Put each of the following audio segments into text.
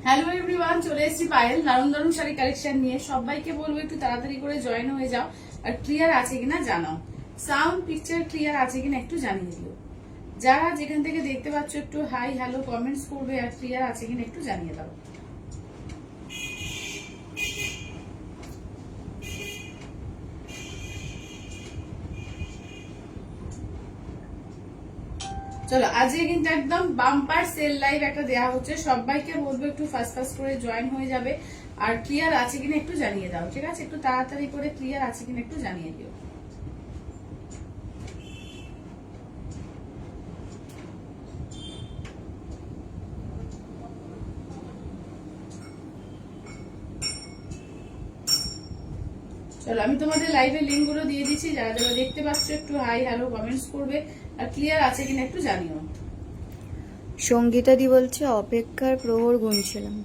Hello everyone, চলে এসেছি পায়েল দারুণ দারুণ শাড়ি কালেকশন নিয়ে। সবাইকে বলবো একটু তাড়াতাড়ি করে জয়েন হয়ে যাও, আর ক্লিয়ার আছে কিনা জানাও, সাউন্ড পিকচার ক্লিয়ার আছে কিনা একটু জানিয়ে দিও। যারা যেখান থেকে দেখতে পাচ্ছ একটু হাই হ্যালো কমেন্টস করবে, আর ক্লিয়ার আছে কিনা একটু জানিয়ে দাও। চলো, আজকে কিন্তু একদম বাম্পার সেল লাইভ একটা দেওয়া হচ্ছে। সবাইকে বলবো একটু ফাস্ট ফাস্ট করে জয়েন হয়ে যাবে, আর ক্লিয়ার আছে কিনা একটু জানিয়ে দাও। ঠিক আছে, একটু তাড়াতাড়ি করে ক্লিয়ার আছে কিনা একটু জানিয়ে দিও। চলো, আমি তোমাদের লাইভের লিঙ্ক গুলো দিয়ে দিচ্ছি। যারা যারা দেখতে পাচ্ছ একটু হাই হ্যালো কমেন্টস করবে, আর ক্লিয়ার আছে কিনা একটু জানিও। সঙ্গীতা দি বলছে অপেক্ষার প্রহর গুনছিলাম।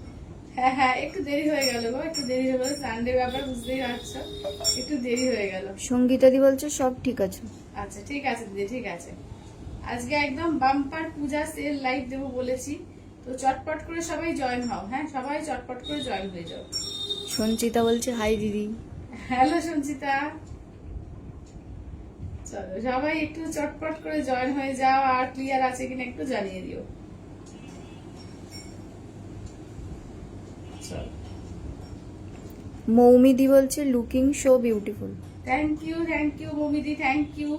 হ্যাঁ হ্যাঁ, একটু দেরি হয়ে গেল গো, একটু দেরি হয়ে গেল। সানডে ব্যাপার বুঝতেই পারছো, একটু দেরি হয়ে গেল। সঙ্গীতা দি বলছে সব ঠিক আছে। আচ্ছা ঠিক আছে দিদি, ঠিক আছে। আজকে একদম বাম্পার পূজা সেল লাইভ দেবো বলেছি, তো চটপট করে সবাই জয়েন হও। হ্যাঁ, সবাই চটপট করে জয়েন হয়ে যাও। সঞ্চিতা বলছে হাই দিদি। হ্যালো সঞ্চিতা, চলো সবাই একটু চটপট করে জয়েন হয়ে যাও, আর ক্লিয়ার আছে কিনা একটু জানিয়ে দিও। মৌমিদি বলছে looking so beautiful. Thank you মমিদি, থ্যাংক ইউ।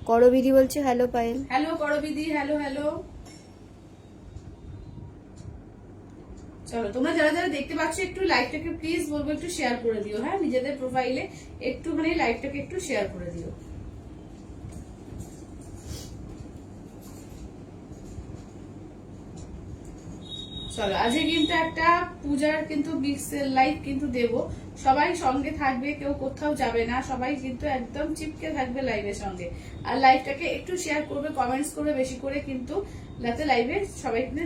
করবিদি বলছে হ্যালো পায়েল। হ্যালো করবিদি, হ্যালো হ্যালো। চলো, তোমরা যারা যারা দেখতে পাচ্ছ একটু লাইভটাকে প্লিজ বলবো একটু শেয়ার করে দিও। হ্যাঁ, নিজেদের প্রোফাইলে একটুখানি লাইভটাকে একটু শেয়ার করে দিও। চলো, আজকে কিন্তু একটা পূজার কিন্তু বিগ সেল লাইভ কিন্তু দেব। সবাই সঙ্গে থাকবে, কেউ কোথাও যাবে না, সবাই কিন্তু একদম চিপকে থাকবে লাইভের সঙ্গে। আর লাইভটাকে একটু শেয়ার করবে, কমেন্টস করবে বেশি করে, কিন্তু যাতে লাইভে সবাই কিন্তু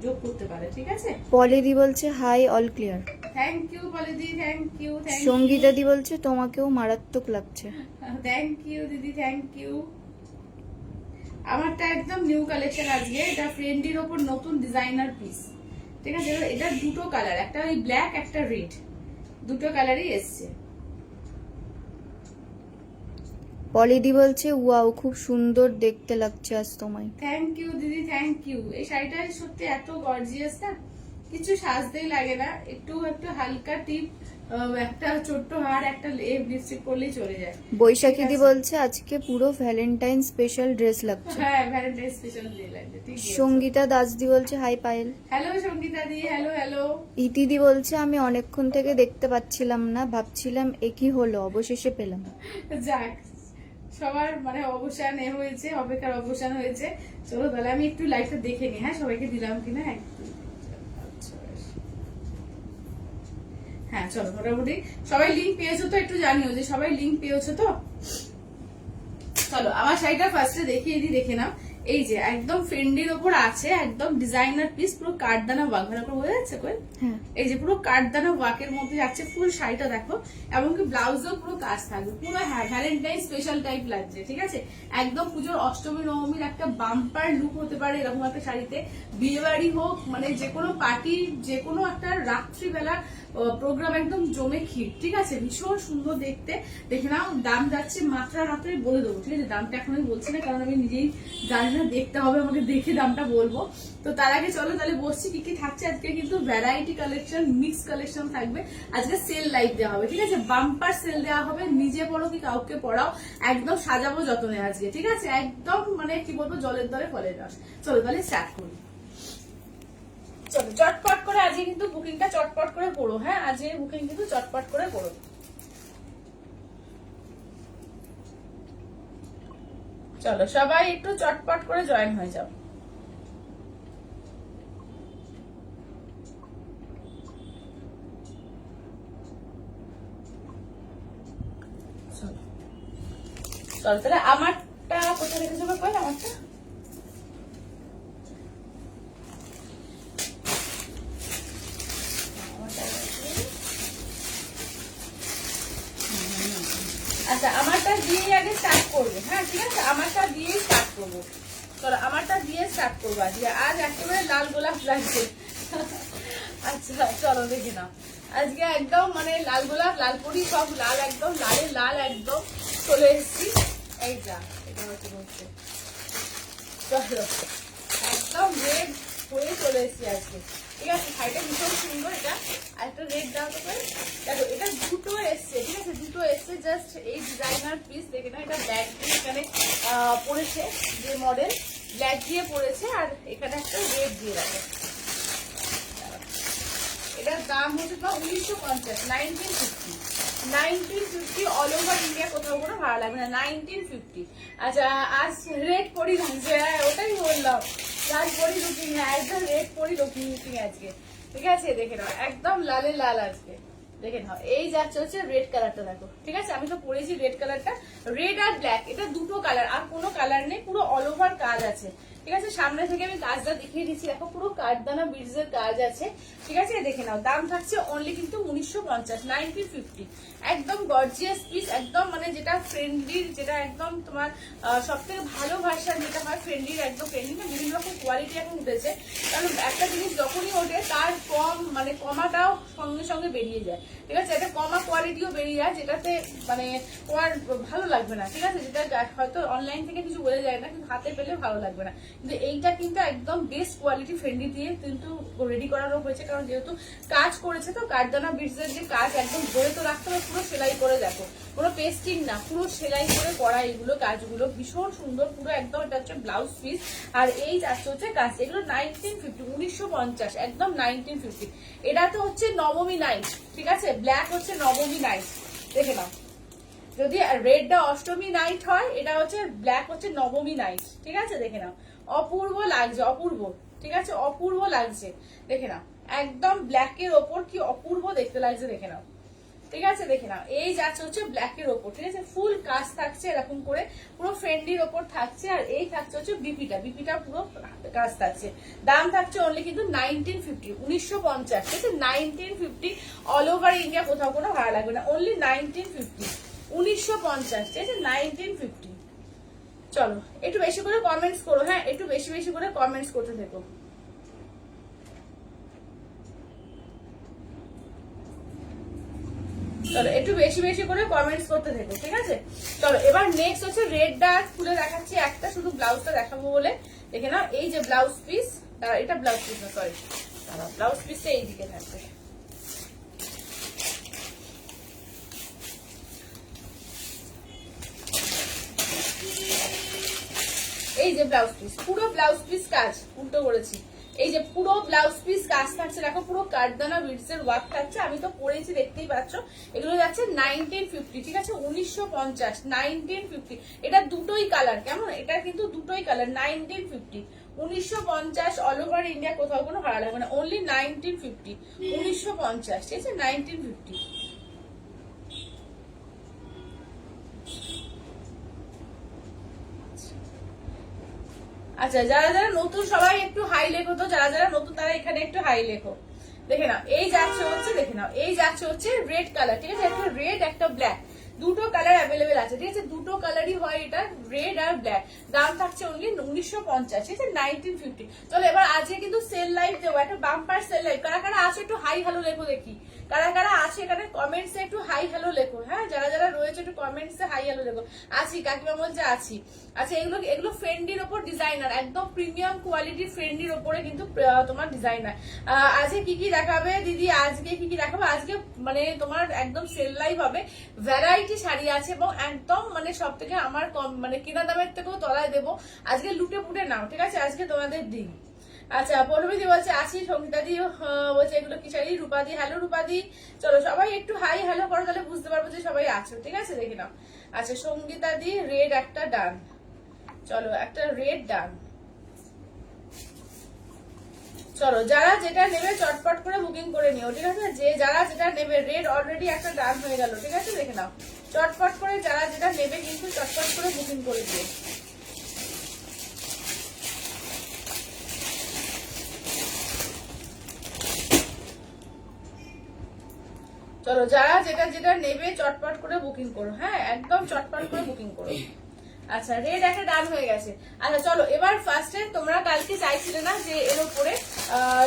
যোগ করতে পারে। ঠিক আছে। পলিদি বলছে hi all clear. Thank you পলিদি, থ্যাংক ইউ। সঙ্গীতা দি বলছে তোমাকেও মারাত্মক লাগছে। থ্যাংক ইউ দিদি, থ্যাংক ইউ। আমারটা একদম নিউ কালেকশন আজকে, এটা ফ্রেন্ডির ওপর নতুন ডিজাইনার পিস। ঠিক আছে, এটা দুটো কালার, একটা ওই ব্ল্যাক একটা রেড, দুটো কালারই এসছে। পলিদি বলছে ওয়াও খুব সুন্দর দেখতে লাগছে আজ তোমায়। থ্যাংক ইউ দিদি, থ্যাংক ইউ। এই শাড়িটা সত্যি এত গর্জিয়াস না, কিছু সাজতেই লাগে না, একটু একটু হালকা টিপ, একটা ছোট্ট হার, একটা লিপস্টিক করলেই চলে যায়। বৈশাখী দি বলছে আজকে পুরো ভ্যালেন্টাইন স্পেশাল ড্রেস লাগছে। হ্যাঁ, ভ্যালেন্টাইন স্পেশাল ডে লাগছে। ঠিক আছে। সঙ্গীতা দাস দি বলছে হাই পায়েল। হ্যালো সঙ্গীতা দি, হ্যালো হ্যালো। ইতি দি বলছে আমি অনেকক্ষণ থেকে দেখতে পাচ্ছিলাম না, ভাবছিলাম এ কি হলো, অবশেষে পেলাম। যাক, সবার মানে অবসান হয়েছে, অপেক্ষার অবসান হয়েছে। চলো তাহলে আমি একটু লাইভটা দেখে নিই। হ্যাঁ, সবাইকে দিলাম কিনা। হ্যাঁ চলো, মোটামুটি সবাই লিঙ্ক পেয়েছো তো, একটু জানিও যে সবাই লিঙ্ক পেয়েছো তো। চলো, আমার শাড়িটা ফার্স্টে দেখিয়ে দিই, দেখে নাও। এই যে একদম ফ্রেন্ডির ওপর আছে, একদম ডিজাইনার পিস, পুরো কাঠদানা ওয়ার্ক। ভালো করে বোঝা যাচ্ছে কই? এই যে পুরো কাঠদানা ওয়ার্কের মধ্যে যাচ্ছে ফুল শাড়িটা, দেখো। এমনকি ব্লাউজও পুরো কাজ থাকবে, পুরো ভ্যালেন্টাইন স্পেশাল টাইপ লাগছে। ঠিক আছে, একদম পুজোর অষ্টমী নবমীর একটা বাম্পার লুক হতে পারে এরকম একটা শাড়িতে। বিয়ে বাড়ি হোক, মানে যে কোনো পার্টি, যে কোনো একটা রাত্রিবেলা প্রোগ্রাম একদম জমে ক্ষীর। ঠিক আছে, ভীষণ সুন্দর দেখতে। দেখে নাও, দাম যাচ্ছে মাত্র বলে দেবো। ঠিক আছে, দামটা এখন আমি বলছি না, কারণ আমি নিজেই জানি না, দেখতে হবে আমাকে, দেখে দামটা বলবো। তো তার আগে চলো তাহলে বসছি কি কি থাকছে আজকে। কিন্তু ভ্যারাইটি কালেকশন, মিক্স কালেকশন থাকবে আজকে। সেল লাইভ দেওয়া হবে, ঠিক আছে, বাম্পার সেল দেওয়া হবে। নিজে পড়ো কি কাউকে পড়াও, একদম সাজাবো যতনে আজকে। ঠিক আছে, একদম মানে কি বলবো, জলের দরে ফলের রস। চলো তাহলে স্টার্ট করি। চলো চটপট করে আজকে কিন্তু বুকিংটা চটপট করে করো। হ্যাঁ, আজকে বুকিং কিন্তু চটপট করে করো। চলো সবাই একটু চটপট করে জয়েন হয়ে যাও। চলো তাহলে আমারটা কোথায় রেখে যাবো, কই আমারটা। আচ্ছা, আমারটা দিয়ে আগে স্টার্ট করবো। হ্যাঁ ঠিক আছে, আমারটা দিয়ে স্টার্ট করবো। চলো আমারটা দিয়ে স্টার্ট করবো। আজ একেবারে লাল গোলাপ লাগছে। চলো দেখে নাও আজকে একদম মানে লাল গোলাপ লাল পরি সব লাল একদম লালের লাল একদম চলে এসেছি। এই যা এটা হচ্ছে চলো একদম রেড হয়ে চলে এসেছি আজকে, ঠিক আছে। শাড়িটা ভীষণ সুন্দর, এটা আর একটা রেড দাও তো করে দেখো, এটা দুটো এসছে, ঠিক আছে, দুটো এসছে জাস্ট এই ডিজাইনার পিস দেখে না। এটা ব্ল্যাক দিয়ে এখানে পড়েছে, যে মডেল ব্ল্যাক দিয়ে পড়েছে আর এখানে একটা রেড দিয়ে রাখে। এটার দাম হচ্ছে তো 1950, 1950 অল ওভার ইন্ডিয়া, কোথাও কোনো ভালো লাগবে না, 1950। আচ্ছা আজ রেড পরি লাগছে, হ্যাঁ ওটাই বললাম, লাল পরি লুকিং, হ্যাঁ একদম রেড পরি লুকিং আজকে, ঠিক আছে। দেখে নাও একদম লালে লাল আজকে, দেখে নাও। এই যাচ্ছে হচ্ছে রেড কালারটা দেখো, ঠিক আছে। আমি তো পরেছি রেড কালারটা, রেড আর ব্ল্যাক, এটা দুটো কালার, আর কোনো কালার নেই, পুরো অল ওভার কাজ আছে, ঠিক আছে। সামনে থেকে আমি কাজটা দেখিয়ে দিচ্ছি, দেখো পুরো কাঠদানা বিডস এর কাজ আছে, ঠিক আছে। দেখে নাও দাম থাকছে অনলি কিন্তু 1950, 1950। একদম গর্জিয়াস পিস, একদম মানে যেটা ফ্রেন্ডলি, যেটা একদম তোমার সব থেকে ভালো ভার্সন যেটা হয় ফ্রেন্ডলির, একদম ফ্রেন্ডলি না, বিভিন্ন রকম কোয়ালিটি এখন উঠেছে। কারণ একটা জিনিস যখনই ওঠে তার কম মানে কমাটাও সঙ্গে সঙ্গে বেরিয়ে যায়, ঠিক আছে। একটা কমা কোয়ালিটিও বেরিয়ে যায়, যেটাতে মানে তোমার ভালো লাগবে না, ঠিক আছে। যেটা হয়তো অনলাইন থেকে কিছু বলে যায় না, কিন্তু হাতে পেলে ভালো লাগবে না। কিন্তু এইটা কিন্তু একদম বেস্ট কোয়ালিটি ফ্রেন্ডলি দিয়ে কিন্তু রেডি করানো হয়েছে, কারণ যেহেতু কাজ করেছে তো কাঠদানা বিডস এর যে কাজ একদম ধরে তো রাখতে হবে, পুরো সেলাই করে দেখো, কোনো পেস্টিং না, পুরো সেলাই করে করা এইগুলো কাজগুলো ভীষণ সুন্দর পুরো একদম। এটা হচ্ছে ব্লাউজ পিস আর এই যাচ্ছে হচ্ছে কাজ, এগুলো 1950, 1950 একদম 1950। এটা তো হচ্ছে নবমী নাইট, ঠিক আছে, ব্ল্যাক হচ্ছে নবমী নাইট, দেখে নাও। যদি রেডটা অষ্টমী নাইট হয়, এটা হচ্ছে ব্ল্যাক হচ্ছে নবমী নাইট, ঠিক আছে। দেখে নাও অপূর্ব লাগছে, অপূর্ব, ঠিক আছে, অপূর্ব লাগছে, দেখে নাও একদম ব্ল্যাকের ওপর কি অপূর্ব দেখতে লাগছে, দেখে নাও, ঠিক আছে। দেখে নাও এই যাচ্ছে হচ্ছে ব্ল্যাকের ওপর, ঠিক আছে, ফুল কাজ থাকছে এরকম করে, পুরো ফ্রেন্ডির ওপর থাকছে। আর এই থাকছে হচ্ছে বিপিটা পুরো কাজ থাকছে। দাম থাকছে অনলি কিন্তু 1950, 1950, ঠিক আছে, 1950 অল ওভার ইন্ডিয়া, কোথাও কোনো ভাড়া লাগবে না, অনলি 1950, 1950, ঠিক আছে, 1950। চলো একটু বেশি করে কমেন্টস করো, হ্যাঁ একটু বেশি বেশি করে কমেন্টস করতে থেকো। চলো একটু বেশি বেশি করে কমেন্টস করতে থেকো, ঠিক আছে। চলো এবার নেক্সট হচ্ছে রেড ডার্ক খুলে দেখাচ্ছি একটা, শুধু ব্লাউজটা দেখাবো বলে। দেখে নাও এই যে ব্লাউজ পিস, এটা ব্লাউজ পিস না, সরি, ব্লাউজ পিসটা এইদিকে থাকবে। এই যে ব্লাউজ পিস, পুরো ব্লাউজ পিস কাজ উল্টো করেছি, এই যে পুরো ব্লাউজ পিস কাজ থাকছে, দেখো পুরো কাঠদানা বিডস এর ওয়ার্ক থাকছে। আমি তো পরেছি দেখতেই পাচ্ছ, এগুলো যাচ্ছে 1950, ঠিক আছে, 1950, 1950। এটা দুটোই কালার, কেমন, এটা কিন্তু দুটোই কালার, 1950, 1950 অল ওভার ইন্ডিয়া, কোথাও কোনো ভাড়া লাগবে না, অনলি 1950, 1950, ঠিক আছে, 1950। আচ্ছা যারা যারা নতুন সবাই একটু হাই লেখো তো, যারা যারা নতুন তারা এখানে একটু হাই লেখো। দেখে নাও এই যাচ্ছে হচ্ছে, দেখে নাও এই যাচ্ছে হচ্ছে রেড কালার, ঠিক আছে, একটা রেড একটা ব্ল্যাক, দুটো কালার অ্যাভেলেবেল আছে, ঠিক আছে, দুটো কালারই হয় এটা, রেড আর ব্ল্যাক। দাম থাকছে অনলি 1950, ঠিক আছে, 1950। চলো এবার আজকে কিন্তু সেল লাইভ দেবো, একটা বাম্পার সেল লাইভ। কারা কারা আছে একটু হাই হ্যালো লেখো দেখি, কারা কারা আছে এখানে কমেন্টসে একটু হাই হ্যালো লেখো, হ্যাঁ যারা যারা রয়েছে একটু কমেন্টসে হাই হ্যালো লেখো। আছি, কাকিমা বলছে আছি। আচ্ছা এগুলো এগুলো ফ্রেন্ডির ওপর ডিজাইনার, একদম প্রিমিয়াম কোয়ালিটির ফ্রেন্ডির ওপরে কিন্তু তোমার ডিজাইনার। আজকে কি কি দেখাবে দিদি, আজকে কি কি দেখাবে, আজকে মানে তোমার একদম সেল লাইভ হবে, ভ্যারাইটি শাড়ি আছে এবং একদম মানে সব থেকে আমার কম মানে কেনা দামের থেকেও তলায় দেবো। আজকে লুটে পুটে নাও, ঠিক আছে, আজকে তোমাদের দিন। আচ্ছা পল্লবীদি বলছে আছি, সঙ্গীতা দি বলছে এগুলো কি শাড়ি, রূপাদি, হ্যালো রূপাদি। চলো সবাই একটু হাই হ্যালো করো, তাহলে বুঝতে পারবো যে সবাই আছো, ঠিক আছে, দেখে নাও। আচ্ছা সঙ্গীতা দি রেড একটা ডান, চলো একটা রেড ডান। চলো যারা যেটা নেবে চটপট করে বুকিং করে নিও, ঠিক আছে, যে যারা যেটা নেবে, রেড অলরেডি একটা ডান হয়ে গেল, ঠিক আছে, দেখে নাও চটপট করে যারা যেটা নেবে কিন্তু চটপট করে বুকিং করে দিও। চলো যারা যেটা যেটা নেবে চটপট করে বুকিং করো, হ্যাঁ একদম চটপট করে বুকিং করো। আচ্ছা রেড একটা ডান হয়ে গেছে। আচ্ছা চলো এবার ফার্স্টে তোমরা কালকে চাইছিলে না যে এর উপরে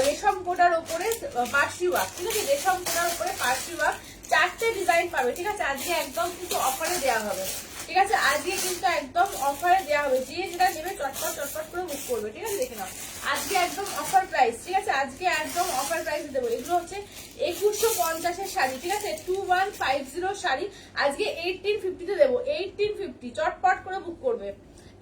রেশম কোটার উপরে পার্সি ওয়ার্ক, ঠিক আছে, রেশম কোটার উপরে পার্সি ওয়ার্ক 4টে ডিজাইন পাবে, ঠিক আছে। আজকে একদম কিন্তু অফারে দেওয়া হবে, ঠিক আছে, আজকে কিন্তু একদম অফারে দেওয়া হবে। যে যেটা নেবে চটপট চটপট করে বুক করবে, ঠিক আছে। দেখে নাও আজকে একদম অফার প্রাইস, ঠিক আছে, আজকে একদম অফার প্রাইস দেবো। এগুলো হচ্ছে 2150 শাড়ি, ঠিক আছে, 2150 শাড়ি আজকে 1850 দেবো, 1850 চটপট করে বুক করবে।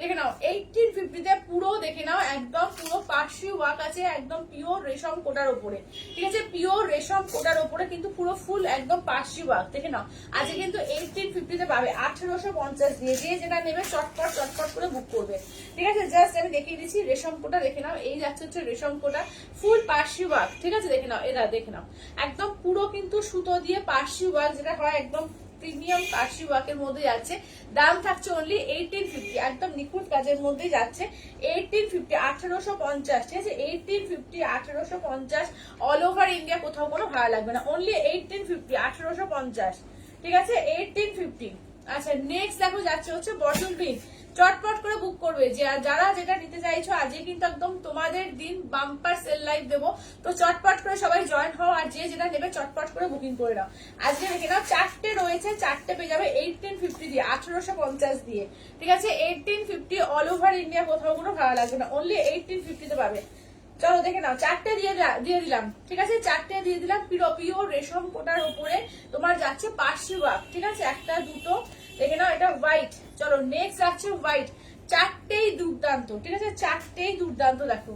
দেখে নাও 1850 তে পুরো দেখে নাও একদম পুরো পার্সি ওয়ার্ক আছে, একদম পিওর রেশম কোটার উপরে, ঠিক আছে, পিওর রেশম কোটার উপরে কিন্তু পুরো ফুল একদম পার্সি ওয়ার্ক। দেখে নাও আজকে কিন্তু 1850 তে পাবে 1850 দিয়ে। যে যেটা নেবে চটপট চটপট করে বুক করবে, ঠিক আছে। জাস্ট আমি দেখিয়ে দিচ্ছি রেশম কোটা, দেখে নাও এই যাচ্ছে হচ্ছে রেশম কোটা ফুল পার্সি ওয়ার্ক, ঠিক আছে। দেখে নাও এটা দেখে নাও একদম পুরো কিন্তু সুতো দিয়ে পার্সি ওয়ার্ক যেটা হয় একদম প্রিমিয়াম পার্সি ওয়ার্কের মধ্যে যাচ্ছে। দাম থাকছে অনলি 1850, একদম নিখুঁত কাজের মধ্যে যাচ্ছে 1850, 1850, ঠিক আছে, 1850, 1850 অল ওভার ইন্ডিয়া কোথাও কোনো ভাড়া লাগবে না, অনলি 1850, 1850, ঠিক আছে, 1850। আচ্ছা নেক্সট দেখো যাচ্ছে হচ্ছে বটল গ্রিন, চটপট করে বুক করবে। যে যারা যেটা নিতে চাইছো আজকে কিন্তু একদম তোমাদের দিন বাম্পার সেল লাইভ দেবো, তো চটপট করে সবাই জয়েন হও আর যে যেটা নেবে চটপট করে বুকিং করে নাও। আজকে দেখে নাও 4টে রয়েছে, 4টে পেয়ে যাবে 1850 দিয়ে, 1850 দিয়ে, ঠিক আছে, 1850 অল ওভার ইন্ডিয়া কোথাও কোনো ভাড়া লাগবে না, অনলি 1850 তে পাবে। চলো দেখে নাও 4টে দিয়ে দিলাম, ঠিক আছে, 4টে দিয়ে দিলাম পিওর রেশম কোটার উপরে তোমার যাচ্ছে পার্সি ওয়ার্ক, ঠিক আছে, একটা দুটো দেখে নাও এটা হোয়াইট। চলো নেক্সট যাচ্ছে হোয়াইট, 4টেই দুর্দান্ত, ঠিক আছে, 4টেই দুর্দান্ত। দেখো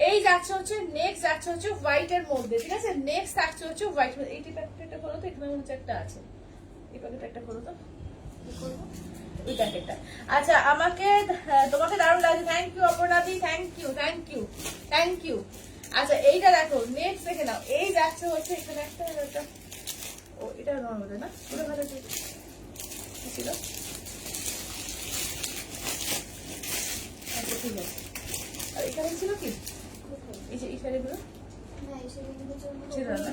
এই যাচ্ছে হচ্ছে নেক্সট যাচ্ছে হচ্ছে হোয়াইট এর মধ্যে, ঠিক আছে, নেক্সট যাচ্ছে হচ্ছে হোয়াইট। এই প্যাকেটটা করো তো, এখানে হচ্ছে একটা আছে, এই প্যাকেটটা একটা করো তো, ওই প্যাকেটটা। আচ্ছা আমাকে তোমাকে দারুণ লাগছে, থ্যাংক ইউ অপর্ণাদি, thank you thank you thank you. আচ্ছা এইটা দেখো নেক্সট দেখে নাও এই যাচ্ছে হচ্ছে এখানে একটা ও এটা নর্মাল না পুরো ভালো ছিল। আচ্ছা ঠিক আছে, আর এখানে ছিল কি এই যে এই শাড়িগুলো ছিল না।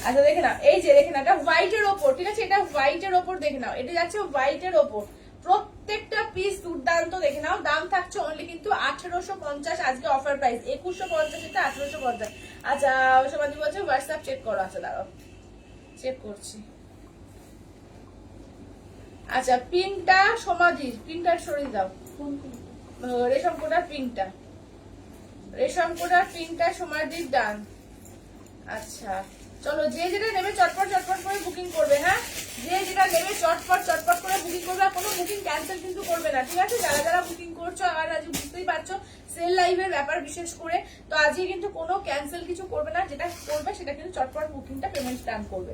আচ্ছা দেখে নাও এই যে দেখে নাও এটা হোয়াইটের ওপর, ঠিক আছে, এটা হোয়াইটের ওপর দেখে নাও, এটা যাচ্ছে হোয়াইটের ওপর, প্রত্যেকটা পিস দুর্দান্ত। দেখে নাও দাম থাকছে অনলি কিন্তু 1850 আজকে অফার প্রাইস, 2150 এটা 1850। আচ্ছা সমাধি বলছে হোয়াটসঅ্যাপ চেক করো, আচ্ছা দাঁড়াও চেক করছি। আচ্ছা পিঙ্কটা সমাধির, পিঙ্কটা সরিয়ে দাও, রেশম কোটার পিঙ্কটা, রেশম কোটার পিঙ্কটা সমাধির ডান। আচ্ছা চলো যে যেটা নেবে চটপট চটপট করে বুকিং করবে, হ্যাঁ, যে যেটা নেবে চটপট চটপট করে বুকিং করবে, আর কোনো বুকিং ক্যান্সেল কিন্তু করবে না, ঠিক আছে। যারা যারা বুকিং করছো আর আজ বুঝতেই পারছো সেল লাইভের ব্যাপার বিশেষ করে, তো আজকে কিন্তু কোনো ক্যান্সেল কিছু করবে না, যেটা করবে সেটা কিন্তু চটপট বুকিংটা পেমেন্ট ডান করবে,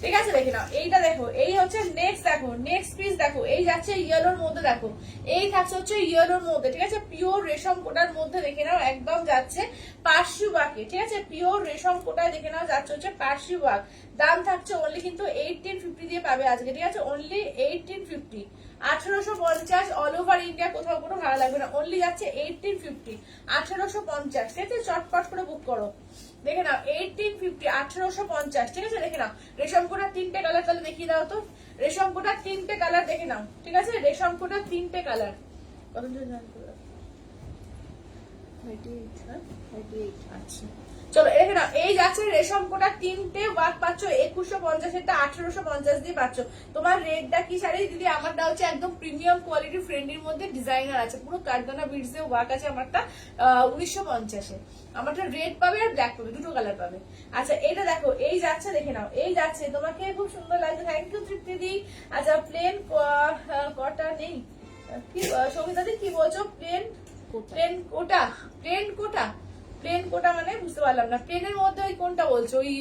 ঠিক আছে। দেখে নাও এইটা দেখো এই হচ্ছে নেক্সট, দেখো নেক্সট পিস দেখো এই যাচ্ছে ইয়েলোর মধ্যে, দেখো এই থাকছে হচ্ছে ইয়েলোর মধ্যে, ঠিক আছে, পিওর রেশম কোটার মধ্যে দেখে নাও একদম যাচ্ছে পার্সি ওয়ার্কে, ঠিক আছে, পিওর রেশম কোটায় দেখে নাও যাচ্ছে হচ্ছে পার্সি ওয়ার্ক। দাম থাকছে অনলি কিন্তু 1850 দিয়ে পাবে আজকে, ঠিক আছে, অনলি 1850, 1850 অল ওভার ইন্ডিয়া কোথাও কোনো ভাড়া লাগবে না, অনলি যাচ্ছে 1850, 1850, ঠিক আছে, চটপট করে বুক করো। দেখে নাও 1850, 1850, ঠিক আছে। দেখে নাও রেশম কোটার 3টে কালার, তাহলে দেখিয়ে দাও তো রেশম কোটার 3টে কালার দেখে নাও, ঠিক আছে, রেশম কোটার 3টে কালার কত আচ্ছা চলো দেখে নাও এই যাচ্ছে রেশম কোটার 3টে ওয়ার্ক পাচ্ছ 2150, এটা 1850 দিয়ে পাচ্ছ। তোমার রেটটা কি শাড়ি দিদি? আমারটা হচ্ছে একদম প্রিমিয়াম কোয়ালিটি ফ্রেন্ডির মধ্যে ডিজাইনার আছে, পুরো কারদানা বিটস এর ওয়ার্ক আছে আমারটা 1950-এ। আমারটা রেড পাবে আর ব্ল্যাক পাবে, দুটো কালার পাবে। আচ্ছা এটা দেখো এই যাচ্ছে দেখে নাও এই যাচ্ছে, তোমাকে খুব সুন্দর লাগছে, থ্যাংক ইউ তৃপ্তি দি। আচ্ছা প্লেন কটা নেই কি সবিতা দি কি বলছো? প্লেন প্লেন কোটা, প্লেন কোটা, প্লেন কোটা মানে বুঝতে পারলাম না, প্লেনের মধ্যে ওই কোনটা বলছো? ওই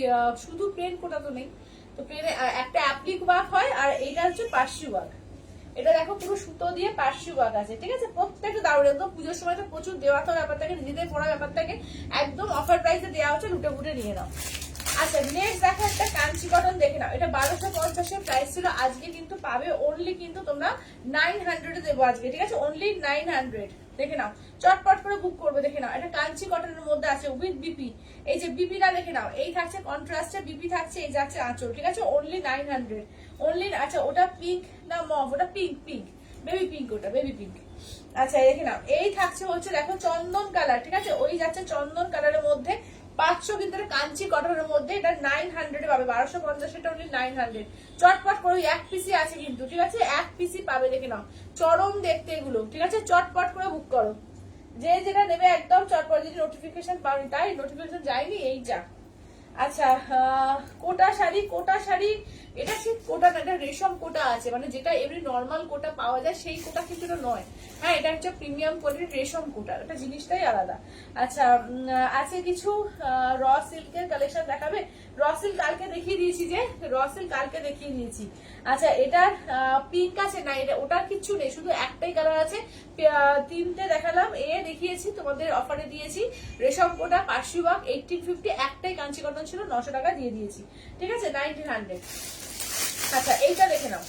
শুধু প্লেন কোটা তো নেই তো, প্লেনে একটা অ্যাপ্লিক ওয়ার্ক হয় আর এইটা হচ্ছে পার্সি ওয়ার্ক। এটা দেখো পুরো সুতো দিয়ে পার্সি ওয়ার্ক আছে, ঠিক আছে, প্রত্যেকটা দারুণ, একদম পুজোর সময় তো প্রচুর দেওয়া তো ব্যাপারটাকে, নিজেদের পড়া ব্যাপারটাকে একদম অফার প্রাইসে দেওয়া হচ্ছে, লুটে ফুটে নিয়ে নাও। আচ্ছা নেক্সট দেখো একটা কাঞ্চি কটন দেখে নাও, এটা 1250 প্রাইস ছিল, আজকে কিন্তু পাবে অনলি কিন্তু তোমরা 900 দেবো আজকে, ঠিক আছে, অনলি 900। দেখে নাও চটপট করে বুক করবে। দেখে নাও এটা কাঞ্চি কটনের মধ্যে আছে উইথ বিপি, এই যে বিপিটা দেখে নাও এই থাকছে কন্ট্রাস্টে বিপি থাকছে, এই যাচ্ছে আঁচল, ঠিক আছে, অনলি 900 অনলি। আচ্ছা ওটা পিঙ্ক না মভ? ওটা পিঙ্ক, পিঙ্ক, বেবি পিঙ্ক, ওটা বেবি পিঙ্ক। আচ্ছা দেখে নাও, এই থাকছে হচ্ছে দেখো চন্দন কালার, ঠিক আছে, ওই যাচ্ছে চন্দন কালারের মধ্যে 500 কিন্তু কাঞ্চি কটনের মধ্যে, এটা 900 এ পাবে, 1250 এটা অনলি 900। চটপট করে এক পিসি আছে কিন্তু, ঠিক আছে, এক পিসি পাবে, দেখে নাও চরম দেখতে এগুলো, ঠিক আছে, চটপট করে বুক করো, যে যেটা নেবে একদম চটপট। যদি নোটিফিকেশন পাওনি, তাই নোটিফিকেশন যায়নি, এই যা। আচ্ছা কোটা শাড়ি, কোটা শাড়ি এটা ঠিক কোটা না, এটা রেশম কোটা আছে, মানে যেটা এমনি নর্মাল কোটা পাওয়া যায় সেই কোটা কিন্তু এটা নয়, হ্যাঁ এটা হচ্ছে প্রিমিয়াম কোয়ালিটির রেশম কোটা, এটা জিনিসটাই আলাদা। আচ্ছা আছে কিছু র সিল্কের কালেকশন দেখাবে, র সিল্ক কালকে দেখিয়ে দিয়েছি, যে র সিল্ক কালকে দেখিয়ে দিয়েছি। আচ্ছা এটার পিঙ্ক আছে না, এটা ওটার কিছু নেই, শুধু একটাই কালার আছে, তিনটে দেখালাম, এ দেখিয়েছি তোমাদের অফারে দিয়েছি, রেশম কোটা 500 ওয়াক 1850, একটাই কাঞ্চি কটন ছিল 900 টাকা দিয়ে দিয়েছি, ঠিক আছে 1900। আচ্ছা এইটা দেখে নাও,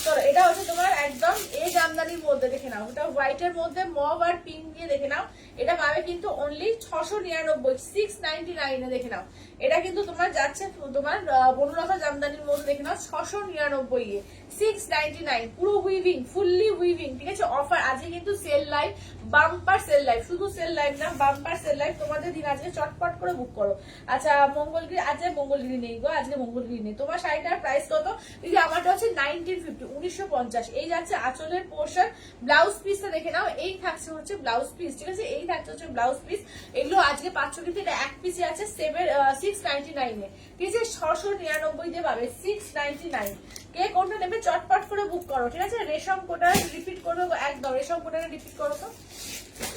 চলো এটা হচ্ছে তোমার একদম এই জামদানির মধ্যে, দেখে নাও এটা হোয়াইটের মধ্যে মভ আর পিঙ্ক দিয়ে, দেখে নাও এটা পাবে কিন্তু অনলি 699, 699 এ, দেখে নাও এটা কিন্তু তোমার যাচ্ছে তোমার বনুরফা জামদানির মধ্যে, দেখে নাও 699 এ 699, পুরো উইভিং, ফুললি উইভিং, ঠিক আছে। অফার আজকে কিন্তু sale live, bumper sale live, শুধু সেল লাইভ না বাম্পার সেল লাইভ তোমাদের দিন, আজকে চটপট করে বুক করো। আচ্ছা মঙ্গলগিরি, আজকে মঙ্গলগিরি নেই গো, আজকে মঙ্গলগিরি নেই। তোমার শাড়িটার প্রাইস কত দিদি? আমারটা হচ্ছে 1950, 1950। এই যাচ্ছে আঁচলের পোর্শন, ব্লাউজ পিসটা দেখে নাও, এই থাকছে হচ্ছে ব্লাউজ পিস, ঠিক আছে, এই থাকছে হচ্ছে ব্লাউজ পিস, এগুলো আজকে 500 কিন্তু, এটা এক পিসে আছে 699 এ, ঠিক আছে, 699 দিয়ে পাবে 699। কে কোনটা নেবে চটপট করে বুক করো, ঠিক আছে। রেশম কোটা রিপিট করবো একদম, রেশম কোটা রিপিট করো তো,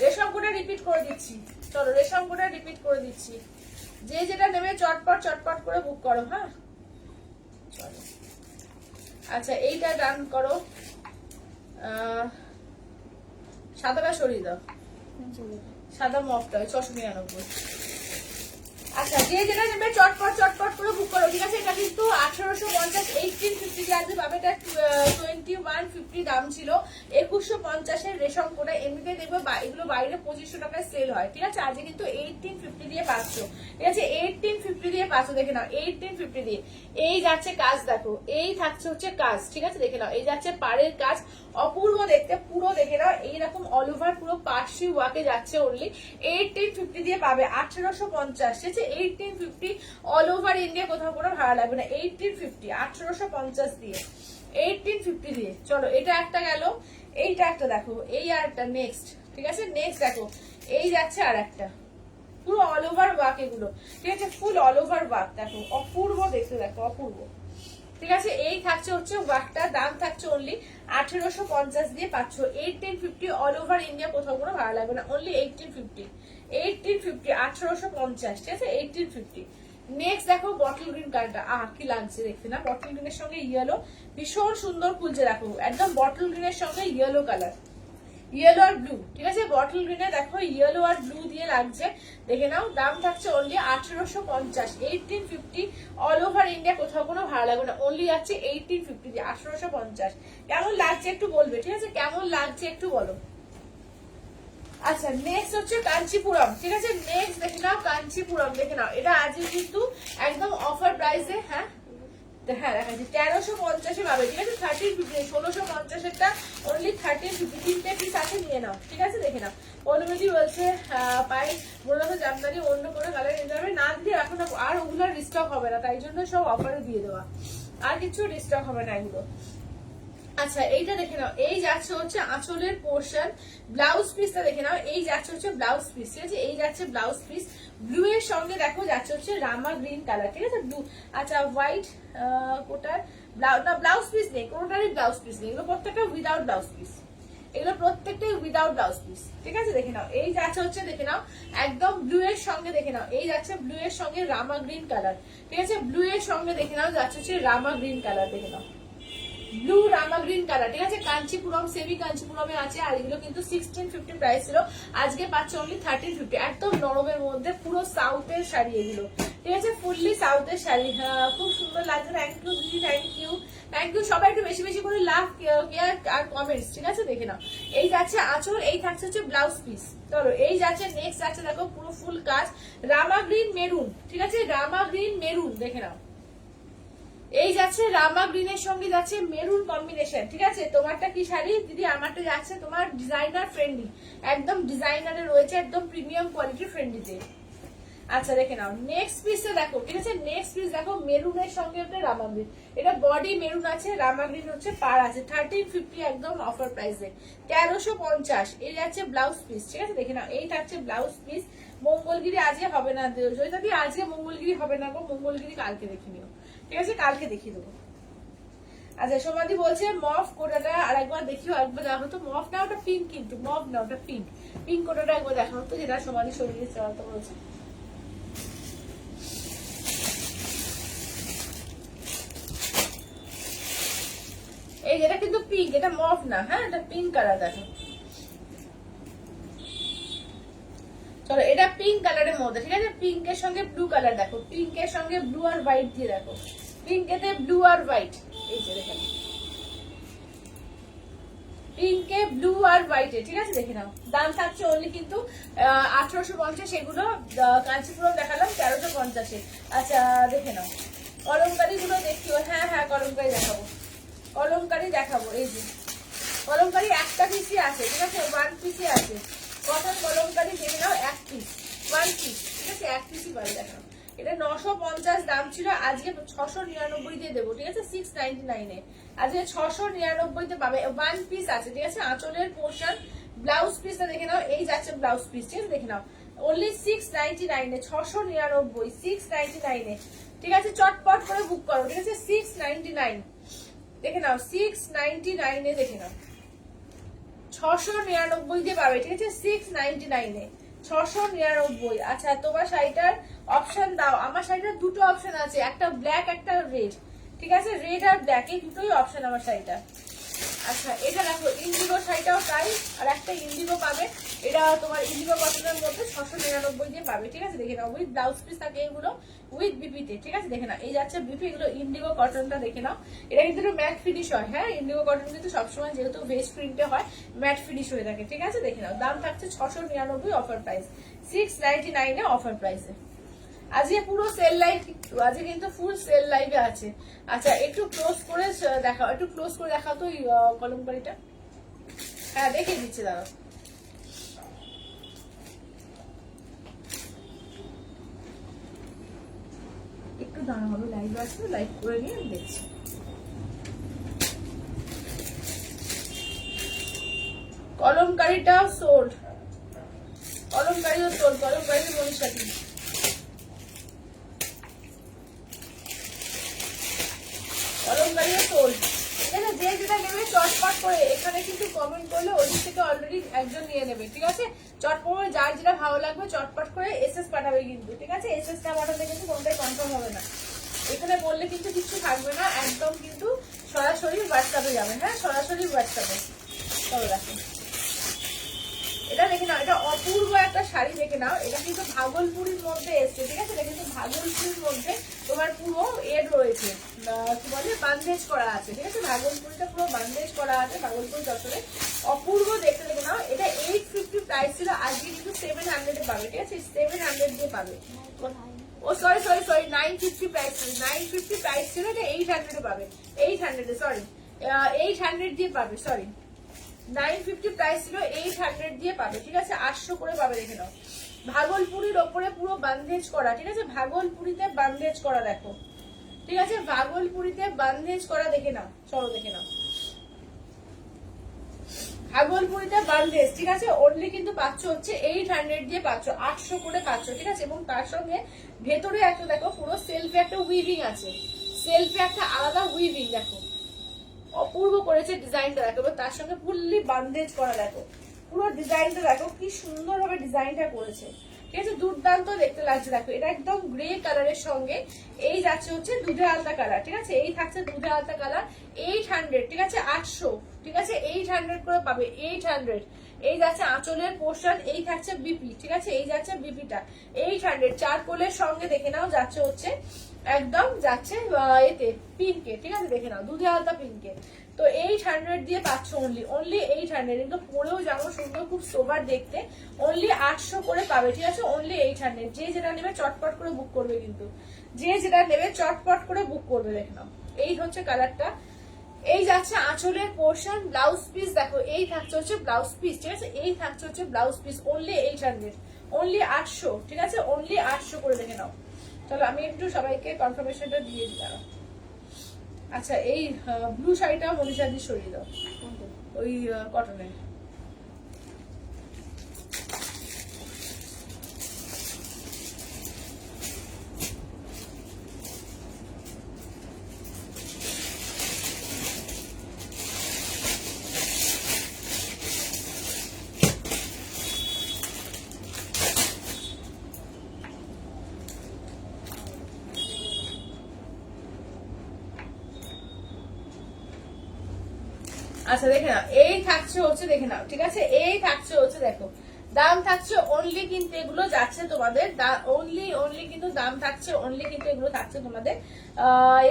রেশম কোটা রিপিট করে দিচ্ছি, চলো রেশম কোটা রিপিট করে দিচ্ছি, যে যেটা নেবে চটপট চটপট করে বুক করো, হ্যাঁ চলো। আচ্ছা এইটা ডান করো, সাদাটা সরিয়ে দাও, সাদা মফটা 699। আচ্ছা যে যেটা নেবে চটপট চটপট করে বুক করো, ঠিক আছে। এটা কিন্তু 1850, 1850 চার্জে পাবে, এটা 2150 দাম ছিল, 2150 এর রেশম কোটা। এমনিতে দেখবে এগুলো বাইরে 2500 টাকায় সেল হয়, ঠিক আছে, আজকে কিন্তু 1850 দিয়ে পাচ্ছ, ঠিক আছে, 1850 দিয়ে পাচ্ছ, দেখে নাও 1850 দিয়ে। এই যাচ্ছে কাজ, দেখো এই থাকছে হচ্ছে কাজ, ঠিক আছে, দেখে নাও এই যাচ্ছে পাড়ের কাজ, অপূর্ব দেখতে, পুরো দেখে নাও এইরকম অল ওভার পুরো পার্সি ওয়াকে যাচ্ছে, অনলি 1850 দিয়ে পাবে, 1850, ঠিক আছে, 1850 অল ওভার ইন্ডিয়া, কোথাও কোনো ভাড়া লাগবে না, 1850, 1850 দিয়ে, 1850 দিয়ে। চলো এটা একটা গেল, এইটা একটা দেখো, এই আর একটা নেক্সট, ঠিক আছে, নেক্সট দেখো এই যাচ্ছে আর একটা, পুরো অল ওভার ওয়াক এগুলো, ঠিক আছে, ফুল অল ওভার ওয়াক, দেখো অপূর্ব দেখতে, দেখো অপূর্ব, ঠিক আছে। এই থাকছে হচ্ছে ওয়াকটা, দাম থাকছে অনলি 1850 দিয়ে পাচ্ছ, 1850 অল ওভার ইন্ডিয়া, কোথাও কোনো ভাড়া লাগবে না, অনলি 1850, 1850, 1850, ঠিক আছে, 1850। নেক্সট দেখো বটল গ্রিন কালারটা, কি লাগছে দেখতে না, বটল গ্রিনের সঙ্গে ইয়েলো, ভীষণ সুন্দর খুলছে, দেখো একদম বটল গ্রিনের সঙ্গে ইয়েলো কালার, ইয়েলো আর ব্লু, ঠিক আছে, বটল গ্রিনে দেখো ইয়েলো আর ব্লু দিয়ে লাগছে, দেখে নাও দাম থাকছে অনলি 1850, 1850 অল ওভার ইন্ডিয়া, কোথাও কোনো ভাড়া লাগবে না, অনলি যাচ্ছে 1850 দিয়ে, 1850। কেমন লাগছে একটু বলবে, ঠিক আছে, কেমন লাগছে একটু বলো। আচ্ছা নেক্সট হচ্ছে কাঞ্চিপুরম, ঠিক আছে, নেক্সট দেখে নাও কাঞ্চিপুরম, দেখে নাও এটা আজকে কিন্তু একদম অফার প্রাইসে, হ্যাঁ হ্যাঁ দেখাচ্ছি 1350 পাবে, ঠিক আছে, 1350, 1650 অনলি 1350, তিনটে পিস আছে, নিয়ে নাও, ঠিক আছে, দেখে নাও। অনুমতি বলছে পাই বললো জামদানি অন্য কোনো কালার নিতে হবে না, দিয়ে এখন আর ওগুলো রিস্টক হবে না, তাই জন্য সব অফারে দিয়ে দেওয়া, আর কিছু রিস্টক হবে না এগুলো। আচ্ছা এইটা দেখে নাও, এই যাচ্ছে হচ্ছে আঁচলের পোর্শন, ব্লাউজ পিসটা দেখে নাও, এই যাচ্ছে হচ্ছে ব্লাউজ পিস, ঠিক আছে, এই যাচ্ছে ব্লাউজ পিস, ব্লু এর সঙ্গে দেখো যাচ্ছে হচ্ছে রামা গ্রিন কালার, ঠিক আছে, ব্লু। আচ্ছা হোয়াইট কোটার ব্লাউজ পিস নেই, কোনোটারই ব্লাউজ পিস নেই, এগুলো প্রত্যেকটা উইদাউট ব্লাউজ পিস, এগুলো প্রত্যেকটাই উইদাউট ব্লাউজ পিস, ঠিক আছে, দেখে নাও এই যাচ্ছে হচ্ছে, দেখে নাও একদম ব্লু এর সঙ্গে, দেখে নাও এই যাচ্ছে ব্লু এর সঙ্গে রামা গ্রিন কালার, ঠিক আছে, ব্লু এর সঙ্গে দেখে নাও যাচ্ছে হচ্ছে রামা গ্রিন কালার, দেখে নাও ব্লু রামা গ্রিন কালার, ঠিক আছে, কাঞ্চিপুরম সেমি কাঞ্চিপুরমে আছে, আর এগুলো কিন্তু 1650 প্রাইস ছিল, আজকে পাচ্ছ অনলি 1350, একদম নরমের মধ্যে, পুরো সাউথের শাড়ি এগুলো, ঠিক আছে, ফুললি সাউথের শাড়ি, খুব সুন্দর লাগছে, থ্যাংক ইউ দিদি, থ্যাংক ইউ, থ্যাংক ইউ, সবাই একটু বেশি বেশি করে লাভ কেয়ার আর কমেন্টস, ঠিক আছে, দেখে নাও এই যাচ্ছে আঁচল, এই থাকছে হচ্ছে ব্লাউজ পিস। চলো এই যাচ্ছে নেক্সট যাচ্ছে দেখো পুরো ফুল কাজ, রামা গ্রিন মেরুন, ঠিক আছে, রামা গ্রিন মেরুন, দেখে নাও এই যাচ্ছে রামা গ্রিনের সঙ্গে যাচ্ছে মেরুন কম্বিনেশন, ঠিক আছে? তোমারটা কি শাড়ি দিদি? আমারটা যাচ্ছে তোমার ডিজাইনার ফ্রেন্ডলি, একদম ডিজাইনারে রয়েছে, একদম প্রিমিয়াম কোয়ালিটি ফ্রেন্ডলিতে। আচ্ছা দেখে নাও নেক্সট পিসে দেখো, ঠিক আছে? নেক্সট পিস দেখো মেরুনের সঙ্গে একটা রামা গ্রিন, এটা বডি মেরুন আছে, রামা গ্রিন হচ্ছে পার আছে, 1350 একদম অফার প্রাইসে, 1350। এই যাচ্ছে ব্লাউজ পিস, ঠিক আছে? দেখে নাও এইটা হচ্ছে ব্লাউজ পিস। মঙ্গলগিরি আজকে হবে না যদি, আজকে মঙ্গলগিরি হবে না গো, মঙ্গলগিরি কালকে দেখে নিও, ঠিক আছে? কালকে দেখিয়ে দেবো। আচ্ছা সমাধি বলছে মফ কোটাটা আর একবার দেখিও, একবার দেখো তো। মফ না, ওটা পিঙ্ক, কিন্তু মফ না, ওটা পিঙ্ক। পিঙ্ক কোটাটা একবার দেখো তো, যেটা সমাধি শরীরে চালাতে বলছে। এই যেটা কিন্তু পিঙ্ক, এটা মফ না, হ্যাঁ এটা পিঙ্ক কালার দেখো। চলো এটা পিঙ্ক কালারের মধ্যে, ঠিক আছে? পিঙ্কের সঙ্গে ব্লু কালার দেখো, পিঙ্কের সঙ্গে ব্লু আর হোয়াইট দিয়ে দেখো, পিঙ্কেতে ব্লু আর হোয়াইট। এই যে দেখেন পিঙ্কে ব্লু আর হোয়াইটে, ঠিক আছে? দেখে নাও দাম থাকছে অনলি কিন্তু 1850, এগুলো কাঞ্চিপুরম দেখালাম 1350-এ। আচ্ছা দেখে নাও কলমকারি গুলো দেখিও। হ্যাঁ হ্যাঁ কলমকারি দেখাবো, কলমকারি দেখাবো। এই যে কলমকারি একটা পিসই আছে, ঠিক আছে? 1 পিসই আছে। কটন কলমকারি দেখে নাও, 1 পিস 1 পিস, ঠিক আছে? 1 পিসই পাবে দেখো। এটা 950 দাম ছিল, আজকে 699 দিয়ে দেবো, ঠিক আছে? 699-এ আজকে 699-তে পাবে। 1 পিস আছে, ঠিক আছে? আঁচলের পোর্শন ব্লাউজ পিসটা দেখে নাও, এই যাচ্ছে ব্লাউজ পিস, ঠিক আছে? দেখে নাও অনলি 699-এ, 699, 699-এ, ঠিক আছে? চটপট করে বুক করো, ঠিক আছে? 699 দেখে নাও, 699-এ দেখে নাও, 699 দিয়ে পাবে, ঠিক আছে? 699-এ 699। আচ্ছা তোমার শাড়িটার অপশন দাও। আমার শাড়িটার দুটো অপশন আছে, একটা ব্ল্যাক একটা রেড, ঠিক আছে? রেড আর ব্ল্যাক এই দুটোই অপশন আমার শাড়িটা। আচ্ছা এটা দেখো ইন্ডিগো শাড়িটাও তাই, আর একটা ইন্ডিগো পাবে, এটা তোমার ইন্ডিগো কটনের মধ্যে 699 দিয়ে পাবে, ঠিক আছে? দেখে নাও উইথ ব্লাউজ পিস থাকে এগুলো, উইথ বিপিতে, ঠিক আছে? দেখে নাও এই যাচ্ছে বিপি, এগুলো ইন্ডিগো কটনটা দেখে নাও। এটা কিন্তু ম্যাট ফিনিশ হয়, হ্যাঁ ইন্ডিগো কটন কিন্তু সবসময় যেহেতু ভেজ প্রিন্টে হয় ম্যাট ফিনিশ হয়ে থাকে, ঠিক আছে? দেখে নাও দাম থাকছে 699 অফার প্রাইস, 699-এ অফার প্রাইসে। আজকে পুরো সেল লাইভ, আজকে কিন্তু ফুল সেল লাইভে আছে। আচ্ছা একটু ক্লোজ করে দেখাও, একটু ক্লোজ করে দেখাও তো কলমকারিটা। হ্যাঁ দেখিয়ে দিচ্ছে দাঁড়াও। একটু দাঁড়া হবে, লাইভ আছে, লাইভ করে নিয়ে আমি দেখছি। কলমকারিটা সোল্ড, কলমকারিও সোল্ড, কলমকারির মনীষাটি। কলমকারিও সোল্ড, ঠিক আছে? যে যেটা নেবে চটপট করে এখানে কিন্তু কমেন্ট করলে ওদিক থেকে অলরেডি একজন নিয়ে নেবে, ঠিক আছে? চটপট যার যেটা ভালো লাগবে চটপট করে এসএস পাঠাবে কিন্তু, ঠিক আছে? এসএস না পাঠালে কিন্তু কোনটাই কনফার্ম হবে না, এখানে বললে কিন্তু কিছু থাকবে না, একদম কিন্তু সরাসরি হোয়াটসঅ্যাপে যাবে, হ্যাঁ সরাসরি হোয়াটসঅ্যাপে। চলো দেখো এটা দেখে নাও, এটা অপূর্ব একটা শাড়ি দেখে নাও, এটা কিন্তু ভাগলপুরের মধ্যে এসছে, ঠিক আছে? এটা কিন্তু ভাগলপুরের মধ্যে তোমার পুরো এড রয়েছে, কি বলে বান্দেজ করা আছে, ঠিক আছে? ভাগলপুরিটা পুরো বান্দেজ করা আছে, ভাগলপুর যশোরে। অপূর্ব দেখতে দেখে নাও, এটা 850 প্রাইস ছিল, আজকে কিন্তু 700-এ পাবে, ঠিক আছে? 700 দিয়ে পাবে। ও সরি 950 প্রাইস ছিল, 950 প্রাইস ছিল, এটা 800-এ পাবে, 800-এ সরি 800 দিয়ে পাবে, সরি 950 প্রাইস ছিল, 800 দিয়ে পাবে, ঠিক আছে? 800 করে পাবে, দেখে নাও ভাগলপুরির ওপরে পুরো বান্দেজ করা, ঠিক আছে? ভাগলপুরিতে বান্দেজ করা দেখো, ঠিক আছে? ভাগলপুরিতে বান্দেজ করা দেখে নাও, চলো দেখে নাও ভাগলপুরিতে বান্দেজ, ঠিক আছে? অনলি কিন্তু পাচ্ছ হচ্ছে 800 দিয়ে পাচ্ছ, 800 করে পাচ্ছ, ঠিক আছে? এবং তার সঙ্গে ভেতরে একটা দেখো পুরো সেলফে একটা উইভিং আছে, সেলফে একটা আলাদা উইভিং দেখো, অপূর্ব করেছে ডিজাইনটা দেখো, তার সঙ্গে ফুললি বান্দেজ করা দেখো, পুরো ডিজাইনটা দেখো কি সুন্দর ভাবে ডিজাইনটা করেছে, ঠিক আছে? দুর্দান্ত দেখতে লাগছে দেখো। এটা একদম গ্রে কালারের সঙ্গে এই যাচ্ছে হচ্ছে দুধে আলতা কালার, ঠিক আছে? এই থাকছে দুধে আলতা কালার, 800, ঠিক আছে? 800, ঠিক আছে? 800 করে পাবে, 800। এই যাচ্ছে আঁচলের পোর্শন, এই থাকছে বিপি, ঠিক আছে? এই যাচ্ছে বিপিটা 800, চার কোলের সঙ্গে দেখে নাও যাচ্ছে হচ্ছে একদম যাচ্ছে এতে পিঙ্কে, ঠিক আছে? দেখে নাও দুধে আলতা পিঙ্কে, তো 800 দিয়ে পাচ্ছ অনলি 800, কিন্তু পরেও যেমন সুন্দর, খুব সোবার দেখতে। অনলি 800 করে পাবে, ঠিক আছে? অনলি 800। যে যেটা নেবে চটপট করে বুক করবে, কিন্তু যে যেটা নেবে চটপট করে বুক করবে। দেখে নাও, এই হচ্ছে কালারটা। এই যাচ্ছে আঁচলের পোর্শন, ব্লাউজ পিস দেখো, এই থাকছে হচ্ছে ব্লাউজ পিস, ঠিক আছে? এই থাকছে হচ্ছে ব্লাউজ পিস, অনলি 800, অনলি 800, ঠিক আছে? অনলি 800 করে দেখে নাও। চলো আমি একটু সবাইকে কনফার্মেশনটা দিয়ে দিলাম। আচ্ছা, এই ব্লু শাড়িটা মনীষা দিয়ে সরিয়ে দাও, ওই কটনের। আচ্ছা দেখে নাও, এই থাকছে হচ্ছে, দেখে নাও, ঠিক আছে? এই থাকছে হচ্ছে, দেখো দাম থাকছে অনলি, কিন্তু এগুলো যাচ্ছে তোমাদের অনলি কিন্তু দাম থাকছে অনলি, কিন্তু এগুলো থাকছে তোমাদের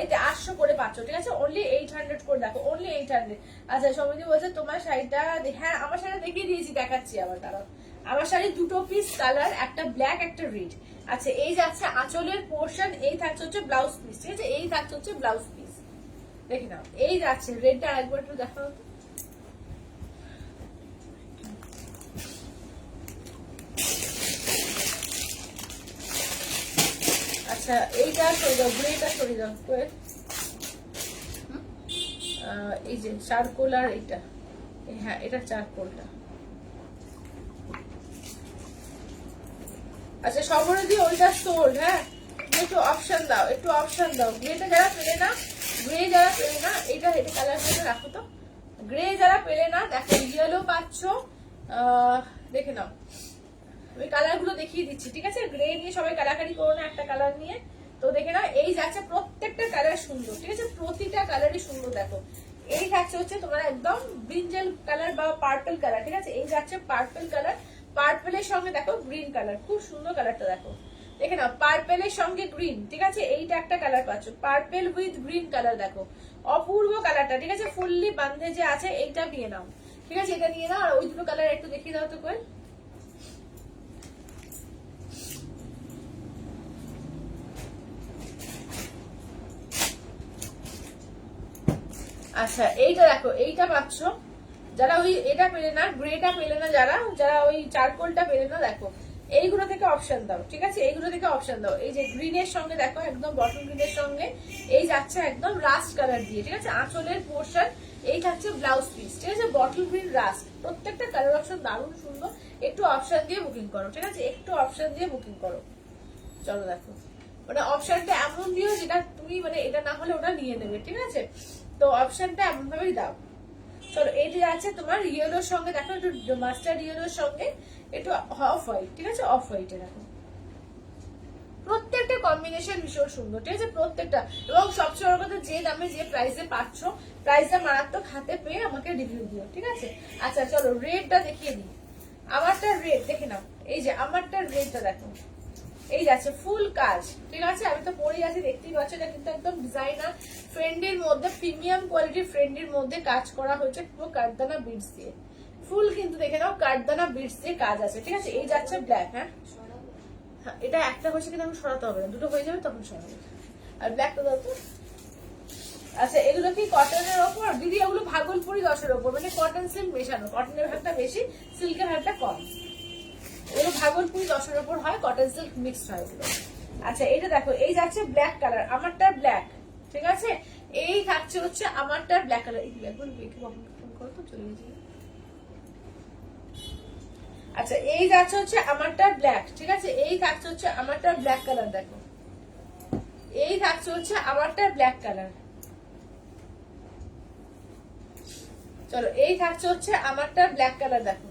এতে 800 করে পাচ্ছ, ঠিক আছে? অনলি 800 করে, দেখো অনলি 800। আচ্ছা সমিতি বলছে তোমার শাড়িটা, হ্যাঁ আমার শাড়িটা দেখিয়ে দিয়েছি, দেখাচ্ছি আবার, কারণ আমার শাড়ি দুটো পিস কালার, একটা ব্ল্যাক একটা রেড। আচ্ছা, এই যাচ্ছে আঁচলের পোর্শন, এই থাকছে হচ্ছে ব্লাউজ পিস, ঠিক আছে? এই থাকছে হচ্ছে ব্লাউজ পিস, দেখে নাও। এই যাচ্ছে রেডটা, আরেকবার একটু দেখো। আচ্ছা, এইটা সরিয়ে দাও, গ্রেটা সরিয়ে দাও। এই যে চারকোল আর এইটা, হ্যাঁ এটা চারকোলটা। আচ্ছা সবরদি ওইটা সোল্ড, হ্যাঁ একটু অপশন দাও, একটু অপশন দাও। গ্রেটা যারা পেলে না, গ্রে যারা পেলে না, এটা এটা কালার করে রাখো তো। গ্রে যারা পেলে না, দেখো ইয়েলো পাচ্ছ, দেখে নাও আমি কালার গুলো দেখিয়ে দিচ্ছি, ঠিক আছে? গ্রে নিয়ে সবাই কালাকারি করো না, একটা কালার নিয়ে। তো দেখে নাও, এই যাচ্ছে প্রত্যেকটা কালার সুন্দর, ঠিক আছে? প্রতিটা কালারই সুন্দর। দেখো এই থাকছে হচ্ছে তোমার একদম ব্রিঞ্জাল কালার বা পার্পল কালার, ঠিক আছে? এই যাচ্ছে পার্পল কালার, পার্পলের সঙ্গে দেখো গ্রিন কালার, খুব সুন্দর কালারটা দেখো। দেখে নাও, পার্পেলের সঙ্গে গ্রিন, ঠিক আছে? এইটা একটা কালার পাচ্ছ, পার্পেল উইথ গ্রিন কালার, দেখো অপূর্ব কালারটা, ঠিক আছে? ফুললি বান্ধে যে আছে, এইটা নিয়ে নাও, ঠিক আছে? এটা নিয়ে নাও। আর ওই দুটো কালার একটু দেখিয়ে দাও তো কই। আচ্ছা এইটা দেখো, এইটা পাচ্ছ যারা ওই এটা পেলে না, গ্রেটা পেলে না, যারা যারা ওই চারকোলটা পেলে না, দেখো এইগুলো থেকে অপশন দাও, ঠিক আছে? এইগুলো থেকে অপশন দাও। এই যে গ্রিনের সঙ্গে দেখো, একদম বটল গ্রিনের সঙ্গে এই যাচ্ছে একদম রাস্ট কালার দিয়ে, ঠিক আছে? আঁচলের পোর্শন, এই থাকছে ব্লাউজ পিস, ঠিক আছে? বটল গ্রিন রাস্ট, প্রত্যেকটা কালার অপশন দারুণ সুন্দর। একটু অপশন দিয়ে বুকিং করো, ঠিক আছে? একটু অপশন দিয়ে বুকিং করো। চলো দেখো, মানে অপশনটা এমন দিও যেটা তুমি মানে এটা না হলে ওটা নিয়ে নেবে, ঠিক আছে? তো অপশনটা এমন ভাবেই দাও। চলো এইটি আছে তোমার ইয়েলোর সঙ্গে, দেখো একটু মাস্টার্ড ইয়েলোর সঙ্গে একটু অফ হোয়াইট, ঠিক আছে? অফ হোয়াইটে দেখো প্রত্যেকটা কম্বিনেশন ভীষণ সুন্দর, ঠিক আছে? প্রত্যেকটা। এবং সবচেয়ে বড় কথা, যে দামে যে প্রাইসে পাচ্ছ, প্রাইসটা মারাত্মক, হাতে পেয়ে আমাকে রিভিউ দিও, ঠিক আছে? আচ্ছা চলো রেডটা দেখিয়ে দিই। আমারটা রেড দেখে নাও, এই যে আমারটা রেডটা দেখো, এই যাচ্ছে ফুল কাজ, ঠিক আছে? আমি তো পরেই আছি, দেখতেই পাচ্ছ। এটা কিন্তু একদম ডিজাইনার ফ্রেন্ডের মধ্যে, প্রিমিয়াম কোয়ালিটির ফ্রেন্ডের মধ্যে কাজ করা হয়েছে পুরো কাঠদানা বিটস দিয়ে, ফুল কিন্তু দেখে নাও কাঠদানা বিটস দিয়ে কাজ আছে, ঠিক আছে? এই যাচ্ছে ব্ল্যাক, হ্যাঁ এটা একটা হয়েছে কিন্তু আমি সরাতে হবে না, দুটো হয়ে যাবে তখন সরাবে। আর ব্ল্যাকটা দাও তো। আচ্ছা এগুলো কি কটনের ওপর দিদি? এগুলো ভাগলপুরি 10-এর ওপর, মানে কটন সিল্ক মেশানো, কটনের ভাগটা বেশি, সিল্কের ভাগটা কম। এগুলো ভাগলপুরি 10-এর ওপর হয়, কটন সিল্ক মিক্সড হয় এগুলো। আচ্ছা এইটা দেখো, এই যাচ্ছে ব্ল্যাক কালার, আমারটা ব্ল্যাক, ঠিক আছে? এই থাকছে হচ্ছে আমারটা ব্ল্যাক কালার। এই ব্ল্যাকগুলো দেখে ফোন করো তো, চলে গেছে। আচ্ছা এই যাচ্ছে হচ্ছে আমারটা ব্ল্যাক, ঠিক আছে? এই থাকছে হচ্ছে আমারটা ব্ল্যাক কালার, দেখো এই থাকছে হচ্ছে আমারটা ব্ল্যাক কালার। চলো এই থাকছে হচ্ছে আমারটা ব্ল্যাক কালার, দেখো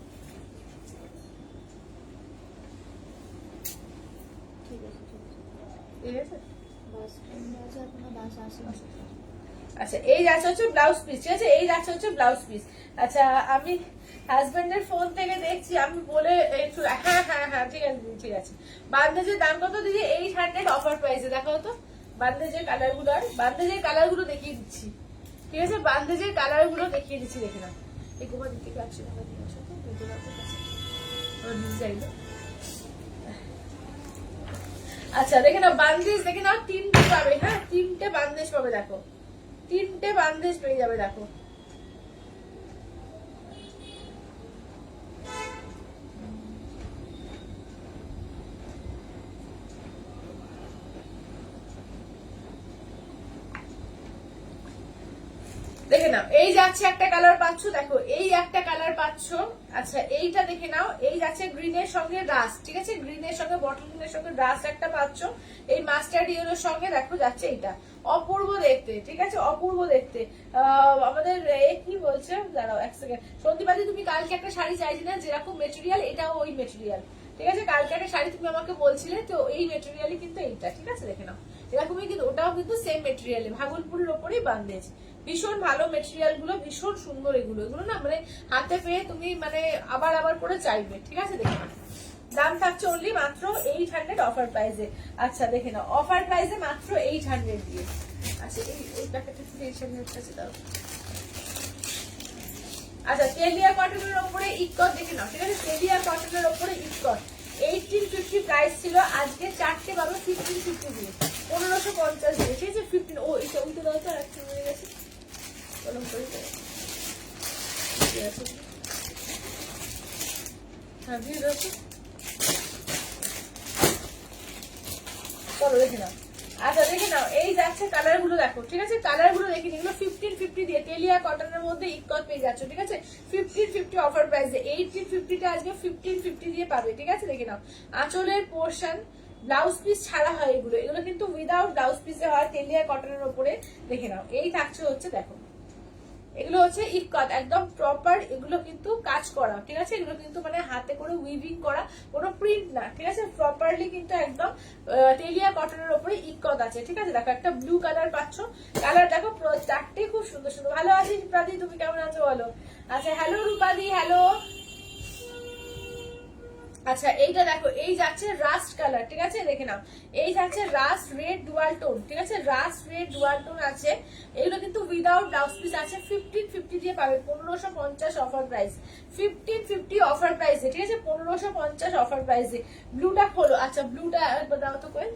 আচ্ছা এই যাচ্ছে হচ্ছে ব্লাউজ পিস, ঠিক আছে? এই যাচ্ছে হচ্ছে ব্লাউজ পিস। আচ্ছা আমি হাজবেন্ডের ফোন থেকে দেখছি, আমি বলে একটু, হ্যাঁ হ্যাঁ হ্যাঁ ঠিক আছে ঠিক আছে। বান্দেজের দাম কত দিদি? 800 অফার প্রাইসে। দেখো তো বান্দেজের কালার গুলো, আর বান্দেজের কালার গুলো দেখিয়ে দিচ্ছি, ঠিক আছে, বান্দেজের কালার গুলো দেখিয়ে দিচ্ছি, দেখে নাও। এই গোমা দিকে 100 টাকা দিয়ে আসো তো, এগুলো আপনার কাছে ডিজাইন। আচ্ছা দেখে নাও বান্দেজ, দেখে নাও 3টে পাবে, হ্যাঁ 3টে বান্দেজ পাবে, দেখো 3টে বান্দেজ পেয়ে যাবে, দেখো। দেখে নাও এই যাচ্ছে একটা কালার পাচ্ছ, দেখো এই একটা কালার পাচ্ছ। আচ্ছা এইটা দেখে নাও, এই যাচ্ছে গ্রিনের সঙ্গে রাস্ট, ঠিক আছে, গ্রিনের সঙ্গে বটল গ্রিনের সঙ্গে রাস্ট একটা পাচ্ছ। এই মাস্টার্ড ইয়েলোর সঙ্গে দেখো যাচ্ছে এইটা, অপূর্ব দেখতে, ঠিক আছে, অপূর্ব দেখতে। আমাদের কি বলছে, দাঁড়াও এক সেকেন্ড, সন্দীপাদি তুমি কালকে একটা শাড়ি চাইছিলে যেরকম মেটেরিয়াল, এটাও ওই মেটেরিয়াল, ঠিক আছে, কালকে একটা শাড়ি তুমি আমাকে বলছিলে, তো এই মেটেরিয়ালই কিন্তু এইটা, ঠিক আছে, দেখে নাও এরকমই কিন্তু, ওটাও কিন্তু সেম মেটেরিয়ালে, ভাগলপুরের ওপরেই বান্দেজ। ভীষণ ভালো মেটেরিয়াল গুলো, ভীষণ সুন্দর এগুলো, এগুলো না মানে হাতে পেয়ে তুমি মানে আবার আবার করে চাইবে, ঠিক আছে, দেখে নাও। দাম থাকছে অনলি মাত্র 800 অফার প্রাইসে। আচ্ছা দেখে নাও অফার প্রাইসে মাত্র 800 দিয়ে। আচ্ছা এই প্যাকেটটা থেকে এই শাড়ির কাছে দাও। আচ্ছা তেলিয়া কটনের উপরে ইকট দেখে নাও, ঠিক আছে, তেলিয়া কটনের উপরে ইকট 1850 প্রাইস ছিল, আজকে 4টে পাবে 1550 দিয়ে, 1550 দিয়ে, ঠিক আছে, 15। ও এটা উল্টে দাও তো, একটা হয়ে গেছে, কলম করে দাও, ঠিক আছে, হ্যাঁ দিয়ে দাও তো, চলো দেখে নাও। আচ্ছা দেখে নাও এই যাচ্ছে কালার গুলো, দেখো, ঠিক আছে, কালার গুলো দেখে নিগুলো 1550 দিয়ে তেলিয়া কটনের মধ্যে ইকট পেয়ে যাচ্ছ, ঠিক আছে, 1550 অফার প্রাইসে। 1850 টা আজকে 1550 দিয়ে পাবে, ঠিক আছে, দেখে নাও। আঁচলের পোর্শন ব্লাউজ পিস ছাড়া হয় এগুলো, এগুলো কিন্তু উইদাউট ব্লাউজ পিসে হয় তেলিয়া কটনের উপরে, দেখে নাও। এই থাকছে হচ্ছে দেখো, এগুলো হচ্ছে ইকট একদম প্রপার, এগুলো কিন্তু কাজ করা, ঠিক আছে, এগুলো কিন্তু মানে হাতে করে উইভিং করা, কোনো প্রিন্ট না, ঠিক আছে, প্রপারলি কিন্তু একদম তেলিয়া কটনের উপরে ইকট আছে, ঠিক আছে। দেখো একটা ব্লু কালার পাচ্ছ, কালার দেখো 4টে খুব সুন্দর সুন্দর। ভালো আছিস রূপাদি, তুমি কেমন আছো বলো? আচ্ছা হ্যালো রূপাদি, হ্যালো। আচ্ছা এইটা দেখো এই যাচ্ছে রাস্ট কালার, ঠিক আছে, দেখে নাও এই যাচ্ছে রাস্ট রেড ডুয়াল টোন, ঠিক আছে, রাস্ট রেড ডুয়াল টোন আছে, এগুলো কিন্তু উইদাউট ব্লাউজ পিস আছে, 1550 দিয়ে পাবে, 1550 অফার প্রাইস, 1550 অফার প্রাইসে, ঠিক আছে, 1550 অফার প্রাইসে। ব্লুটা খোলো, আচ্ছা ব্লুটা একবার দাও তো, কোয়েল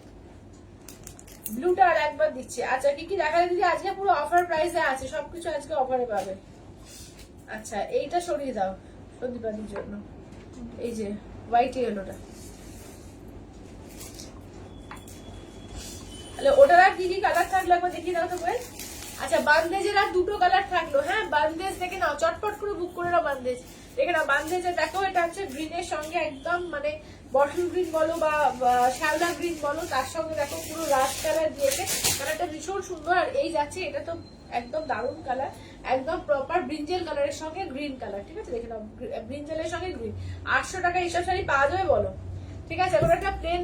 ব্লুটা আর একবার দিচ্ছি। আচ্ছা কি কি দেখা দিদি, আজকে পুরো অফার প্রাইসে আছে, সবকিছু আজকে অফারে পাবে। আচ্ছা এইটা সরিয়ে দাও সন্দীপাদির জন্য, এই যে হোয়াইট ইয়েলোটা, তাহলে ওটার আর কি কি কালার থাকলো একবার দেখিয়ে দাও তো বল। আচ্ছা বান্দেজের আর 2টো কালার থাকলো, হ্যাঁ বান্দেজ দেখে নাও, চটপট করে বুক করে নাও বান্দেজ, দেখে নাও বান্দেজে দেখো এটা হচ্ছে গ্রিনের সঙ্গে একদম মানে বটল গ্রিন বলো বা শ্যাওলা গ্রিন বলো, তার সঙ্গে দেখো পুরো রাস্ট কালার দিয়েছে, কালারটা ভীষণ সুন্দর। আর এই যাচ্ছে এটা তো একদম দারুণ কালার, একদম প্রপার ব্রিঞ্জেল কালারের সঙ্গে গ্রিন কালার, ঠিক আছে, দেখে নাও ব্রিঞ্জেলের সঙ্গে গ্রিন। 800 টাকা এইসব শাড়ি পাওয়া যাবে বলো, ঠিক আছে, এখন একটা প্লেন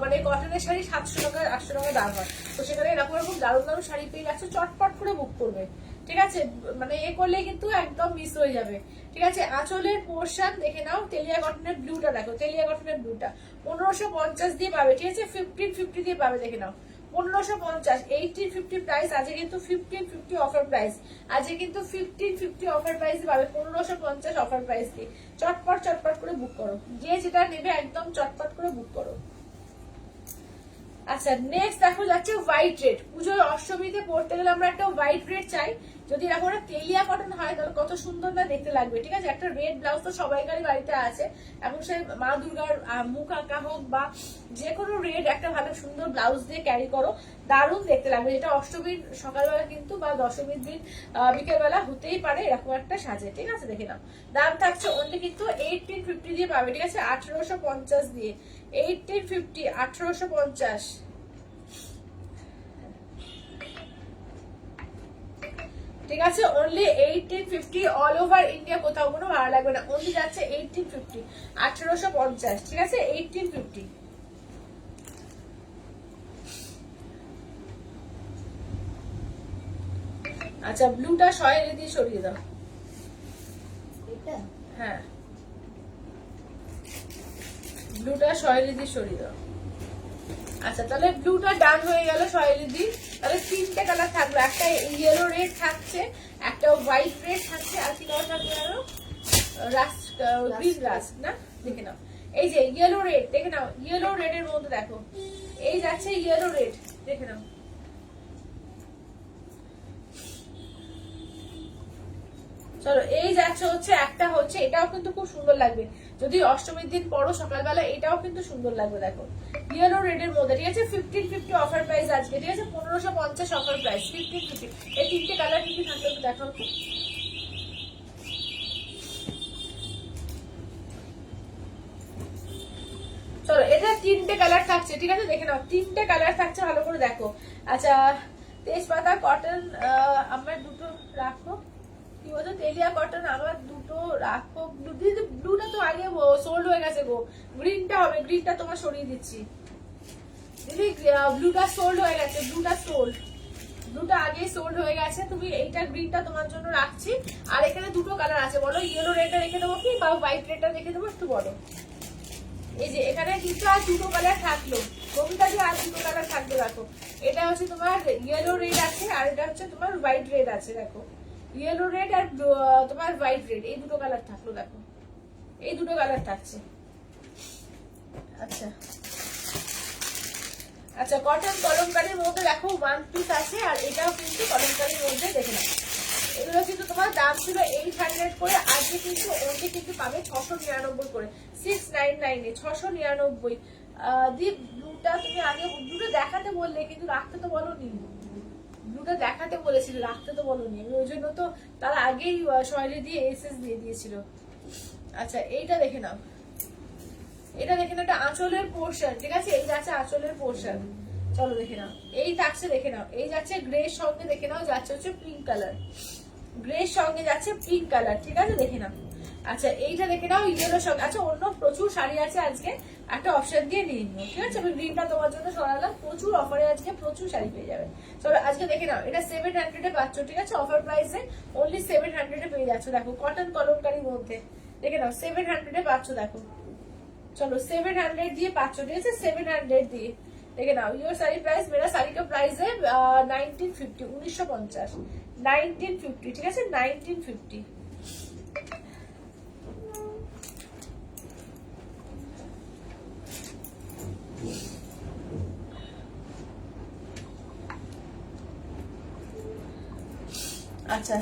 মানে কটনের শাড়ি 700 টাকা 800 টাকা দাম হয়, তো সেখানে এরকম এরকম দারুণ দারুণ শাড়ি পেয়ে যাচ্ছে, চটপট করে বুক করবে, ঠিক আছে, মানে এ করলে কিন্তু একদম মিস হয়ে যাবে, ঠিক আছে। আঁচলের পোর্শন দেখে নাও, তেলিয়া কটনের ব্লুটা দেখো, তেলিয়া কটনের ব্লুটা 1550 দিয়ে পাবে, ঠিক আছে, 1550 দিয়ে পাবে, দেখে নাও 1550, 1850 প্রাইস, আজকে কিন্তু 1550 অফার প্রাইস, আজকে কিন্তু 1550 অফার প্রাইস পাবে, 1550 অফার প্রাইস দিয়ে চটপট চটপট করে বুক করো, যে যেটা নেবে একদম চটপট করে বুক করো। আচ্ছা নেক্সট দেখো যাচ্ছে হোয়াইট রেড, পুজোর অষ্টমীতে পড়তে গেলে আমরা একটা হোয়াইট রেড চাই, যদি এরকম একটা তেলিয়া কটন হয় তাহলে কত সুন্দর না দেখতে লাগবে, ঠিক আছে, একটা রেড ব্লাউজ তো সবাইকারই বাড়িতে আছে, এখন সে মা দুর্গার মুখ আঁকা হোক বা যে কোনো রেড একটা ভালো সুন্দর ব্লাউজ দিয়ে ক্যারি করো, দারুণ দেখতে লাগবে, যেটা অষ্টমীর সকালবেলা কিন্তু বা দশমীর দিন বিকেলবেলা হতেই পারে এরকম একটা সাজে, ঠিক আছে, দেখে নাও। দাম থাকছে অনলি কিন্তু 1850 দিয়ে পাবে, ঠিক আছে, 1850 দিয়ে, 1850 1850, ঠিক আছে, অনলি 1850 অল ওভার ইন্ডিয়া, কোথাও কোনো ভাড়া লাগবে না, অনলি যাচ্ছে 1850 1850, ঠিক আছে, 1850। আচ্ছা ব্লুটা সয়েলে দিয়ে সরিয়ে দাও, হ্যাঁ ব্লুটা সয়েলে দিয়ে সরিয়ে দাও। আচ্ছা তাহলে ব্লুটা ডান হয়ে গেল সহেলিদি। তাহলে তিনটে কালার থাকলো, একটা ইয়েলো রেড থাকছে, একটা হোয়াইট রেড থাকছে, আর কি কালার থাকবে আরো রাস্ট গ্রিন রাস্ট না, দেখে নাও। এই যে ইয়েলো রেড দেখে নাও, ইয়েলো রেড এর মধ্যে দেখো এই যাচ্ছে ইয়েলো রেড, দেখে নাও। চলো এই যাচ্ছে হচ্ছে একটা হচ্ছে, এটাও কিন্তু খুব সুন্দর লাগবে যদি অষ্টমীর দিন পরো সকালবেলা, এটাও কিন্তু সুন্দর লাগবে দেখো ইয়েলো রেড এর মধ্যে, ঠিক আছে 1550 অফার প্রাইস আজকে, ঠিক আছে 1550 অফার প্রাইস 1550। এই তিনটে কালার কি কি থাকবে একটু দেখো। চলো এটা তিনটে কালার থাকছে, ঠিক আছে দেখে নাও তিনটে কালার থাকছে, ভালো করে দেখো। আচ্ছা তেজপাতা কটন আমার দুটো রাখো, কি বলতো তেলিয়া কটন আমার দুটো রাখো। ব্লুটা তো আগে সোল্ড হয়ে গেছে গো, গ্রিনটা হবে, গ্রিনটা তোমার সরিয়ে দিচ্ছি দিদি, ব্লুটা সোল্ড হয়ে গেছে, ব্লুটা সোল্ড, ব্লুটা আগেই সোল্ড হয়ে গেছে, তুমি এইটা গ্রিনটা তোমার জন্য রাখছি। আর এখানে দুটো কালার আছে, বলো ইয়েলো রেডটা রেখে দেবো কি বা হোয়াইট রেডটা রেখে দেবো একটু বলো। এই যে এখানে কিন্তু আর দুটো কালার থাকলো, কবিতা যে আর দুটো কালার থাকবে দেখো, এটা হচ্ছে তোমার ইয়েলো রেড আছে আর এটা হচ্ছে তোমার হোয়াইট রেড আছে, দেখো ইয়েলো রেড আর তোমার হোয়াইট রেড, এই দুটো কালার থাকলো দেখো, এই দুটো কালার থাকছে। আচ্ছা আচ্ছা কটন কলমকারীর মধ্যে দেখো ওয়ান পিস আছে, আর এটাও কিন্তু কলমকারীর মধ্যে দেখে নাও। এগুলো কিন্তু তোমার দাম ছিল 800 করে, আজকে কিন্তু ওকে কিন্তু পাবে 699 করে, 699 এ 699। দি ব্লুটা তুমি আগে ব্লুটা দেখাতে বললে কিন্তু রাখতে তো বলোনি, ব্লুটা দেখাতে বলেছিল রাখতে তো বলোনি, আমি ওই জন্য তো তার আগেই সয়েলি দিয়ে এসএস দিয়ে দিয়েছিল। আচ্ছা এইটা দেখে নাও, এটা দেখে নাও, এটা আঁচলের পোর্শন, ঠিক আছে এই যাচ্ছে আঁচলের পোর্শন। চলো দেখে নাও এই থাকছে, দেখে নাও এই যাচ্ছে গ্রে সঙ্গে, দেখে নাও যাচ্ছে হচ্ছে পিঙ্ক কালার, গ্রে সঙ্গে যাচ্ছে পিঙ্ক কালার, ঠিক আছে দেখে নাও। আচ্ছা এইটা দেখে নাও ইয়েলো সঙ্গে, আচ্ছা অন্য প্রচুর শাড়ি আছে আজকে, একটা অপশন দিয়ে নিয়ে নিও, ঠিক আছে আমি গ্রিনটা তোমার জন্য সরালাম, প্রচুর অফারে আজকে প্রচুর শাড়ি পেয়ে যাবে। চলো আজকে দেখে নাও এটা 700 এ পাচ্ছ, ঠিক আছে অফার প্রাইসে অনলি 700 এ পেয়ে যাচ্ছ, দেখো কটন কলমকারীর মধ্যে, দেখে নাও 700 এ পাচ্ছ দেখো। चलो 700 দিয়ে পাচ্ছ, ঠিক আছে 700 দিয়ে দেখে নাও। योर साड़ी प्राइस मेरा साड़ी का प्राइस है 1950, 1950 1950, ঠিক আছে 1950। আচ্ছা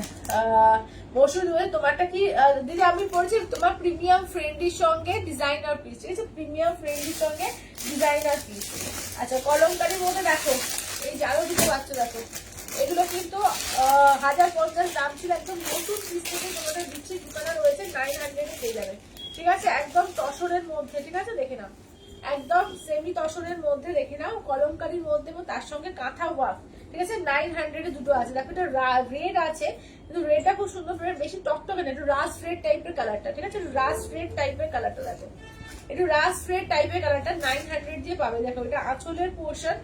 মৌসুমী তোমারটা কি দিদি আমি পড়ছি তোমার প্রিমিয়াম ফ্রেন্ডলির সঙ্গে ডিজাইনার পিস, ঠিক আছে প্রিমিয়াম ফ্রেন্ডলির সঙ্গে ডিজাইনার পিস। আচ্ছা কলমকারীর মধ্যে দেখো এই যে আরো দুটো বাচ্চা দেখো, এগুলো কিন্তু 1050 দাম ছিল, একদম নতুন পিস থেকে তোমাদের দিচ্ছি, দোকানে রয়েছে 900 এ পেয়ে যাবে, ঠিক আছে একদম তসরের মধ্যে, ঠিক আছে দেখে নাও একদম সেমি তসরের মধ্যে, দেখে নাও কলমকারীর মধ্যে এবং তার সঙ্গে কাঁথা ওয়ার্ক, ঠিক আছে 900 এ দুটো আছে। দেখো এটা রেড আছে কিন্তু রেডটা খুব সুন্দর, বেশি টকটকে না, একটু রাস্ট রেড টাইপের কালারটা, ঠিক আছে রাস্ট রেড টাইপের কালারটা দেখো, একটু রাস্ট রেড টাইপের কালারটা 900 দিয়ে পাবে। দেখো এটা আঁচলের পোর্শন,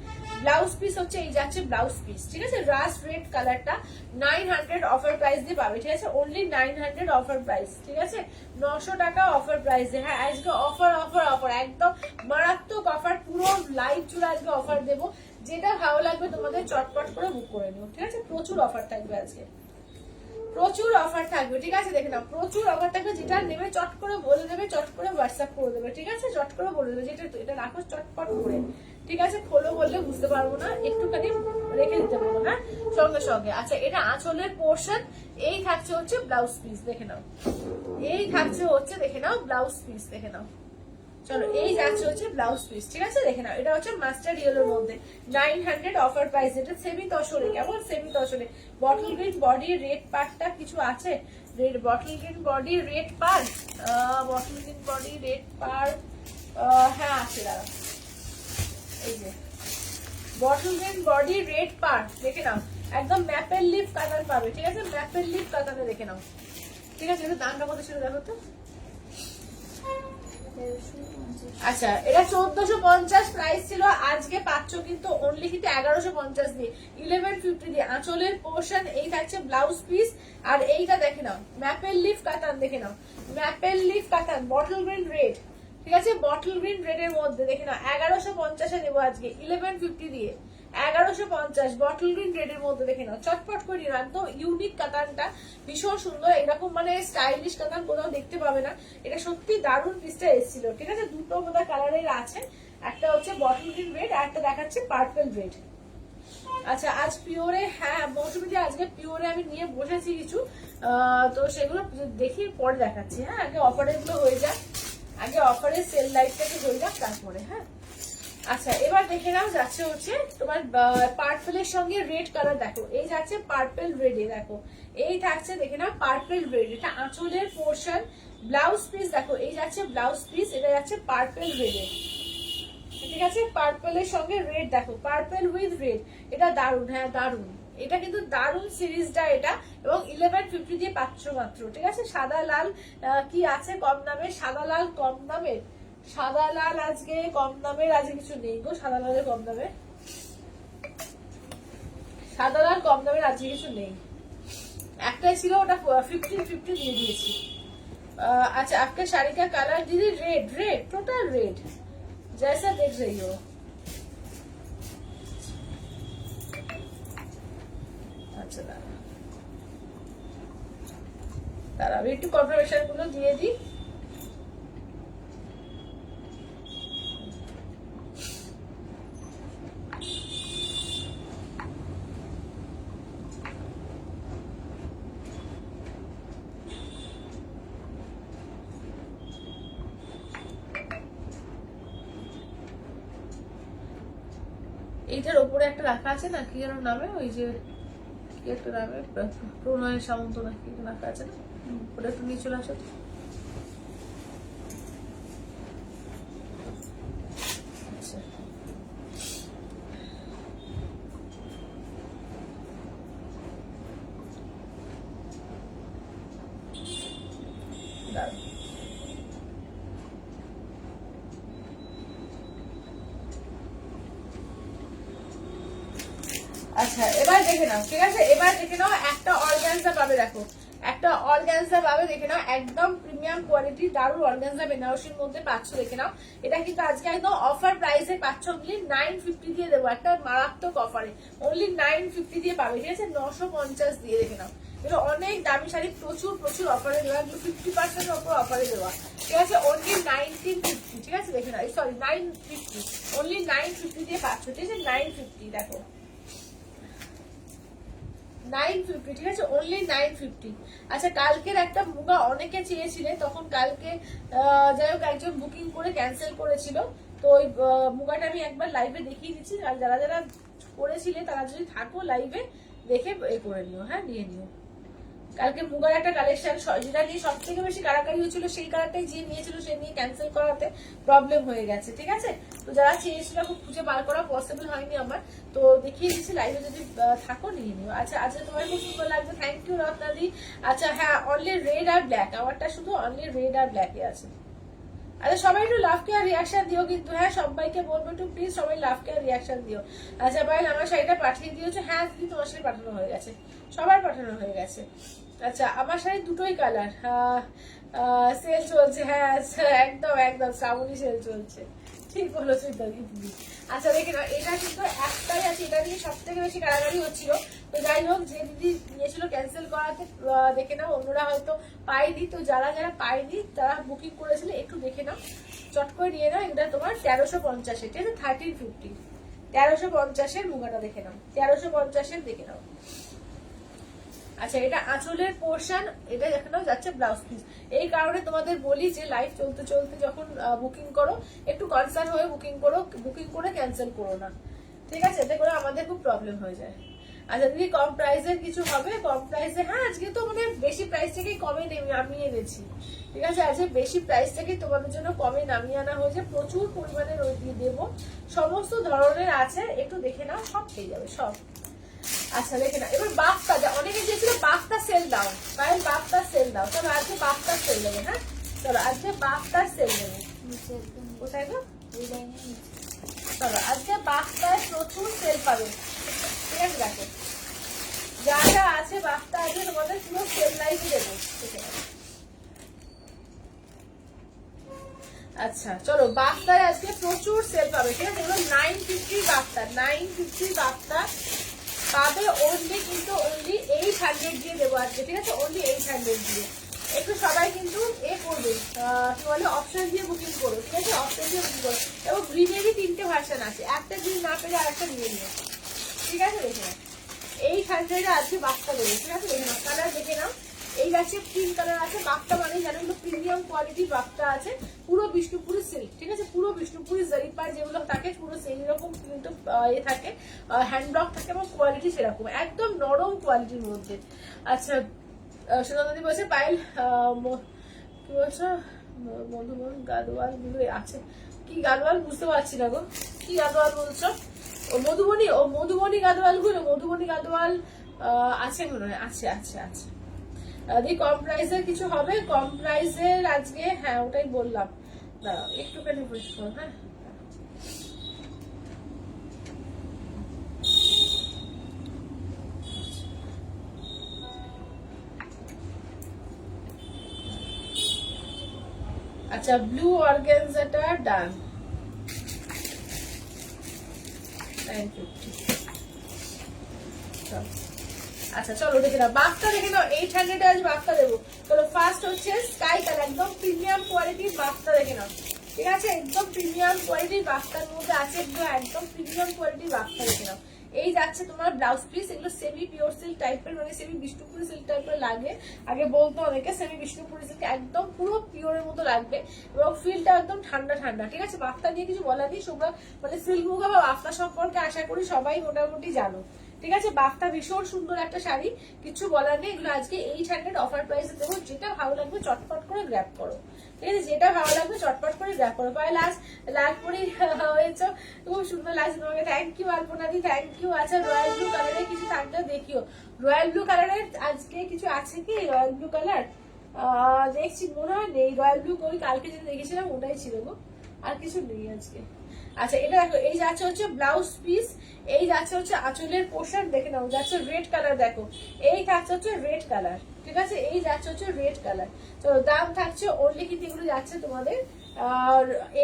ব্লাউজ পিস হচ্ছে এই যাচ্ছে ব্লাউজ পিস, ঠিক আছে রাস্ট রেড কালারটা 900 অফার প্রাইস দিয়ে পাবে, ঠিক আছে অনলি 900 অফার প্রাইস, ঠিক আছে 900 টাকা অফার প্রাইসে। হ্যাঁ আজকে অফার অফার অফার একদম মারাত্মক অফার, পুরো লাইভ জুড়ে আজকে অফার দেবো, যেটা ভালো লাগবে তোমাদের চটপট করে বুক করে নিও, ঠিক আছে প্রচুর অফার থাকবে আজকে, প্রচুর অফার থাকবে, ঠিক আছে দেখে নাও প্রচুর অফার থাকবে, যেটা নেবে চট করে বলে দেবে, চট করে হোয়াটসঅ্যাপ করে দেবে, ঠিক আছে চট করে বলে দেবে, যেটা এটা রাখো চটপট করে, ঠিক আছে খোলো বললে বুঝতে পারবো না, একটুখানি রেখে দিতে বলবো না সঙ্গে সঙ্গে। আচ্ছা এটা আঁচলের পোর্শন, এই থাকছে হচ্ছে ব্লাউজ পিস, দেখে নাও এই থাকছে হচ্ছে দেখে নাও ব্লাউজ পিস, দেখে নাও চলো এই যাচ্ছে হচ্ছে ব্লাউজ পিস, ঠিক আছে দেখে নাও এটা হচ্ছে মাস্টার্ড ইয়েলোর মধ্যে 900 অফার প্রাইস, এটা সেমি তসরে, কেমন সেমি তসরে, বটল গ্রিন বডি রেড পার্টটা কিছু আছে, red bottle green body red part, bottle green body red part হ্যাঁ আছে দাঁড়া, এই যে bottle green body red part দেখে নাও একদম ম্যাপেল লিফ কাতান পাবে, ঠিক আছে ম্যাপেল লিফ কাতানে দেখে নাও, ঠিক আছে এটা দামটা কত ছিল দেখো তো। আচ্ছা এটা 1450 প্রাইস ছিল, আজকে পাচ্ছ কিন্তু অনলি কিন্তু 1150 দিয়ে, 1150 দিয়ে আঁচলের পোর্শন, এই থাকছে ব্লাউজ পিস, আর এইটা দেখে নাও ম্যাপেল লিফ কাতান, দেখে নাও ম্যাপেল লিফ কাতান বটল গ্রিন রেড, ঠিক আছে, বটল গ্রিন রেডের মধ্যে দেখে নাও 1150-এ নেবো আজকে 1150 দিয়ে। 1150 বটল গ্রিন রেডের মধ্যে দেখে নাও, চটপট করে নিও। একদম ইউনিক কাতানটা, ভীষণ সুন্দর, এরকম মানে স্টাইলিশ কাতান কোথাও দেখতে পাবে না। এটা সত্যি দারুণ পিসটা এসেছিল। ঠিক আছে, দুটো বোধহয় কালারের আছে, একটা হচ্ছে বটল গ্রিন রেড আর একটা দেখাচ্ছে পার্পল রেড। আচ্ছা, আজ পিওরে, হ্যাঁ মৌসুমীদি আজকে পিওরে আমি নিয়ে বসেছি কিছু, তো সেগুলো দেখি পরে দেখাচ্ছি। হ্যাঁ, আগে অফারের গুলো হয়ে যাক, আগে অফারের সেল লাইটটাকে হয়ে যাক তারপরে। হ্যাঁ, আচ্ছা এবার দেখে নাও যাচ্ছে হচ্ছে তোমার পার্পলের সঙ্গে রেড কালার। দেখো এই যাচ্ছে পার্পল রেডে, দেখো এই থাকছে দেখে নাও পার্পল রেড। এটা আঁচলের পোর্শন, ব্লাউজ পিস দেখো এই যাচ্ছে ব্লাউজ পিস, এটা যাচ্ছে পার্পল রেডে। ঠিক আছে, পার্পলের সঙ্গে রেড, দেখো পার্পল উইথ রেড, এটা দারুন। হ্যাঁ দারুন, এটা কিন্তু দারুন সিরিজটা এটা, এবং 1150 দিয়ে পাচ্ছ মাত্র। ঠিক আছে, সাদা লাল কি আছে কম দামে, সাদা লাল কম দামের, সাদা লাল আজকে কম দামের আজকে কিছু নেই গো, সাদা লালের কম দামে, সাদা লাল কম দামের আজকে কিছু নেই। একটাই ছিল, ওটা 1550 দিয়ে দিয়েছি। अच्छा आपके साड़ी का कलर दीदी रेड, रेड टोटल रेड जैसा देख रही हो। अच्छा दाঁড়াও একটু কনফার্মেশন গুলো দিয়ে দিই। এইটার উপরে একটা রাখা আছে না, কি যেন নামে, ওই যে কি একটা নামে, প্রণয় সামন্ত না কি রাখা আছে না, ওটা একটু নিয়ে চলে আসো। আচ্ছা দাঁড়াও, আচ্ছা এবার দেখে নাও। ঠিক আছে, এবার দেখে নাও একটা অর্গানজা পাবে, দেখো একটা অর্গানজা পাবে, দেখে নাও একদম প্রিমিয়াম কোয়ালিটি দারুন অর্গানজা বেনারসির মধ্যে পাচ্ছ। দেখে নাও এটা কিন্তু আজকে একদম অফার প্রাইসে পাচ্ছ, অনলি 950 দিয়ে দেবো, একটা মারাত্মক অফারে অনলি 950 দিয়ে পাবে। ঠিক আছে, 950 দিয়ে। দেখে নাও এটা অনেক দামি শাড়ি, প্রচুর প্রচুর অফারে দেওয়া, 50% অফার অফারে দেওয়া। ঠিক আছে, অনলি 1950। ঠিক আছে, দেখে নাও, সরি 950, অনলি 950 দিয়ে পাচ্ছ। ঠিক আছে, 950 দেখো 950। ঠিক আছে, অনলি 950। আচ্ছা কালকের একটা মুগা অনেকে চেয়েছিলে, তখন কালকে যাই হোক একজন বুকিং করে ক্যান্সেল করেছিল, তো ওই মুগাটা আমি একবার লাইভে দেখিয়ে দিচ্ছি। আর যারা যারা করেছিলে তারা যদি থাকো লাইভে দেখে এ করে নিও, হ্যাঁ নিয়ে নিও। কালকে মুগার একটা কালেকশন যেটা নিয়ে সব থেকে বেশি কারাকারি হয়েছিল, সেই কালারটাই যে নিয়েছিল সে নিয়ে ক্যান্সেল করাতে প্রবলেম হয়ে গেছে। ঠিক আছে, তো যারা চেয়েছিল খুব খুঁজে বার করা পসিবল হয়নি আমার, তো দেখিয়ে দিচ্ছি লাইভে, যদি থাকো নিয়ে নিও। আচ্ছা আচ্ছা তোমার খুব সুন্দর লাগবে, থ্যাংক ইউ রত্নাদি। আচ্ছা হ্যাঁ, অনলি রেড আর ব্ল্যাক, আমারটা শুধু অনলি রেড আর ব্ল্যাকে আছে। আচ্ছা সবাই একটু লাভ কেয়ার রিয়াকশন দিও কিন্তু, হ্যাঁ সবাইকে বলবো একটু প্লিজ সবাই লাভ কেয়ার রিয়াকশন দিও। আচ্ছা ভাই আমার শাড়িটা পাঠিয়ে দিয়েছো, হ্যাঁ দিদি তোমার শাড়ি পাঠানো হয়ে গেছে, সবার পাঠানো হয়ে গেছে। আচ্ছা আমার শাড়ি দুটোই কালার, সেল চলছে, হ্যাঁ একদম একদম শ্রাবণী সেল চলছে, ঠিক বলেছো দিদি। আচ্ছা দেখে নাও এটা কিন্তু একটাই আছে, এটা নিয়ে সব থেকে বেশি কারাগারি হচ্ছিল। তো যাই হোক, যে দিদি নিয়েছিল ক্যান্সেল করাতে, দেখে নাও অন্যরা হয়তো পাইনি, তো যারা যারা পাইনি তারা বুকিং করেছিল একটু দেখে নাও, চট করে নিয়ে নাও। এটা তোমার 1350, ঠিক আছে 1350, 1350 মুগাটা দেখে নাও, 1350 দেখে নাও। আচ্ছা এটা আঁচলের পোর্শন, এটা দেখে নাও যাচ্ছে ব্লাউজ পিস। এই কারণে তোমাদের বলি যে লাইভ চলতে চলতে যখন বুকিং করো একটু কনসার্ন হয়ে বুকিং করো, বুকিং করে ক্যান্সেল করো না। ঠিক আছে, এতে করে আমাদের খুব প্রবলেম হয়ে যায়। আচ্ছা দিদি কম প্রাইসের কিছু হবে? কম প্রাইসে হ্যাঁ আজকে তো মানে বেশি প্রাইস থেকেই কমে নামিয়ে এনেছি। ঠিক আছে, আজকে বেশি প্রাইস থেকে তোমাদের জন্য কমে নামিয়ে আনা হয়েছে, প্রচুর পরিমাণে দেবো, সমস্ত ধরনের আছে, একটু দেখে নাও সব পেয়ে যাবে সব। আচ্ছা দেখে না, এবার বাফটা, অনেকে চেয়েছিল বাফটা সেল দাও, কারণ বাফটা সেল দাও, তবে আজকে বাফটা সেল দেবে। হ্যাঁ চলো আজকে বাফটা সেল দেবে, কোথায় গো চলো আজকে বাফটায় প্রচুর সেল পাবে। ঠিক আছে দেখো যা যা আছে বাফটা আছে তোমাদের পুরো সেল লাইভই দেবো। ঠিক আছে আচ্ছা চলো, বাফতায় আজকে প্রচুর সেল পাবে, ঠিক আছে? এগুলো 950 বাফতা, 950 বাফতা পাবে অনলি, কিন্তু অনলি 800 দিয়ে দেবো আজকে, ঠিক আছে? অনলি 800 দিয়ে। একটু সবাই কিন্তু করবে, কি বলে, অপশন দিয়ে বুকিং করো, ঠিক আছে? অপশন দিয়ে বুকিং করো। এবং গ্রিনেরই 3টে ভার্সন আছে, একটা গ্রিন না পেলে আর একটা নিয়ে নিও, ঠিক আছে? দেখে নাও 800 আজকে বাফতা দেবে, ঠিক আছে? দেখে নাও কালার, দেখে নাও। এই গাছে পিঙ্ক কালার আছে, বাফতা মানে জানো এগুলো প্রিমিয়াম কোয়ালিটির বাফতা আছে, পুরো বিষ্ণুপুরি সিল্ক, ঠিক আছে? পুরো বিষ্ণুপুরি জরিপার যেগুলো থাকে পুরো সেই রকম কিন্তু থাকে, হ্যান্ড ব্লক থাকে এবং কোয়ালিটি সেরকম একদম নরম কোয়ালিটির মধ্যে। আচ্ছা সুনন্দি বলছে পাইল কি বলছো, মধুবন গাদোয়াল গুলো আছে, কি গাদোয়াল বুঝতে পারছি না গো, কি গাদোয়াল বলছো? ও মধুবনী গাদোয়াল গুলো, মধুবনী গাদোয়াল আছে মনে হয়, আছে আছে আছে। কম প্রাইসের কিছু হবে, কম প্রাইসের আজকে, হ্যাঁ ওটাই বললাম, দাঁড়াও একটুখানি ওয়েট করো, হ্যাঁ। আচ্ছা ব্লু অর্গানজাটা ডান, 950। আচ্ছা চলো দেখে নাও বাফটা, দেখে নাও 800 আজ বাফটা দেবো। চলো ফার্স্ট হচ্ছে স্কাই কালার, একদম প্রিমিয়াম কোয়ালিটির বাফটা, দেখে নাও, ঠিক আছে? একদম প্রিমিয়াম কোয়ালিটির বাফটার মধ্যে আছে, একদম প্রিমিয়াম কোয়ালিটির বাফটা, দেখে নাও। এই যাচ্ছে তোমার ব্লাউজ পিস, এগুলো সেমি পিওর সিল্ক টাইপের, মানে সেমি বিষ্ণুপুরি সিল্ক টাইপের লাগে, আগে বলতো অনেকে সেমি বিষ্ণুপুরি সিল্ক, একদম পুরো পিওরের মতো লাগবে এবং ফিলটা একদম ঠান্ডা ঠান্ডা, ঠিক আছে? বাফটা নিয়ে কিছু বলার নেই, তোমরা মানে সিল্ক মুগা বা বাফটা সম্পর্কে আশা করি সবাই মোটামুটি জানো, ঠিক আছে? বাফটা ভীষণ সুন্দর একটা শাড়ি, কিছু বলার নেই। এগুলো আজকে 800 অফার প্রাইসে দেবো, যেটা ভালো লাগবে চটপট করে গ্র্যাব করো, ঠিক আছে? যেটা ভালো লাগবে চটপট করে গ্র্যাব করো। পায়ে লালপুরি হয়েছে, খুব সুন্দর লাগছে তোমাকে, thank you Alpana di, thank you. আচ্ছা রয়্যাল ব্লু কালারের কিছু থাকলে দেখিও, রয়্যাল ব্লু কালারের আজকে কিছু আছে কি? রয়্যাল ব্লু কালার দেখছি, মনে হয় নেই। রয়্যাল ব্লু করি কালকে যেটা দেখেছিলাম ওটাই ছিল গো, আর কিছু নেই আজকে। আচ্ছা এটা দেখো, এই যাচ্ছে হচ্ছে ব্লাউজ পিস, এই যাচ্ছে হচ্ছে আঁচলের পোর্শন, দেখে নাও যাচ্ছে রেড কালার, দেখো এই থাকছে হচ্ছে রেড কালার, ঠিক আছে? এই যাচ্ছে হচ্ছে রেড কালার। চলো দাম থাকছে অনলি, কিন্তু এগুলো যাচ্ছে তোমাদের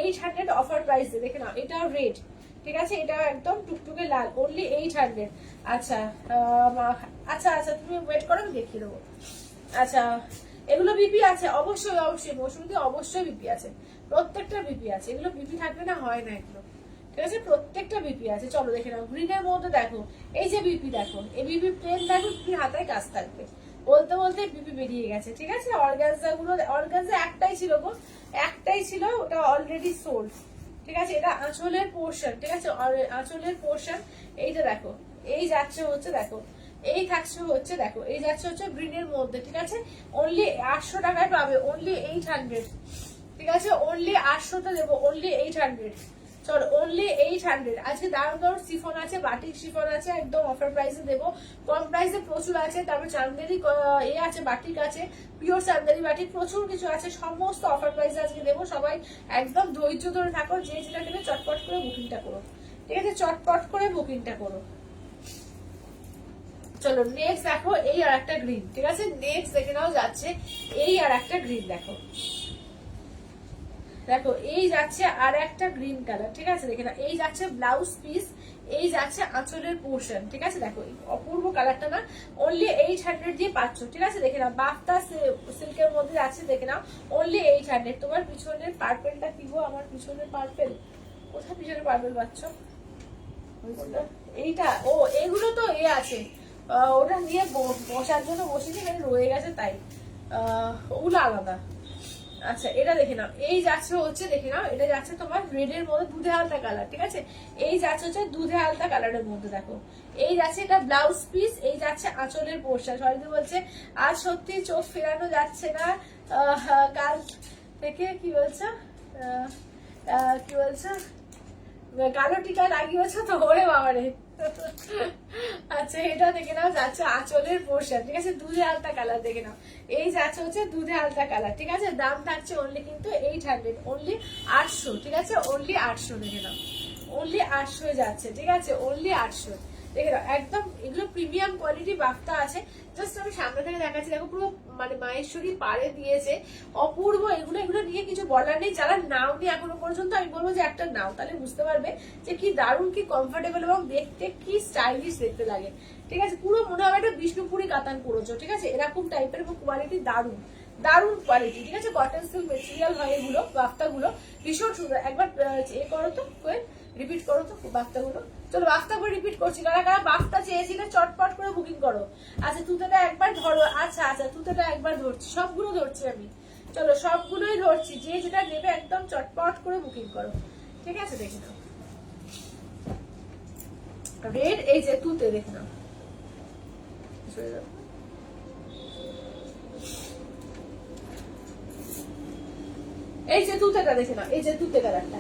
800 অফার প্রাইসে, দেখে নাও এটাও রেড, ঠিক আছে? এটাও একদম টুকটুকে লাল, অনলি 800। আচ্ছা আচ্ছা আচ্ছা তুমি ওয়েট করো, আমি দেখিয়ে দেবো। আচ্ছা এগুলো বিপি আছে, অবশ্যই অবশ্যই মৌসুমীতে অবশ্যই বিপি আছে, প্রত্যেকটা বিপি আছে, এগুলো বিপি থাকলে না হয় না এগুলো, ঠিক আছে? প্রত্যেকটা বিপি আছে। চলো দেখে নাও গ্রিনের মধ্যে, দেখো এই যে বিপি, দেখো এই বিপি প্লেন, দেখো বিপি হাতায় কাজ থাকবে, বলতে বলতে বিপি বেরিয়ে গেছে, ঠিক আছে? অর্গানজা গুলো, অর্গানজা একটাই ছিল গো, একটাই ছিল, ওটা অলরেডি সোল্ড, ঠিক আছে? এটা আঁচলের পোর্শন, ঠিক আছে? আঁচলের পোর্শন এইটা দেখো, এই যাচ্ছে হচ্ছে, দেখো এই থাকছে হচ্ছে, দেখো এই যাচ্ছে হচ্ছে গ্রিনের মধ্যে, ঠিক আছে? অনলি 800 টাকায় পাবে, অনলি 800, ঠিক আছে? অনলি 800টা দেবো, অনলি 800। চলো অনলি 800। আজকে দারুণ দারুণ শিফন আছে, বাটিক শিফন আছে, একদম অফার প্রাইসে দেবো, কম প্রাইসে প্রচুর আছে। তারপর চান্দেরি আছে, বাটিক আছে, পিওর চান্দেরি বাটিক, প্রচুর কিছু আছে, সমস্ত অফার প্রাইসে আজকে দেবো। সবাই একদম ধৈর্য ধরে থাকো, যে যেটা নেবে চটপট করে বুকিংটা করো, ঠিক আছে? চটপট করে বুকিংটা করো। চলো নেক্সট দেখো, এই আর একটা গ্রিন, ঠিক আছে? নেক্সট দেখে নাও যাচ্ছে এই আর একটা গ্রিন, দেখো দেখো এই যাচ্ছে আর একটা গ্রিন কালার, ঠিক আছে? দেখে না, এই যাচ্ছে ব্লাউজ পিস, এই যাচ্ছে আঁচলের পোর্শন, ঠিক আছে? দেখো অপূর্ব কালারটা না, অনলি 800 দিয়ে পাচ্ছ, ঠিক আছে? দেখে নাও বাফতা সিল্কের মধ্যে আছে, দেখে নাও অনলি 800। তোমার পিছনের পার্পেলটা কি গো? আমার পিছনের পার্পেল কোথায়? পিছনের পার্পেল পাচ্ছ এইটা? ও এগুলো তো আছে, ওটা নিয়ে বসার জন্য বসেছি, এখানে রয়ে গেছে তাই, ওগুলো আলাদা। আচ্ছা এটা দেখে নাও, এই যাচ্ছে হচ্ছে, দেখে নাও এটা যাচ্ছে তোমার রেড এর মধ্যে দুধে হালতা কালার, ঠিক আছে? এই যাচ্ছে হচ্ছে দুধে হালতা কালারের মধ্যে, দেখো এই যাচ্ছে এটা ব্লাউজ পিস, এই যাচ্ছে আঁচলের পোর্শন। সবাই বলছে আজ সত্যি চোখ ফেরানো যাচ্ছে না, কাল থেকে কি বলছো, কি বলছো, কালো টিকা লাগিয়েছো তো, ওরে বাবারে। আচ্ছা এটা দেখে নাও যাচ্ছে আঁচলের পোর্শন, ঠিক আছে? দুধে আলতা কালার, দেখে নাও এই যাচ্ছে হচ্ছে দুধে আলতা কালার, ঠিক আছে? দাম থাকছে অনলি কিন্তু 800, অনলি 800, ঠিক আছে? অনলি 800, দেখে নাও অনলি 800 যাচ্ছে, ঠিক আছে? অনলি 800। দেখে নাও একদম এগুলো প্রিমিয়াম কোয়ালিটি বাফতা আছে। জাস্ট আমি সামনে থেকে দেখাচ্ছি, দেখো পুরো মানে মাহেশ্বরী পাড়ে দিয়েছে, অপূর্ব। এগুলো এগুলো নিয়ে কিছু বলার নেই, যারা নাও নি এখনো পর্যন্ত আমি বলবো যে একটা নাও, তাহলে বুঝতে পারবে যে কি দারুণ, কি কমফোর্টেবল এবং দেখতে কি স্টাইলিশ দেখতে লাগে। ঠিক আছে, পুরো মনে হবে একটা বিষ্ণুপুরি কাতান পরেছো। ঠিক আছে, এরকম টাইপের এবং কোয়ালিটি দারুণ দারুণ কোয়ালিটি। ঠিক আছে, কটন সিল্ক মেটেরিয়াল হয় এগুলো, বাফতা গুলো ভীষণ সুন্দর। একবার এ করো তো, রিপিট করো তো বাফতা গুলো। চলো বাফতা করে রিপিট করছি, কারা কারা বাফতা চেয়েছিলে চটপট করে বুকিং করো। আচ্ছা তুতেটা একবার ধরো। আচ্ছা আচ্ছা তুতেটা একবার ধরছি, সবগুলো ধরছি আমি। চলো সবগুলোই ধরছি, যে যেটা নেবে একদম চটপট করে বুকিং করো। ঠিক আছে, দেখে নাও রেড, এই যে তুতে দেখে নাও। এই যে তুতেটা দেখে নাও, এই যে তুতে কালারটা।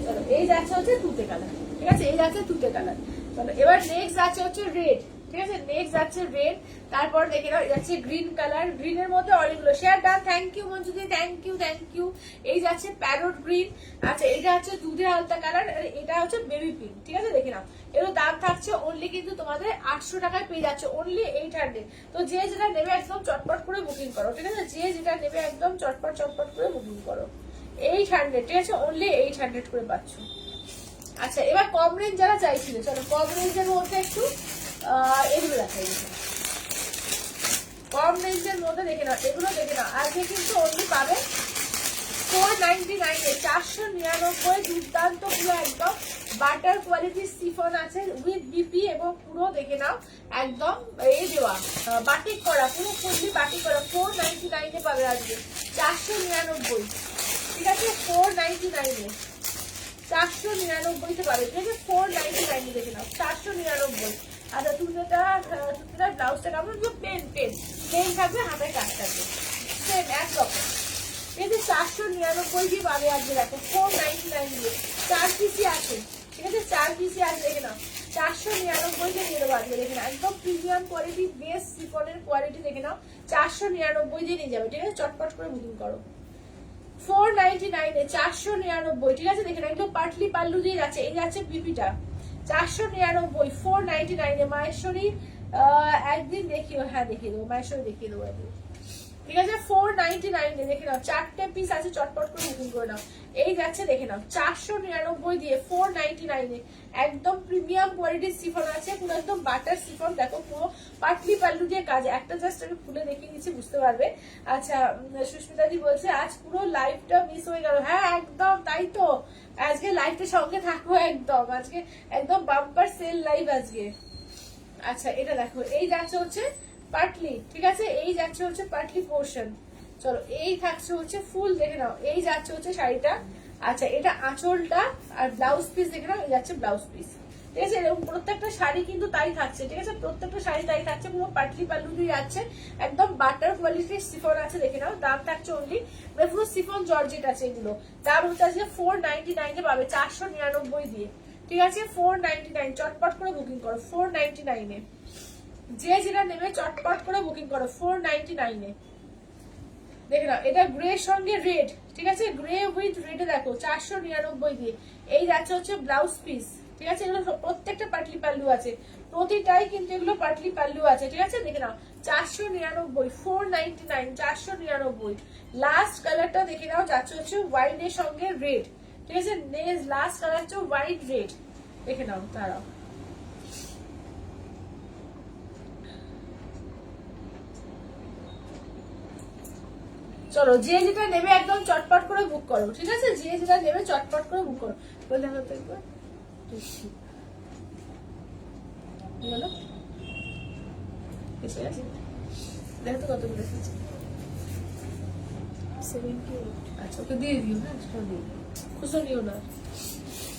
চলো এই যাচ্ছে হচ্ছে তুতে কালার। ঠিক আছে, এই যাচ্ছে তুতে কালার। চলো এবার নেক্সট যাচ্ছে হচ্ছে রেড। ঠিক আছে, নেক্সট যাচ্ছে রেড। তারপর দেখে নাও যাচ্ছে গ্রিন কালার, গ্রিনের মধ্যে অনেকগুলো share done. Thank you Manjudi, thank you thank you. এই যাচ্ছে প্যারট গ্রিন। আচ্ছা এটা হচ্ছে দুধে আলতা কালার, এটা হচ্ছে বেবি পিঙ্ক। ঠিক আছে, দেখে নাও এগুলো দাম থাকছে অনলি কিন্তু তোমাদের 800 টাকায় পেয়ে যাচ্ছে, অনলি 800। তো যে যেটা নেবে একদম চটপট করে বুকিং করো। ঠিক আছে, যে যেটা নেবে একদম চটপট চটপট করে বুকিং করো। 800, ঠিক আছে, অনলি 800 করে পাচ্ছ। আচ্ছা এবার কম রেঞ্জ যারা চাইছিল, চলো কম রেঞ্জের মধ্যে একটু এগুলো দেখাই। কম রেঞ্জের মধ্যে দেখে নাও, এগুলো দেখে নাও। আজকে কিন্তু অনলি পাবে 499 এ, 499 দুর্দান্ত পুরো একদম বাটার কোয়ালিটির সিফন আছে উইথ বিপি এবং পুরো দেখে নাও একদম এই দেওয়া বাটিক করা, পুরো ফুললি বাটিক করা। 499 এ পাবে আজকে, 499। ঠিক আছে, 499 এ, 499 তে পাবে। ঠিক আছে, 499 দেখে নাও, 499। আচ্ছা তুমিটা ব্লাউজটা কেমন, প্লেন প্লেন প্লেন থাকবে, হাতের কাজ থাকবে, সেম একরকম। এই যে 499 দিয়ে পাবে আজকে, দেখো 499 দিয়ে 4 পিসি আছে। ঠিক আছে, 4 পিসি আছে, দেখে নাও 499 দিয়ে নিয়ে দেবো আজকে। দেখে নাও একদম প্রিমিয়াম কোয়ালিটি, বেস্ট সিফনের কোয়ালিটি। দেখে নাও 499 দিয়ে নিয়ে যাবে। ঠিক আছে, চটপট করে বুকিং করো। 499 এ, 499। ঠিক আছে, দেখে নাও একদম পাটলি পাল্লু দিয়ে যাচ্ছে, এই যাচ্ছে বিপিটা 499, 499 এ। মাহেশ্বরী একদিন দেখিও, হ্যাঁ দেখিয়ে দেবো, মাহেশ্বরী দেখিয়ে দেবো একদিন। ঠিক আছে, 499 এ দেখে নাও, 4টে পিস আছে, চটপট করে বুকিং করে নাও। এই যাচ্ছে দেখে নাও 499 দিয়ে 499 এ, একদম প্রিমিয়াম কোয়ালিটির সিফন আছে, পুরো একদম বাটার সিফন। দেখো পুরো পাটলি পাল্লু দিয়ে কাজ, একটা জাস্ট আমি খুলে দেখিয়ে দিচ্ছি, বুঝতে পারবে। আচ্ছা সুস্মিতাদি বলছে আজ পুরো লাইভটা মিস হয়ে গেল। হ্যাঁ একদম তাই তো, আজকে লাইভটার সঙ্গে থাকবো একদম, আজকে একদম বাম্পার সেল লাইভ আজকে। আচ্ছা এটা দেখো, এই যাচ্ছে হচ্ছে পাটলি। ঠিক আছে, এই যাচ্ছে হচ্ছে পাটলি পোর্শন। চলো এই থাকছে হচ্ছে ফুল, দেখে নাও এই যাচ্ছে হচ্ছে শাড়িটা। আচ্ছা এটা আঁচলটা, আর ব্লাউজ পিস দেখে নাও, এই যাচ্ছে ব্লাউজ পিস। ঠিক আছে, এরকম প্রত্যেকটা শাড়ি কিন্তু তাই থাকছে। ঠিক আছে, প্রত্যেকটা শাড়ি তাই থাকছে, পুরো পাটলি পাল্লু দিয়ে যাচ্ছে, একদম বাটার কোয়ালিটির সিফন আছে। দেখে নাও দাম থাকছে অনলি, মানে পুরো সিফন জর্জেট আছে এগুলো। দাম হচ্ছে আজকে 499 এ পাবে, 499 দিয়ে। ঠিক আছে, 499, চটপট করে বুকিং করো 499 এ। যে যেটা নেবে চটপট করে বুকিং করো 499 এ। দেখে নাও এটা গ্রে সঙ্গে রেড। ঠিক আছে, গ্রে উইথ রেডে দেখো 499 দিয়ে। এই যাচ্ছে হচ্ছে ব্লাউজ পিস। ঠিক আছে, এগুলো প্রত্যেকটা পাটলি পাল্লু আছে, প্রতিটাই কিন্তু এগুলো পাটলি পাল্লু আছে। ঠিক আছে, দেখে নাও 499, 499, 499। লাস্ট কালারটা দেখে নাও, যাচ্ছে হচ্ছে ওয়াইনের সঙ্গে রেড। ঠিক আছে, লাস্ট কালার হচ্ছে হোয়াইট রেড, দেখে নাও তারাও। চলো যে যেটা নেবে একদম চটপট করে বুক করো। ঠিক আছে, যে যেটা নেবে চটপট করে বুক করো। বলে দেখো তো একবার দেখো তো কতগুলো এসেছে। আচ্ছা ওকে দিয়ে দিও, হ্যাঁ খুশো নিও না।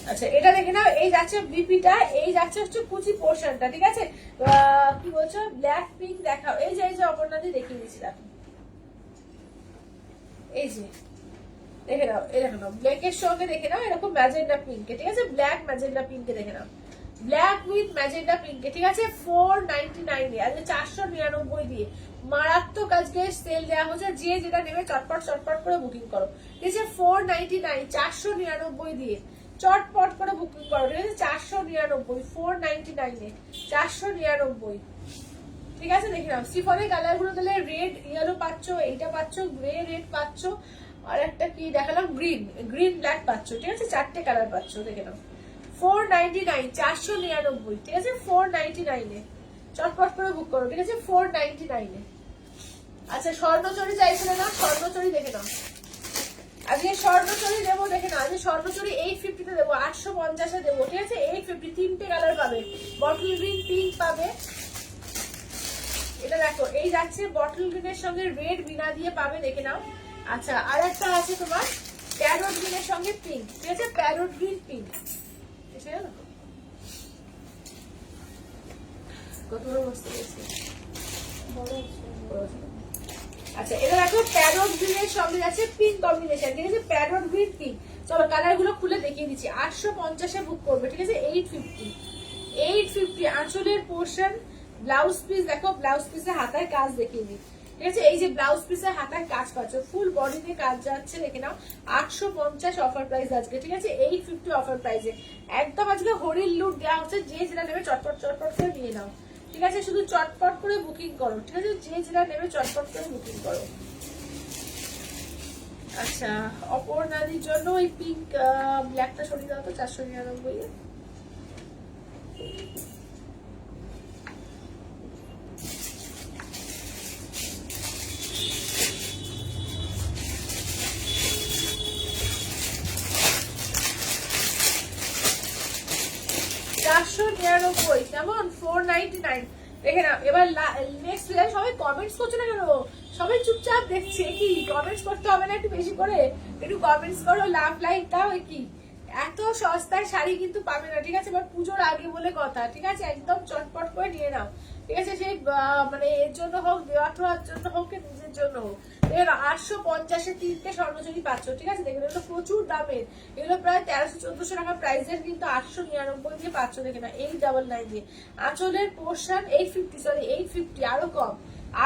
আচ্ছা এটা দেখে নাও, এই যাচ্ছে বিপিটা, এই যাচ্ছে হচ্ছে কুচি পোর্শনটা। ঠিক আছে, কি বলছো ব্ল্যাক পিঙ্ক দেখাও। এই যে অপর্ণাদি দেখিয়ে দিয়েছিলাম, এই যে দেখে নাও, এই দেখে নাও ব্ল্যাকের সঙ্গে দেখে নাও এরকম ম্যাজেন্ডা পিঙ্কে। ঠিক আছে, ব্ল্যাক ম্যাজেন্ডা পিঙ্কে দেখে নাও, ব্ল্যাক উইথ ম্যাজেন্ডা পিঙ্কে। ঠিক আছে, 499 এ, আজকে 499 দিয়ে মারাত্মক আজকে সেল দেওয়া হচ্ছে। যে যেটা নেবে চটপট চটপট করে বুকিং করো। ঠিক আছে, 499, 499 দিয়ে চটপট করে বুকিং করো, ঠিক আছে? 499, 499 499, ঠিক আছে? দেখে নাও শিফনের কালার গুলো তাহলে রেড ইয়েলো পাচ্ছ, এইটা পাচ্ছ গ্রে রেড পাচ্ছ, আর একটা কি দেখালাম গ্রিন ব্ল্যাক পাচ্ছ, ঠিক আছে? 4টে কালার পাচ্ছ, দেখে নাও 499, 499, ঠিক আছে? 499 চটপট করে বুক করো, ঠিক আছে? 499। আচ্ছা স্বর্ণচুরি চাইছিলে না, স্বর্ণচুরি দেখে নাও, আজকে স্বর্ণচুরি দেবো, দেখে নাও আজকে স্বর্ণচুরি 850 তে দেবো, 850 এ দেবো, ঠিক আছে? 850, 3টে কালার পাবে, বটল গ্রিন পিঙ্ক পাবে, এটা দেখো এই যাচ্ছে বটল গ্রিনের সঙ্গে রেড বিনা দিয়ে পাবে, দেখে নাও। আচ্ছা আর একটা আছে তোমার প্যারোট গ্রিনের সঙ্গে পিঙ্ক, ঠিক আছে? প্যারোট গ্রিন পিঙ্ক, কত বড় বসতে গেছে, আচ্ছা এটা দেখো প্যারোট গ্রিনের সঙ্গে আছে পিঙ্ক কম্বিনেশন, ঠিক আছে? Parrot green pink. চলো কালার গুলো খুলে দেখিয়ে দিচ্ছি। 850 এ বুক করবে, ঠিক আছে? 850 আঁচলের পোর্শন, ব্লাউজ পিস দেখো, ব্লাউজ পিসের হাতায় কাজ দেখিয়ে দিই, ঠিক আছে? এই যে ব্লাউজ পিসের হাতায় কাজ পাচ্ছ, ফুল বডিতে কাজ যাচ্ছে, দেখে নাও। 850 অফার প্রাইস আজকে, ঠিক আছে? 850 অফার প্রাইসে একদম আজকে হরির লুট দেওয়া হচ্ছে। যে যেটা নেবে চটপট চটপট করে নিয়ে নাও, ঠিক আছে? শুধু চটপট করে বুকিং করো, ঠিক আছে? যে যেটা নেবে চটপট করে বুকিং করো। আচ্ছা অপর্ণাদির জন্য ওই পিঙ্ক ব্ল্যাকটা সরিয়ে দাও তো, 499 এ। কেমন? 499 দেখে নাও। এবার নেক্সট সবাই কমেন্টস করছো না কেন? সবাই চুপচাপ দেখছে, কি কমেন্টস করতে হবে না? একটু বেশি করে একটু কমেন্টস করো, লাভ লাইক দাও। কি এত সস্তায় শাড়ি কিন্তু পাবে না, ঠিক আছে? এবার পুজোর আগে বলে কথা, ঠিক আছে? একদম চটপট করে নিয়ে নাও, ঠিক আছে? সেই মানে এর জন্য হোক, দেওয়া ঠোয়ার জন্য হোক, নিজের জন্য হোক। দেখে নাও 850 এ 3টে স্বর্ণচুরি পাচ্ছ, ঠিক আছে? দেখে এগুলো প্রচুর দামের, এগুলো প্রায় 1300-1400 টাকা প্রাইসের, কিন্তু 899 দিয়ে পাচ্ছ, দেখে না 899 দিয়ে। আঁচলের পোর্শন 850 আরো কম,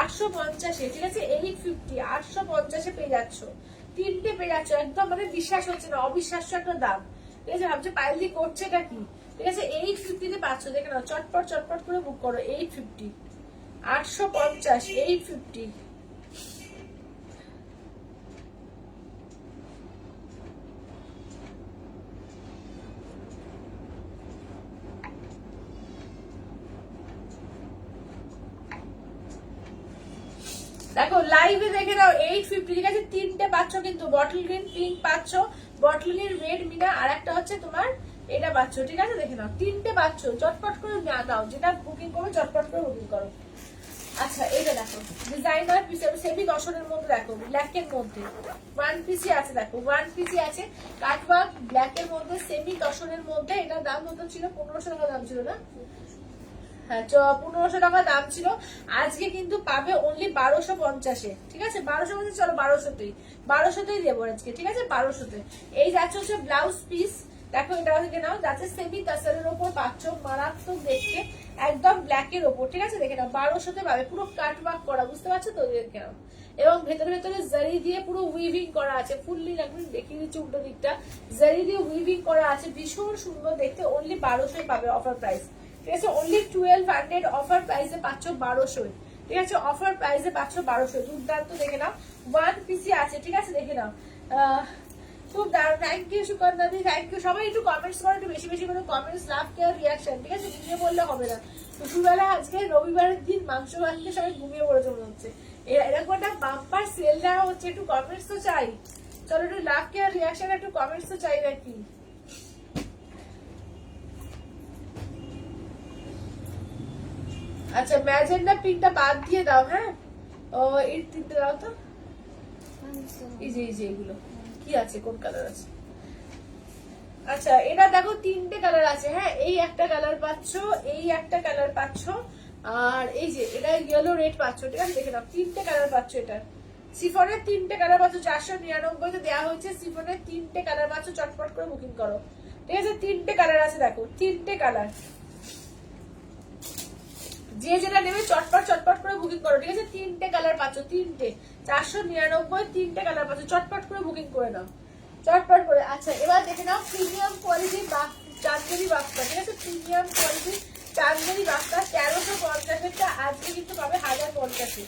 850 এ, ঠিক আছে? 850 850 এ পেয়ে যাচ্ছ, 3টে পেয়ে যাচ্ছ, একদম মানে বিশ্বাস হচ্ছে না, অবিশ্বাস্য একটা দাম, ঠিক আছে? ভাবছে পাইলি করছে এটা কি, ঠিক আছে? 850 তে পাচ্ছ, দেখে নাও চটপট চটপট করে বুক করো। 850 850 850। দেখো লাইভে দেখে নাও 850, ঠিক আছে? 3টে পাচ্ছ কিন্তু, বটল গ্রিন পিঙ্ক পাচ্ছ, বটল গ্রিন রেড মিনা, আর একটা হচ্ছে তোমার এটা পাচ্ছ, ঠিক আছে? দেখে নাও 3টে পাচ্ছ, চটপট করে না দাও, যেটা বুকিং করো চটপট করে বুকিং করো। আচ্ছা এইটা দেখো ডিজাইনার পিস, সেমি দশনের মধ্যে দেখো, ব্ল্যাকের মধ্যে ওয়ান পিসি আছে, দেখো ওয়ান পিসি আছে, কাটওয়ার্ক ব্ল্যাকের মধ্যে, সেমি দশনের মধ্যে। এটার দাম কত ছিল? 1500 টাকা দাম ছিল না? হ্যাঁ 1500 টাকা দাম ছিল, আজকে কিন্তু পাবে অনলি 1250 এ, ঠিক আছে? 1250, চলো 1200তেই দেবো আজকে, ঠিক আছে? 1200তে। এই যাচ্ছে হচ্ছে ব্লাউজ পিস, দেখো এটা থেকে নাও, যাচ্ছে সেমি তাসারের ওপর পাচ্ছ, মারাত্মক দেখতে, একদম ব্ল্যাকের ওপর, ঠিক আছে? দেখে নাও 1200তে পাবে, পুরো কাট ওয়ার্ক করা, বুঝতে পারছো তো? দেখে নাও, এবং ভেতরে ভেতরে জারি দিয়ে পুরো উইভিং করা আছে, ফুললি একদম দেখিয়ে দিচ্ছি উল্টো দিকটা, জারি দিয়ে উইভিং করা আছে, ভীষণ সুন্দর দেখতে। অনলি 1200 পাবে অফার প্রাইস, ঠিক আছে? অনলি 1200 অফার প্রাইসে পাচ্ছ 1200, ঠিক আছে? অফার প্রাইসে পাচ্ছ 1200, দুর্দান্ত। দেখে নাও ওয়ান পিসি আছে, ঠিক আছে? দেখে নাও খুব দারুণ। থ্যাংক ইউ সুকন্যাদি, থ্যাংক ইউ। সবাই একটু কমেন্টস করো, একটু বেশি বেশি করে কমেন্টস, লাভ কেয়ার রিয়াকশন, ঠিক আছে? ঘুমিয়ে বললে হবে না, দুপুরবেলা আজকে রবিবারের দিন মাংস ভাঙতে সবাই ঘুমিয়ে পড়েছে মনে হচ্ছে। এরকম একটা বাম্পার সেল দেওয়া হচ্ছে, একটু কমেন্টস তো চাই। চলো একটু লাভ কেয়ার রিয়াকশন, একটু কমেন্টস তো চাই নাকি? আচ্ছা ম্যাজেন্ডা পিঙ্কটা বাদ দিয়ে দাও, হ্যাঁ? ও এই তিনটে দাও তো, এই যে এগুলো কি আছে, কোন কালার আছে? আচ্ছা এটা দেখো 3টে কালার আছে, হ্যাঁ? এই একটা কালার পাচ্ছ, এই একটা কালার পাচ্ছ, আর এই যে এটা ইয়েলো রেড পাচ্ছ, ঠিক আছে? দেখে নাও 3টে কালার পাচ্ছ। এটা সিফনের 3টে কালার পাচ্ছ, 499 তে দেওয়া হয়েছে। সিফনের 3টে কালার পাচ্ছ, চটপট করে বুকিং করো, ঠিক আছে? 3টে কালার আছে, দেখো 3টে কালার, যে যেটা নেবে চটপট চটপট করে বুকিং করো, ঠিক আছে? 3টে কালার পাচ্ছ, 3টে 499, 3টে কালার পাচ্ছ, চটপট করে বুকিং করে নাও, চটপট করে। আচ্ছা এবার দেখে নাও প্রিমিয়াম কোয়ালিটি চাঁদবেরি বাফটা, ঠিক আছে, প্রিমিয়াম কোয়ালিটি চাঁদবেরি বাফটা 1350-এরটা আজকে কিন্তু পাবে 1050-এ, ঠিক আছে,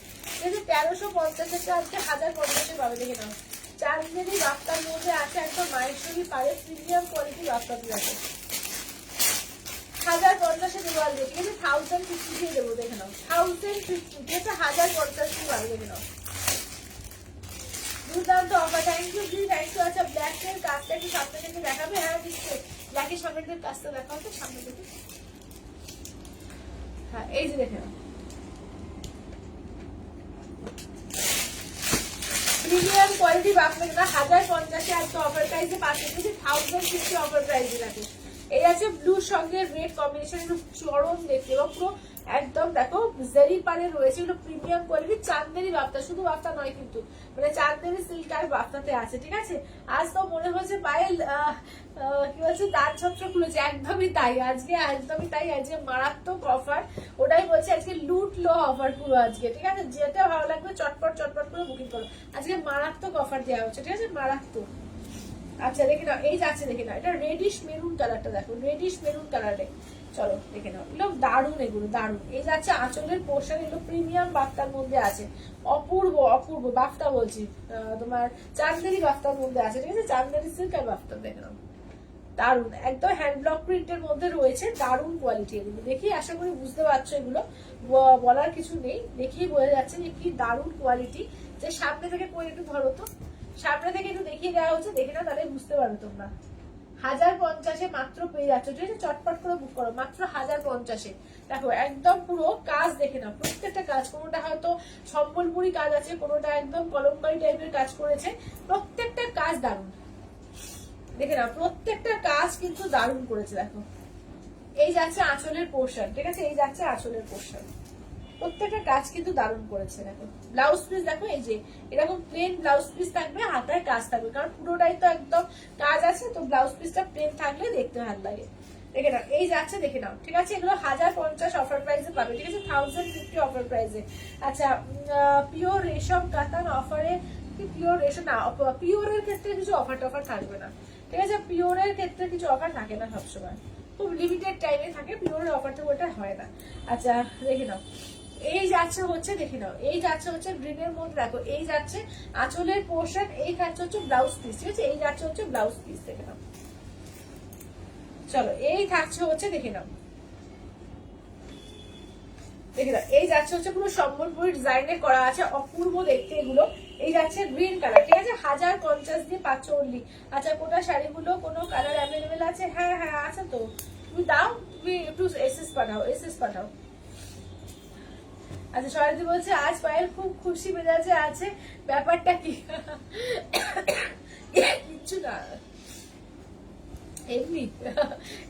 1350-এরটা আজকে 1050-এ পাবে। দেখে নাও চাঁদবেরি বাফটার মধ্যে আছে একদম মাহেশ্বরী পারে প্রিমিয়াম কোয়ালিটি বাফটাটি আছে, 1050-এ দেবো আজকে, ঠিক আছে, 1050 দিয়ে দেবো। দেখে নাও 1050, ঠিক আছে, 1050 দিয়ে পাবে। দেখে নাও দুর্দান্ত offer. Thank you ji, thank you. আচ্ছা ব্ল্যাকের কাজটা একটু সামনে থেকে দেখাবে? হ্যাঁ দিচ্ছে, ব্ল্যাকের সামনের দিকে কাজটা দেখা হতো সামনে থেকে। হ্যাঁ এই যে দেখে নাও প্রিমিয়াম কোয়ালিটি বাপমেট না 1050-এ আজকে অফার প্রাইসে পাচ্ছেন, 1050 অফার প্রাইসে রাখে। এই আছে ব্লুর সঙ্গে রেড কম্বিনেশন, চরম দেখতে এবং পুরো একদম দেখো জেরি পারে রয়েছে, এগুলো প্রিমিয়াম কোয়ালিটি চাঁদবেরি বাফতা, শুধু বাফতা নয় কিন্তু, মানে চাঁদবেরি সিল্ক আর বাফতাতে আছে, ঠিক আছে। আজ তো মনে হচ্ছে পায়েল কি বলছে দাঁত ছত্র খুলেছে, একদমই তাই, আজকে একদমই তাই, আজকে মারাত্মক অফার, ওটাই বলছে আজকে লুট লো অফার পুরো আজকে, ঠিক আছে, যেটা ভালো লাগবে চটপট চটপট করে বুকিং করো, আজকে মারাত্মক অফার দেওয়া হচ্ছে, ঠিক আছে, মারাত্মক। আচ্ছা দেখে নাও এই যাচ্ছে, দেখে নাও এটা রেডিশ মেরুন কালারটা, দেখো রেডিশ মেরুন কালারে, চলো দেখে নাও এগুলো দারুণ, এগুলো দারুণ। এই যাচ্ছে আঁচলের পোর্শন, এগুলো প্রিমিয়াম বাফতার মধ্যে আছে, অপূর্ব অপূর্ব বাফতা বলছি, তোমার চাঁদবেরি বাফতার মধ্যে আছে, ঠিক আছে, চাঁদবেরি সিল্ক আর বাফতা, দেখে নাও দারুণ, একদম হ্যান্ড ব্লক প্রিন্টের মধ্যে রয়েছে, দারুণ কোয়ালিটি। এগুলো দেখি আশা করি বুঝতে পারছো, এগুলো বলার কিছু নেই, দেখেই বোঝা যাচ্ছে যে কি দারুণ কোয়ালিটি। যে সামনে থেকে পরে একটু ধরো তো, সামনে থেকে একটু দেখিয়ে দেওয়া হচ্ছে, দেখে নাও তাহলে বুঝতে পারো তোমরা। 1050-এ মাত্র পেয়ে যাচ্ছ, ঠিক আছে, চটপট করে বুক করো, মাত্র 1050-এ। দেখো একদম পুরো কাজ দেখে নাও, প্রত্যেকটা কাজ, কোনোটা হয়তো সম্বলপুরি কাজ আছে, কোনোটা একদম কলমকারি টাইপের কাজ করেছে, প্রত্যেকটা কাজ দারুণ, দেখে নাও প্রত্যেকটা কাজ কিন্তু দারুণ করেছে। দেখো এই যাচ্ছে আঁচলের পোর্শন, ঠিক আছে, এই যাচ্ছে আঁচলের পোর্শন, প্রত্যেকটা কাজ কিন্তু দারুণ করেছে। দেখো ব্লাউজ পিস দেখো, এই যে এরকম প্লেন ব্লাউজ পিস থাকবে, হাতায় কাজ থাকবে, কারণ পুরোটাই তো একদম কাজ আছে, তো ব্লাউজ পিসটা প্লেন থাকলে দেখতে ভালো লাগে। দেখে নাও এই যাচ্ছে, দেখে নাও, ঠিক আছে, এগুলো 1050 অফার প্রাইসে পাবে, ঠিক আছে, 1050 অফার প্রাইসে। আচ্ছা পিওর রেশম কাতান অফারে, কি পিওর রেশম না, পিওরের ক্ষেত্রে কিছু অফার টফার থাকবে না, ঠিক আছে, পিওরের ক্ষেত্রে কিছু অফার থাকে না সবসময়, খুব লিমিটেড টাইমে থাকে, পিওরের অফারটা ওটা হয় না। আচ্ছা দেখে নাও এই যাচ্ছে হচ্ছে, দেখে নাও এই যাচ্ছে হচ্ছে গ্রিনের মধ্যে, দেখো এই যাচ্ছে আঁচলের পোর্শন, এই যাচ্ছে হচ্ছে ব্লাউজ পিস, ঠিক আছে, এই যাচ্ছে হচ্ছে ব্লাউজ পিস, দেখে নাও, চলো এই থাকছে হচ্ছে, দেখে নাও, দেখে নাও এই যাচ্ছে হচ্ছে পুরো সম্বলপুরি ডিজাইনে করা আছে, অপূর্ব দেখতে এগুলো। এই যাচ্ছে গ্রিন কালার, ঠিক আছে, 1050 দিয়ে পাচ্ছ অনলি। আচ্ছা কোটা শাড়িগুলো কোনো কালার অ্যাভেলেবেল আছে? হ্যাঁ হ্যাঁ আছে তো, তুমি দাও, তুমি একটু এসএস পাঠাও, এসএস পাঠাও। আচ্ছা সরাদি বলছে আজ পায়েল খুব খুশি মেজাজে আছে, ব্যাপারটা কি? কিচ্ছু না, এমনি।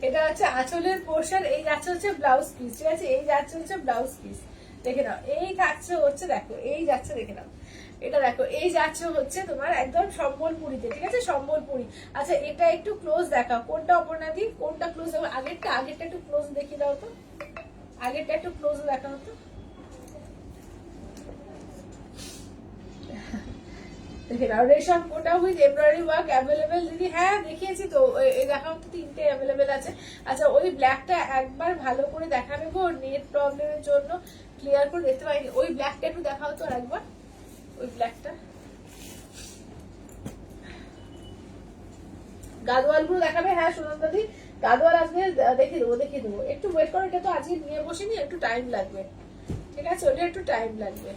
এটা হচ্ছে আঁচলের পোর্শন, এই যাচ্ছে হচ্ছে ব্লাউজ পিস, ঠিক আছে, এই যাচ্ছে হচ্ছে ব্লাউজ পিস, দেখে নাও এই থাকছে হচ্ছে, দেখো এই যাচ্ছে, দেখে নাও এটা, দেখো এই যাচ্ছে হচ্ছে তোমার একদম সম্বলপুরিতে, ঠিক আছে, সম্বলপুরি। আচ্ছা এটা একটু ক্লোজ দেখাও, কোনটা অপর্ণাদি, কোনটা ক্লোজ দেখাও, আগেরটা একটু ক্লোজ দেখিয়ে দাও তো, আগেরটা একটু ক্লোজ দেখা হতো, দেখে নাও রেশম কোটা উইথ এমব্রয়ডারি ওয়ার্ক অ্যাভেলেবেল দিদি, হ্যাঁ দেখিয়েছি তো, এই দেখাও তো, 3টে অ্যাভেলেবেল আছে। আচ্ছা ওই ব্ল্যাকটা একবার ভালো করে দেখাবে গো, নেট প্রবলেমের জন্য ক্লিয়ার করে দেখতে পাইনি, ওই ব্ল্যাকটা একটু দেখাও তো একবার, ওই ব্ল্যাকটা, গাদোয়াল গুলো দেখাবে? হ্যাঁ সুনন্দাদি গাদোয়াল আজকে দেখিয়ে দেবো, দেখিয়ে দেবো, একটু ওয়েট করো, এটা তো আজকে নিয়ে বসিনি, একটু টাইম লাগবে, ঠিক আছে, ওটা একটু টাইম লাগবে।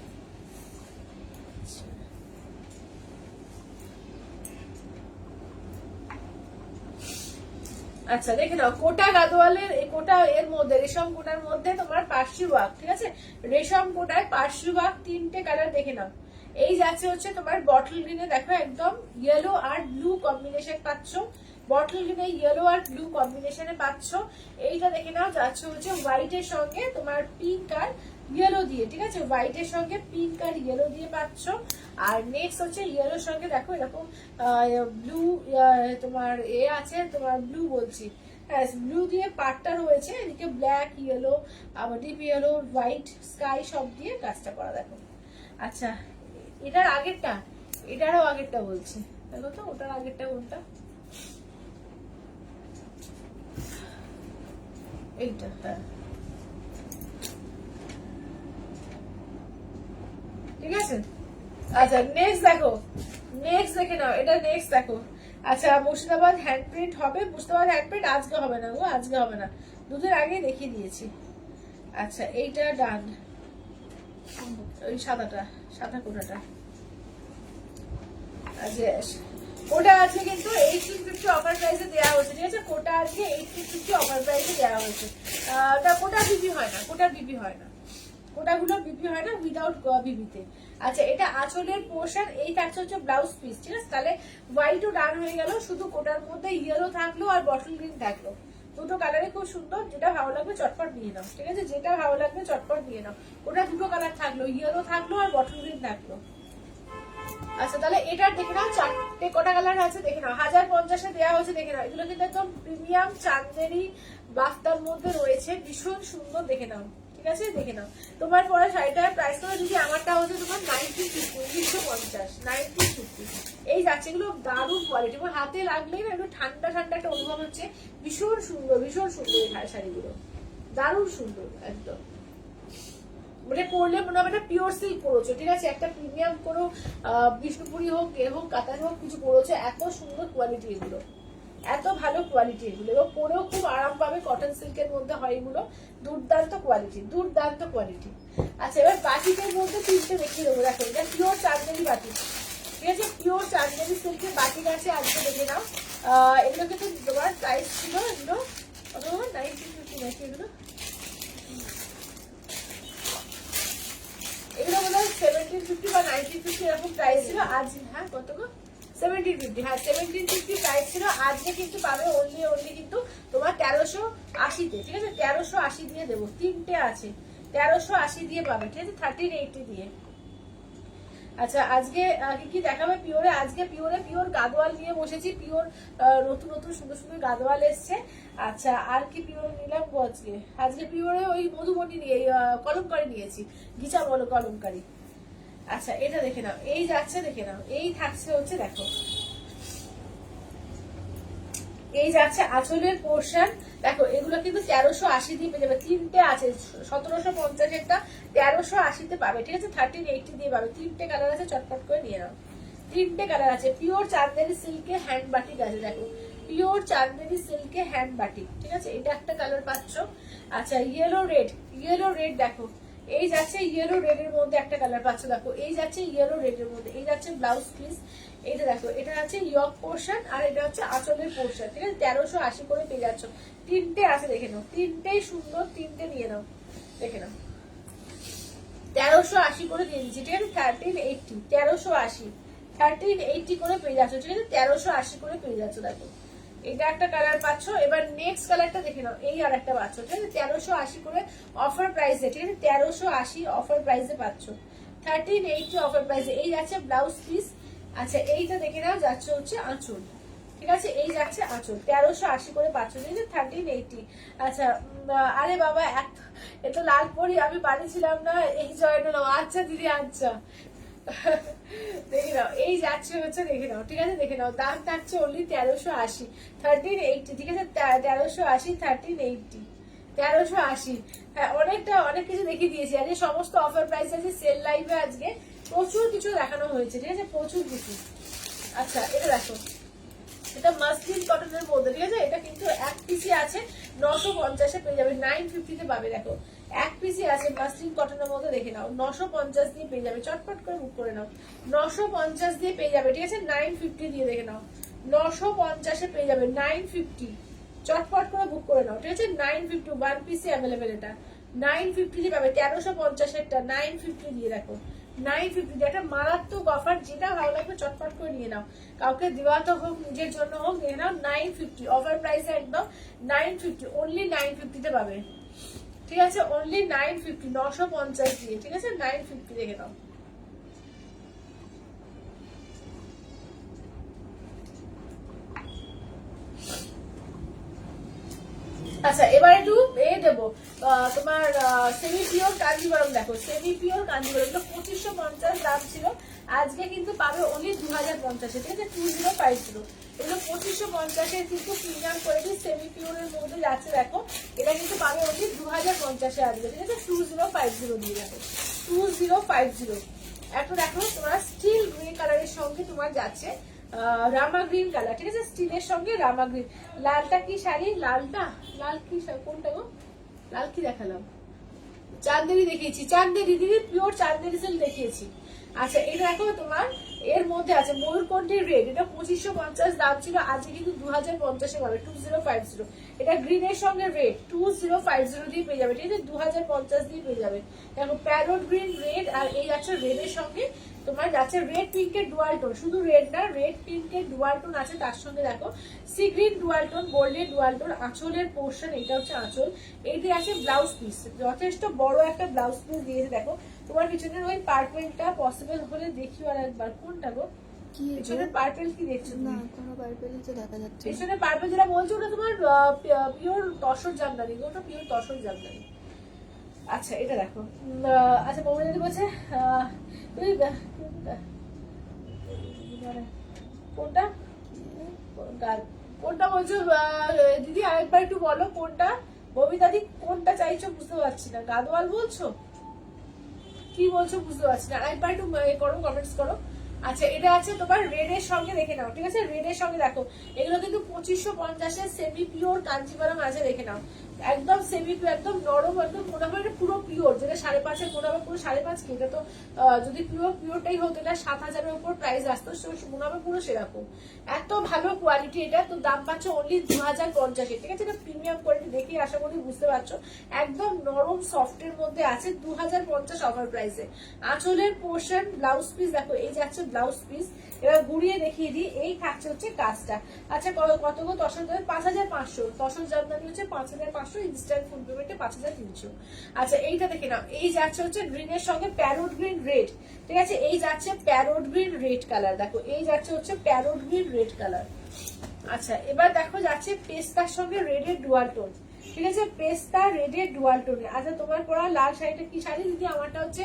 আচ্ছা দেখে নাও কোটা গাদোয়ালের, এই কোটা এর মধ্যে রেশম কোটার মধ্যে তোমার পার্সি ওয়ার্ক, ঠিক আছে, রেশম কোটায় পার্সি ওয়ার্ক, 3টে কালার, দেখে নাও এই যাচ্ছে হচ্ছে তোমার বটল গ্রিনে, দেখো একদম ইয়েলো আর ব্লু কম্বিনেশন পাচ্ছ, বটল গ্রিনে ইয়েলো আর ব্লু কম্বিনেশনে পাচ্ছ। এইটা দেখে নাও যাচ্ছে হচ্ছে হোয়াইটের সঙ্গে তোমার পিঙ্ক আর ইয়েলো দিয়ে, ঠিক আছে, হোয়াইটের সঙ্গে পিঙ্ক আর ইয়েলো দিয়ে পাচ্ছ। আর নেক্সট হচ্ছে ইয়েলোর সঙ্গে দেখো এরকম ব্লু তোমার আছে, তোমার ব্লু বলছি, হ্যাঁ ব্লু দিয়ে পাটটা রয়েছে, এদিকে ব্ল্যাক ইয়েলো, আবার ডিপ ইয়েলো, হোয়াইট, স্কাই সব দিয়ে কাজটা করা, দেখো। আচ্ছা এটার আগেরটা, এটারও আগেরটা বলছি, দেখো তো ওটার আগেরটা কোনটা, এইটা। হ্যাঁ ঠিক আছে। আচ্ছা নেক্সট দেখো, নেক্সট দেখে নাও, এটা নেক্সট দেখো। আচ্ছা মুর্শিদাবাদ হ্যান্ড প্রিন্ট হবে, মুর্শিদাবাদ হ্যান্ড প্রিন্ট আজকে হবে না গো, আজকে হবে না, দুদিন আগে দেখিয়ে দিয়েছি। আচ্ছা এইটা ডান, ওই সাদাটা, সাদা কোটাটা। আচ্ছা ওটা আছে কিন্তু 1850 অফার প্রাইসে দেওয়া হয়েছে, ঠিক আছে। কোটা আজকে 1850 অফার প্রাইসে দেওয়া হয়েছে। তা কোটা বিপি হয় না, কোটা বিপি হয় না, কোটাগুলো বিপি হয় না উইদাউট বিপিতে। আচ্ছা এটা আঁচলের পোর্শন, এই থাকছে হচ্ছে ব্লাউজ পিস, ঠিক আছে। তাহলে হোয়াইটও ডান হয়ে গেল, শুধু কোটার মধ্যে ইয়েলো থাকলো আর বটল গ্রিন থাকলো, দুটো কালারে খুব সুন্দর। যেটা ভালো লাগবে চটপট নিয়ে নাও, ঠিক আছে, যেটা ভালো লাগবে চটপট নিয়ে নাও। ওটা দুটো কালার থাকলো, ইয়েলো থাকলো আর বটল গ্রিন থাকলো। আচ্ছা তাহলে এটার দেখে নাও, চারটে কটা কালার আছে দেখে নাও, 1050-এ দেওয়া হয়েছে দেখে নাও। এগুলো কিন্তু একদম প্রিমিয়াম চান্দেরি বাফতার মধ্যে রয়েছে, ভীষণ সুন্দর, দেখে নাও, ঠিক আছে, দেখে নাও। তোমার পরে শাড়িটার প্রাইস করে যদি আমারটা হচ্ছে তোমার 1950, এই যাচ্ছে। এগুলো দারুণ কোয়ালিটি, আমার হাতে লাগলেই না একটু ঠান্ডা ঠান্ডা একটা অনুভব হচ্ছে, ভীষণ সুন্দর, ভীষণ সুন্দর এই শাড়িগুলো, দারুণ সুন্দর একদম। মানে পরলে মনে হবে একটা পিওর সিল্ক পরেছো, ঠিক আছে, একটা প্রিমিয়াম কোনো বিষ্ণুপুরি হোক, এ হোক, কাতার হোক, কিছু পরেছো। এত সুন্দর কোয়ালিটি এগুলো, এত ভালো কোয়ালিটি এগুলো, এবং পরেও খুব আরাম পাবে। কটন সিল্কের মধ্যে হয় এগুলো, দুর্দান্ত কোয়ালিটি, দুর্দান্ত কোয়ালিটি। আচ্ছা এবার বাটিকের মধ্যে তিনটে দেখিয়ে দেবো। দেখো এটা পিওর চান্দেরি বাটিক, ঠিক আছে, পিওর চান্দেরি সিল্কের বাটিক আছে, আজকে দেখে নাও। এগুলো কিন্তু তোমার প্রাইস ছিল, এগুলো 1950 নাকি এগুলো, এগুলো মনে হয় 1750 বা 1950 এরকম প্রাইস ছিল। আজ হ্যাঁ কত গো, 1750, হ্যাঁ 1750 প্রাইস ছিল। আজকে কিন্তু পাবে অনলি কিন্তু তোমার 1380-তে, ঠিক আছে, 1380 দিয়ে দেবো। তিনটে আছে, 1380 দিয়ে পাবে, ঠিক আছে, 1380 দিয়ে। আচ্ছা আজকে কি দেখাবে পিওরে, আজকে পিওর গাদোয়াল নিয়ে বসেছি, পিওর নতুন নতুন সুন্দর সুন্দর গাদোয়াল এসছে। আচ্ছা আর কি পিওর নিলাম আজকে পিওরে ওই মধুবনী নিয়ে কলমকারি নিয়েছি, গিচা বলো কলমকারি। আচ্ছা এটা দেখে নাও, এই যাচ্ছে দেখে নাও, এই থাকছে হচ্ছে দেখো, এই যাচ্ছে আঁচলের পোর্শন। দেখো এগুলো কিন্তু 1380 দিয়ে পেয়ে যাবে, তিনটে আছে, 1750-এরটা 1380-তে পাবে, ঠিক আছে, 1380 দিয়ে পাবে। তিনটে কালার আছে, চটপট করে নিয়ে নাও, তিনটে কালার আছে। পিওর চান্দেরি সিল্কে হ্যান্ড বাটিক আছে, দেখো পিওর চান্দেরি সিল্কে হ্যান্ড বাটিক, ঠিক আছে, এটা একটা কালার পাচ্ছ। আচ্ছা ইয়েলো রেড দেখো, এই যাচ্ছে ইয়েলো রেড এর মধ্যে একটা কালার পাচ্ছ, দেখো এই যাচ্ছে ইয়েলো রেড এর মধ্যে, এই যাচ্ছে ব্লাউজ পিস, এইটা দেখো, এটা হচ্ছে ইয়ক পোর্শন আর এটা হচ্ছে আঁচলের পোর্শন, ঠিক আছে, 1380 করে পেয়ে যাচ্ছ। তিনটে আছে দেখে নাও, তিনটেই সুন্দর, তিনটে নিয়ে নাও, দেখে নাও, 1380 করে দিয়ে দিচ্ছি, ঠিক আছে, 1380 করে পেয়ে যাচ্ছ, ঠিক আছে, 1380 করে পেয়ে যাচ্ছ। দেখো এটা একটা কালার পাচ্ছ। এবার নেক্সট কালারটা দেখে নাও, এই আর একটা পাচ্ছ, ঠিক আছে, 1380 করে অফার প্রাইসে, ঠিক আছে, 1380 অফার প্রাইসে পাচ্ছ, 1380 অফার প্রাইসে। এই যাচ্ছে ব্লাউজ পিস। আচ্ছা এইটা দেখে নাও, যাচ্ছে হচ্ছে আঁচল, ঠিক আছে, এই যাচ্ছে আঁচল, 1380 করে পাচ্ছ, ঠিক আছে, 1380। আচ্ছা আরে বাবা এত লাল পরি আমি বানিয়েছিলাম না, এই জয়েন্ট নাও। আচ্ছা দিদি, আচ্ছা দেখে নাও, এই যাচ্ছে হচ্ছে, দেখে নাও, ঠিক আছে, দেখে নাও, দাম থাকছে অনলি 1380, 1380, ঠিক আছে, 1380, 1380, 1380। হ্যাঁ অনেক কিছু দেখিয়ে দিয়েছি আজকে, সমস্ত অফার প্রাইস আছে সেল লাইভে, আজকে প্রচুর কিছু দেখানো হয়েছে, ঠিক আছে, প্রচুর কিছু। আচ্ছা এটা দেখো, এটা মাসলিন কটনের মধ্যে, ঠিক আছে, এটা কিন্তু এক পিসি আছে, 950-এ পেয়ে যাবে, 950-তে পাবে। দেখো এক পিসি আছে মাসলিন কটনের মধ্যে, দেখে নাও, 950 দিয়ে পেয়ে যাবে, চটপট করে বুক করে নাও, 950 দিয়ে পেয়ে যাবে, ঠিক আছে, 950 দিয়ে, দেখে নাও, 950-এ পেয়ে যাবে, 950, চটপট করে বুক করে নাও, ঠিক আছে, 950 ওয়ান পিসি অ্যাভেলেবেল, এটা 950 দিয়ে পাবে, 1350-এরটা 950 দিয়ে। দেখো 950 দিয়ে একটা মারাত্মক অফার, যেটা ভালো লাগবে চটপট করে নিয়ে নাও, কাউকে দেওয়া তো হোক, নিজের জন্য হোক, নিয়ে নাও, 950 অফার প্রাইসে একদম 950, অনলি 950-তে পাবে, ঠিক আছে, অনলি 950, 950 দিয়ে, ঠিক আছে, 950 দেখে নাও। আচ্ছা এবার একটু দেবো তোমার সেমি পিওর কাঞ্জিবরম। দেখো সেমি পিওর কাঞ্জিবরম, 2550 দাম ছিল, আজকে কিন্তু পাবে অনলি 2050, ঠিক আছে 2050। এগুলো 2550 কিন্তু প্রিমিয়াম কোয়ালিটি সেমি পিওরের মধ্যে যাচ্ছে। দেখো এটা কিন্তু পাবে অনলি 2050 আজকে, ঠিক আছে 2050 দিয়ে যাবে 2050। এখন দেখো তোমার স্টিল গ্রে কালারের সঙ্গে তোমার যাচ্ছে রামা গ্রিন কালার, ঠিক আছে স্টিলের সঙ্গে রামা গ্রিন। লালটা কি শাড়ি, লাল কি কোনটা গো, লাল কি দেখালাম, চান্দেরি দেখিয়েছি, চান্দেরি দিদি পিওর চান্দেরি সিল্ক দেখিয়েছি। আচ্ছা এটা দেখো তোমার এর মধ্যে আছে ময়ূরকণ্ঠের রেড, এটা 2550 দাম ছিল, আজকে কিন্তু 2050 পাবে 2050। এটা গ্রিনের সঙ্গে রেড 2050 দিয়ে পেয়ে যাবে, ঠিক আছে 2050 দিয়ে পেয়ে যাবে। দেখো প্যারট গ্রিন রেড, আর এই যাচ্ছে রেডের সঙ্গে তোমার যাচ্ছে রেড পিঙ্কের ডুয়াল টোন, শুধু রেড না রেড পিঙ্কের ডুয়াল টোন আছে, তার সঙ্গে দেখো সি গ্রিন ডুয়াল টোন, গোল্ডের ডুয়াল টোন। আঁচলের পোর্শন এটা হচ্ছে আঁচল, এইটি আছে ব্লাউজ পিস, যথেষ্ট বড় একটা ব্লাউজ পিস দিয়েছে। দেখো তোমার পিছনের ওই পার্পেলটা পসিবল হলে দেখিও আর একবার, কোনটা গো কি পিছনের পার্পেল কি দেখছো না, কোনো পার্পেল তো দেখা যাচ্ছে না। পিছনের পার্পেল যেটা বলছো ওটা তোমার পিওর তসর জামদানি, ওটা পিওর তসর জামদানি। আচ্ছা এটা দেখো আচ্ছা বৌমা যদি বলছে তুই কোনটা কোনটা বলছো দিদি আরেকবার একটু বলো কোনটা, ববিতাদি কোনটা চাইছো বুঝতে পারছি না, গাদোয়াল বলছো কি বলছো বুঝতে পারছি না, আরেকবার একটু করো কমেন্টস করো। আচ্ছা এটা আছে তোমার রেড এর সঙ্গে দেখে নাও, ঠিক আছে রেড এর সঙ্গে দেখো এগুলো কিন্তু 2550 সেমি পিওর কাঞ্জিভারম আছে, দেখে নাও একদম সেমি পিওর, একদম নরম, একদম মনে হয় পুরো পিওর, যেটা 5.5 মনে হবে পুরো 5.5 কি, এটা তো যদি পিওরটাই হতো এটা 7000 এর উপর প্রাইস আসতো, মনে হবে পুরো সেরকম। এত ভালো কোয়ালিটি এটা, তো দাম পাচ্ছ অনলি 2050, ঠিক আছে এটা প্রিমিয়াম কোয়ালিটি, দেখে আশা করি বুঝতে পারছো একদম নরম সফটের মধ্যে আছে 2050 অফার প্রাইসে। আঁচলের পোর্শন ব্লাউজ পিস দেখো এই যাচ্ছে ব্লাউজ পিস, এবার ঘুরিয়ে দেখিয়ে দিই, এই থাকছে হচ্ছে কাজটা। আচ্ছা কত গো তসর দেবে 5500, তসর জামদানি হচ্ছে 5500, ইনস্ট্যান্ট ফুল পেমেন্টে 5300। আচ্ছা এইটা দেখে নাও, এই যাচ্ছে হচ্ছে গ্রিনের সঙ্গে প্যারোট গ্রিন রেড, ঠিক আছে এই যাচ্ছে প্যারোট গ্রিন রেড কালার, দেখো এই যাচ্ছে হচ্ছে প্যারোট গ্রিন রেড কালার। আচ্ছা এবার দেখো যাচ্ছে পেস্তার সঙ্গে রেডের ডুয়াল টোন, ঠিক আছে পেস্তা রেডের ডুয়াল টোনে। আচ্ছা তোমার পরা লাল শাড়িটা কি শাড়ি দিদি, আমারটা হচ্ছে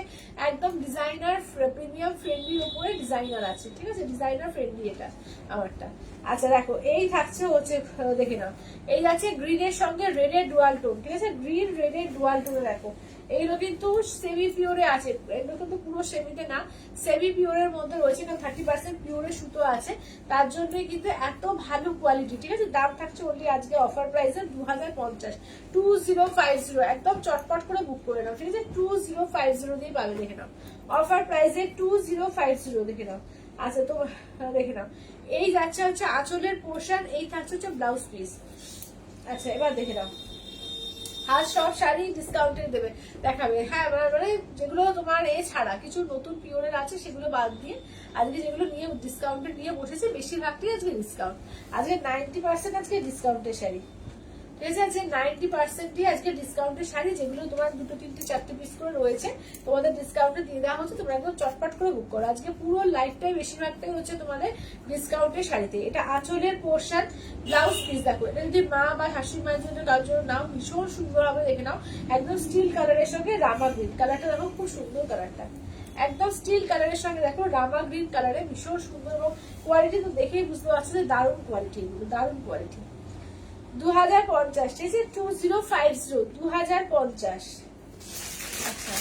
একদম ডিজাইনার প্রিমিয়াম ফ্রেন্ডলির উপরে ডিজাইনার আছে, ঠিক আছে ডিজাইনার ফ্রেন্ডলি এটা আমারটা। আচ্ছা দেখো এই থাকছে হচ্ছে দেখে নাও, এই যাচ্ছে গ্রিনের সঙ্গে রেডের ডুয়াল টোন, ঠিক আছে গ্রিন রেডের ডুয়াল টোনে। দেখো এইগুলো কিন্তু সেমি পিওরে আছে, এগুলো কিন্তু পুরো সেমিতে না, সেমি পিওরের মধ্যে রয়েছে, কারণ 30% পিওরের সুতো আছে, তার জন্যই কিন্তু এত ভালো কোয়ালিটি, ঠিক আছে দাম থাকছে অনলি আজকে অফার প্রাইসে 2050, 2050 একদম চটপট করে বুক করে নাও, ঠিক আছে 2050 দিয়ে পাবে, দেখে নাও অফার প্রাইসে 2050 দেখে নাও। আচ্ছা তো দেখে নাও এই যাচ্ছে হচ্ছে আঁচলের পোর্শন, এই থাকছে হচ্ছে ব্লাউজ পিস। আচ্ছা এবার দেখে নাও আজ সব শাড়ি ডিসকাউন্টে দেবে দেখাবে, হ্যাঁ মানে যেগুলো তোমার ছাড়া কিছু নতুন পিওরের আছে সেগুলো বাদ দিয়ে আজকে যেগুলো নিয়ে ডিসকাউন্টে নিয়ে বসেছে বেশিরভাগটাই আজকে ডিসকাউন্ট, আজকে 90% আজকে ডিসকাউন্টের শাড়ি, ঠিক আছে আজকে 90%ই আজকে ডিসকাউন্টের শাড়ি, যেগুলো তোমার 2, 3, 4 পিস করে রয়েছে তোমাদের ডিসকাউন্টে দিয়ে দেওয়া হচ্ছে, তোমরা একদম চটপট করে বুক করো, আজকে পুরো লাইফটাই বেশিরভাগটাই হচ্ছে তোমাদের ডিসকাউন্টের শাড়িতে। এটা আঁচলের পোর্শন ব্লাউজ পিস দেখো, এটা যদি মা বা শাশুড়ি মায়ের জন্য কারোর জন্য নাও ভীষণ সুন্দর হবে, দেখে নাও একদম স্টিল কালারের সঙ্গে রামা গ্রিন কালারটা দেখো খুব সুন্দর কালারটা, একদম স্টিল কালারের সঙ্গে দেখো রামা গ্রিন কালারে ভীষণ সুন্দর, এবং কোয়ালিটি তো দেখেই বুঝতে পারছো যে দারুণ কোয়ালিটি, এগুলো দারুণ কোয়ালিটি 2050, ঠিক আছে 2050 2050। আচ্ছা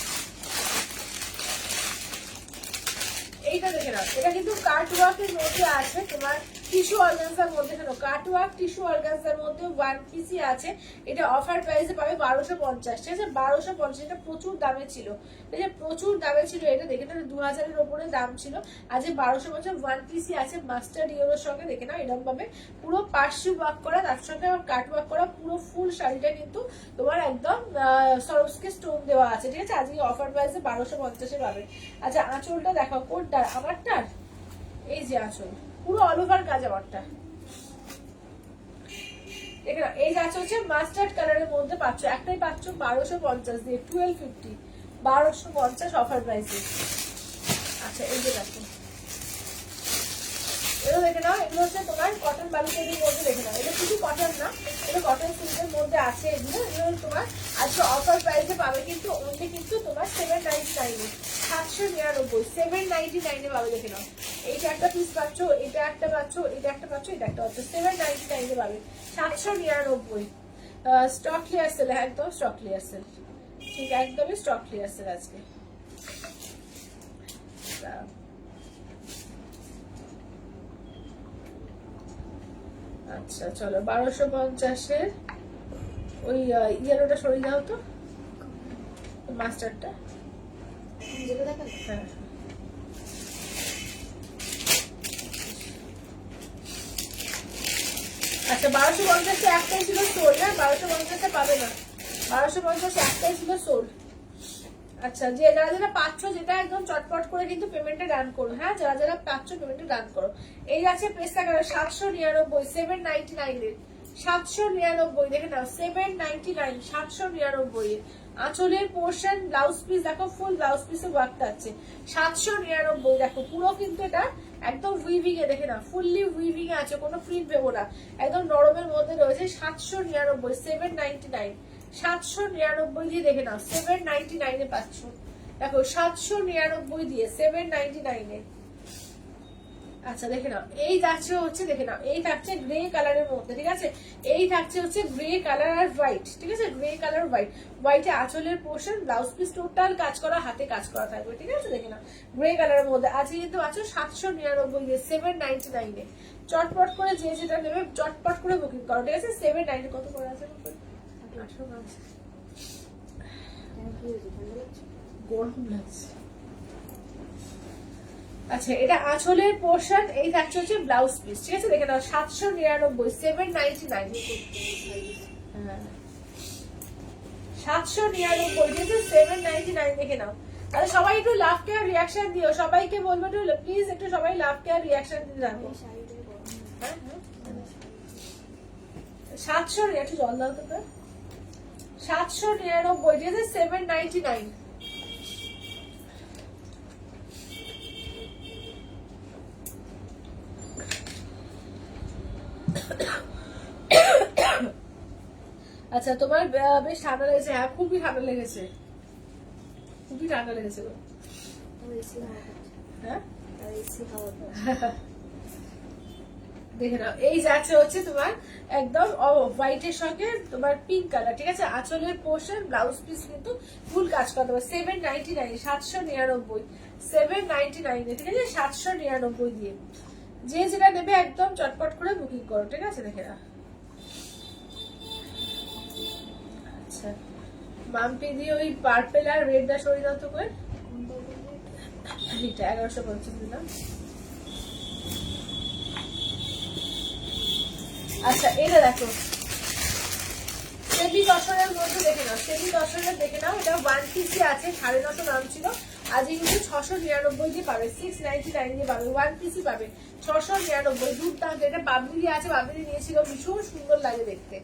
এইটা দেখে নাও, এটা কিন্তু কাট ওয়ার্কের মধ্যে আছে, তোমার টিস্যু অর্গানজার মধ্যে, কেন কাট ওয়ার্ক টিস্যু অর্গানজার মধ্যে ওয়ান পিসি আছে, এটা অফার প্রাইসে পাবে 1250, ঠিক আছে 1250, এটা প্রচুর দামে ছিল, ঠিক আছে প্রচুর দামে ছিল এটা, দেখে নাও 2000 এর উপরে দাম ছিল, আজকে 1250 ওয়ান পিসি আছে মাস্টার্ড ইয়েলোর সঙ্গে, দেখে নাও এরকম ভাবে পুরো পার্শ্ব ওয়ার্ক করা, তার সঙ্গে আবার কাট ওয়ার্ক করা, পুরো ফুল শাড়িটা কিন্তু তোমার একদম সরস্কে স্টোন দেওয়া আছে, ঠিক আছে আজকে অফার প্রাইসে 1250 পাবে। আচ্ছা আঁচলটা দেখো কোনটা, আমারটা এই যে আঁচল পুরো অল ওভার কাজ আমারটা, এখানে এই যাচ্ছে হচ্ছে মাস্টার্ড কালারের মধ্যে পাচ্ছ, একটাই পাচ্ছ 1250 দিয়ে 1250, 1250 অফার প্রাইসে। আচ্ছা এই যে দেখো এগুলো দেখে নাও, এগুলো হচ্ছে তোমার কটন বালুচেরির মধ্যে, দেখে নাও এটা শুধু কটন না, এটা কটন সিল্কের মধ্যে আছে, এগুলো তোমার আজকে অফার প্রাইসে পাবে কিন্তু অনলি কিন্তু তোমার 799, 799, 799 পাবে, দেখে নাও। এইটা একটা পিস পাচ্ছ, এটা একটা পাচ্ছ, এটা একটা পাচ্ছ, এটা একটা পাচ্ছ, 799 পাবে। 799 স্টক ক্লিয়ার সেল, একদম স্টক ক্লিয়ার সেল, ঠিক একদমই স্টক ক্লিয়ার সেল আজকে। আচ্ছা চলো 1250-এর ওই ইয়েলোটা সরিয়ে দাও তো, মাস্টারটা। হ্যাঁ আচ্ছা 1250 একটাই ছিল সোল্ড, হ্যাঁ 1250 পাবে না, 1250 একটাই ছিল সোল্ড। আচ্ছা যে যারা যারা পাচ্ছ, যেটা একদম চটপট করে কিন্তু পেমেন্টে ডান করো, হ্যাঁ যারা যারা পাচ্ছ পেমেন্টে ডান করো। এই আছে পেস্তা কালার 799, 799 এর, 799 দেখে নাও, 799, 799 আঁচলের পোর্শন ব্লাউজ পিস দেখো, ফুল ব্লাউজ পিসে ওয়ার্কটা আছে, 799 দেখো পুরো কিন্তু এটা একদম উইভিং এ, দেখে না ফুললি উইভিং এ আছে, কোনো প্রিন্ট ভেবো না, একদম নরমের মধ্যে রয়েছে। 799, 799, 799 দিয়ে দেখে নাও, 799 এ পাচ্ছ, দেখো 799 দিয়ে 799 এ। আচ্ছা দেখে নাও, এই যাচ্ছে হচ্ছে, দেখে নাও এই থাকছে গ্রে কালারের মধ্যে, ঠিক আছে, এই থাকছে হচ্ছে গ্রে কালার আর হোয়াইট, ঠিক আছে, গ্রে কালার হোয়াইট, হোয়াইটে আঁচলের পোর্শন ব্লাউজ পিস টোটাল কাজ করা, হাতে কাজ করা থাকবে, ঠিক আছে, দেখে নাও গ্রে কালারের মধ্যে আজকে কিন্তু আছে 799 দিয়ে 799 এ। চটপট করে যে যেটা নেবে চটপট করে বুকিং করো, ঠিক আছে। 799 কত করে আছে? 800 আছে, গরম লাগছে। আচ্ছা এটা আঁচলের পোর্শন, এই থাকছে হচ্ছে ব্লাউজ পিস, ঠিক আছে, দেখে নাও 799, 799, 799 ঠিক আছে, 799 দেখে নাও। তাহলে সবাই একটু লাভ কেয়ার রিয়াকশন দিও, সবাইকে বলবো একটু প্লিজ, একটু সবাই লাভ কেয়ার রিয়াকশন দিতে থাকো। 700 একটু জল দাও তো, 799 ঠিক আছে, 799। আচ্ছা তোমার বেশ ঠান্ডা লেগেছে? হ্যাঁ খুবই ঠান্ডা লেগেছে, খুবই ঠান্ডা লেগেছে। হ্যাঁ দেখে নাও, এই যাচ্ছে হচ্ছে তোমার একদম হোয়াইটের সঙ্গে তোমার পিঙ্ক কালার, ঠিক আছে, আঁচলের পোর্শন ব্লাউজ পিস কিন্তু ফুল কাজ করা দেবে। 799, 799, 799 ঠিক আছে, 799 দিয়ে যে যেটা নেবে একদম চটপট করে বুকিং করো, ঠিক আছে, দেখে নাও। আচ্ছা মাম্পি দিয়ে ওই পার্পেল আর রেডটা সরিয়ে দাও তো করে, এটা 1150 দিলাম। আচ্ছা এটা দেখো সেমি দশরের মধ্যে, দেখে নাও সেমি দশরের, দেখে নাও এটা 1 পিসি আছে, 950 দাম ছিল, আজকে কিন্তু 699 দিয়ে পাবে, 699 দিয়ে পাবে, 1 পিসি পাবে 699, দুধদান্ত। এটা বাবলি আছে, বাবলি নিয়েছিল, ভীষণ সুন্দর লাগে দেখতে,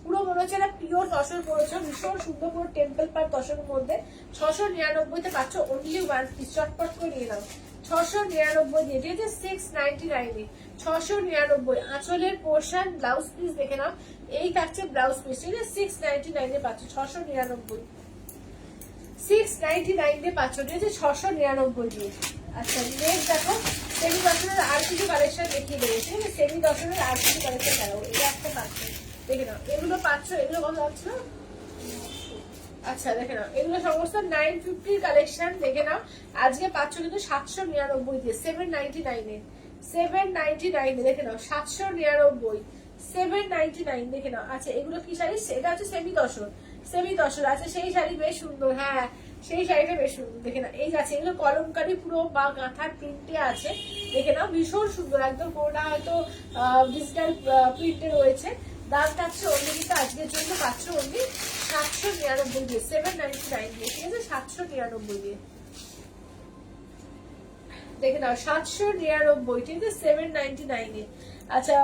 পুরো মনে হচ্ছে না পিওর তসর পড়েছে, ভীষণ সুন্দর পুরো টেম্পল পার তসরের মধ্যে। 699 তে পাচ্ছ অনলি 1 পিস, চটপট করে নিয়ে নাও। 699 দিয়ে, ঠিক আছে, 699 699 আঁচলের পোর্শন ব্লাউজ পিস দেখে নাও, এই থাকছে ব্লাউজ পিস, ঠিক আছে, 699 এ পাচ্ছ, 699 699 দিয়ে পাচ্ছ, ঠিক আছে, 699 দিয়ে। আচ্ছা নেক্সট দেখো সেমি দশনের আর কিছু কালেকশন দেখিয়ে দেবো, ঠিক আছে, সেমি দশনের আর কিছু কালেকশন দেখাবো। এটা একটা পাচ্ছ, দেখে নাও এগুলো পাচ্ছ, এগুলো কত যাচ্ছ? আচ্ছা দেখে নাও এগুলো সমস্ত 950 কালেকশন, দেখে নাও আজকে পাচ্ছ কিন্তু 799 দিয়ে, 799 এ, 799 দেখে নাও, 799, 799 দেখে নাও। আচ্ছা এগুলো কি শাড়ি? এটা হচ্ছে সেমি দশর, সেমি দশর আছে, সেই শাড়ি বেশ সুন্দর, হ্যাঁ সেই শাড়িটা বেশ সুন্দর, দেখে নাও এই আছে, এগুলো কলমকারি পুরো বা গাঁথার প্রিন্টে আছে, দেখে নাও ভীষণ সুন্দর, একদম পুরোটা হয়তো ডিজিটাল প্রিন্টে রয়েছে। দাম থাকছে অনলি কিন্তু আজকের জন্য পাচ্ছ অনলি 799 দিয়ে, 799 দিয়ে, ঠিক আছে, 799 দিয়ে দেখে নাও, 799 ঠিক আছে, 799 এ। আচ্ছা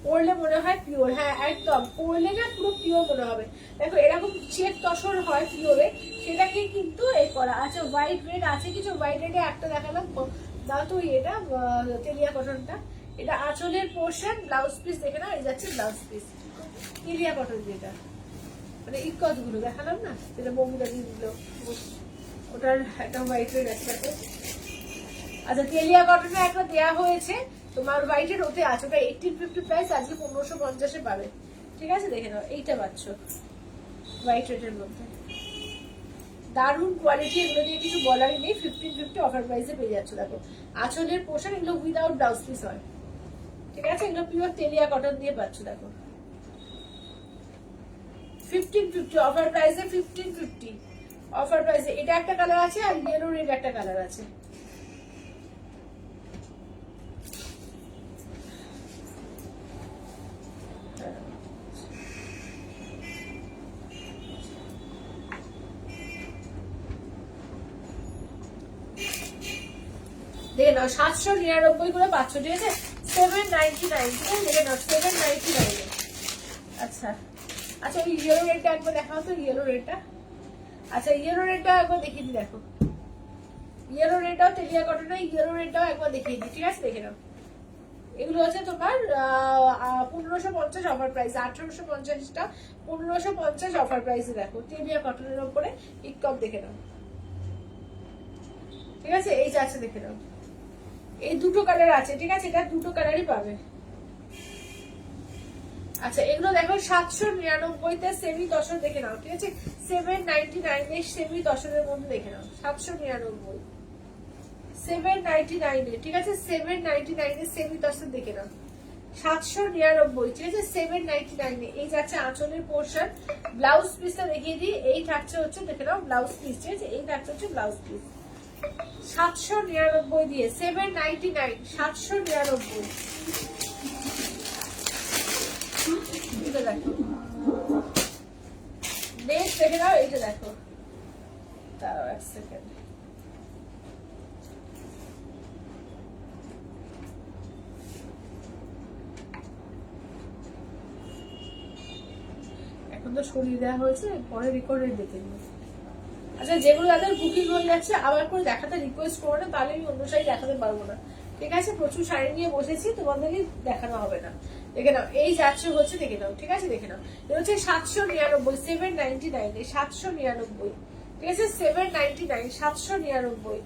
পরলে মনে হয় পিওর, হ্যাঁ একদম পরলে না পুরো পিওর মনে হবে। দেখো এরকম চেক তসর হয় পিওরে, সেটাকে কিন্তু এই করা। আচ্ছা হোয়াইট রেড আছে কিছু, হোয়াইট রেডে একটা দেখালাম, দাও তো এটা তেলিয়া কটনটা, এটা আঁচলের পোর্শন ব্লাউজ পিস, দেখে নাও এই যাচ্ছে ব্লাউজ পিস, তেলিয়া কটন যেটা, মানে ইকত গুলো দেখালাম না, যেটা বমিটা দিয়ে দিল, ওটার একটা হোয়াইটের একটা। আচ্ছা তেলিয়া কটনের একটা দেয়া হয়েছে তোমার হোয়াইটের, ওতে আছে ওটা 1850 প্রাইস, আজকে 1550 পাবে। ঠিক আছে দেখে নাও, এইটা পাচ্ছ হোয়াইট রেটের মধ্যে, দারুণ কোয়ালিটি, এগুলো নিয়ে কিছু বলারই নেই। 1550 অফার প্রাইসে পেয়ে যাচ্ছ। দেখো আঁচলের পোর্শন, এগুলো উইদাউট ব্লাউজ পিস হয়। ঠিক আছে, এগুলো পিওর তেলিয়া কটন দিয়ে পাচ্ছ। দেখো 1550 অফার প্রাইসে, 1550 অফার প্রাইসে। এটা একটা কালার আছে আর ইয়েলো রেড একটা কালার আছে। দেখে নাও 799 করে পাচ্ছ। ঠিক আছে 799, ঠিক আছে দেখে নাও 799। আচ্ছা আচ্ছা এই ইয়েলো রেডটা একবার দেখাও তো, ইয়েলো রেডটা। আচ্ছা ইয়েলো রেডটা একবার দেখিয়ে দিই। দেখো ইয়েলো রেডটাও তেলিয়া কটনের, ইয়েলো রেডটাও একবার দেখিয়ে দিই। ঠিক আছে দেখে নাও, এগুলো হচ্ছে তোমার 1550 অফার প্রাইস, 1850টা 1550 অফার প্রাইসে। দেখো তেলিয়া কটনের উপরে ইকটপ দেখে নাও। ঠিক আছে এই যাচ্ছে দেখে নাও, এই দুটো কালার আছে। ঠিক আছে এটা দুটো কালারই পাবে। আচ্ছা এগুলো দেখো 799 তে সেমি দশর দেখে নাও। ঠিক আছে 799 এর সেমি দশরের মধ্যে দেখে নাও, 799 799 এ। ঠিক আছে 799 এর সেমি দশর দেখে নাও, 799। ঠিক আছে 799 এ। এই যাচ্ছে আঁচলের পোর্শন, ব্লাউজ পিসটা দেখিয়ে দিই। এই থাকছে হচ্ছে দেখে নাও ব্লাউজ পিস। ঠিক আছে এই থাকছে হচ্ছে ব্লাউজ পিস, 799 দিয়ে 799, 799। এটা দেখো নেক্সট দেখে নাও, এইটা দেখো, দাঁড়াও এক সেকেন্ড। এখন তো সরিয়ে দেওয়া হয়েছে, পরে রেকর্ডের দেখে নিও। আচ্ছা যেগুলো যাদের বুকিং হয়ে যাচ্ছে আবার করে দেখাতে রিকোয়েস্ট করো না, তাহলে আমি অন্য শাড়ি দেখাতে পারবো না। ঠিক আছে প্রচুর শাড়ি নিয়ে বসেছি, তোমাদেরই দেখানো হবে না। দেখে নাও এই যাচ্ছে হচ্ছে দেখে নাও। ঠিক আছে দেখে নাও, এটা হচ্ছে 799, 799 এ 799। ঠিক আছে 799, 799।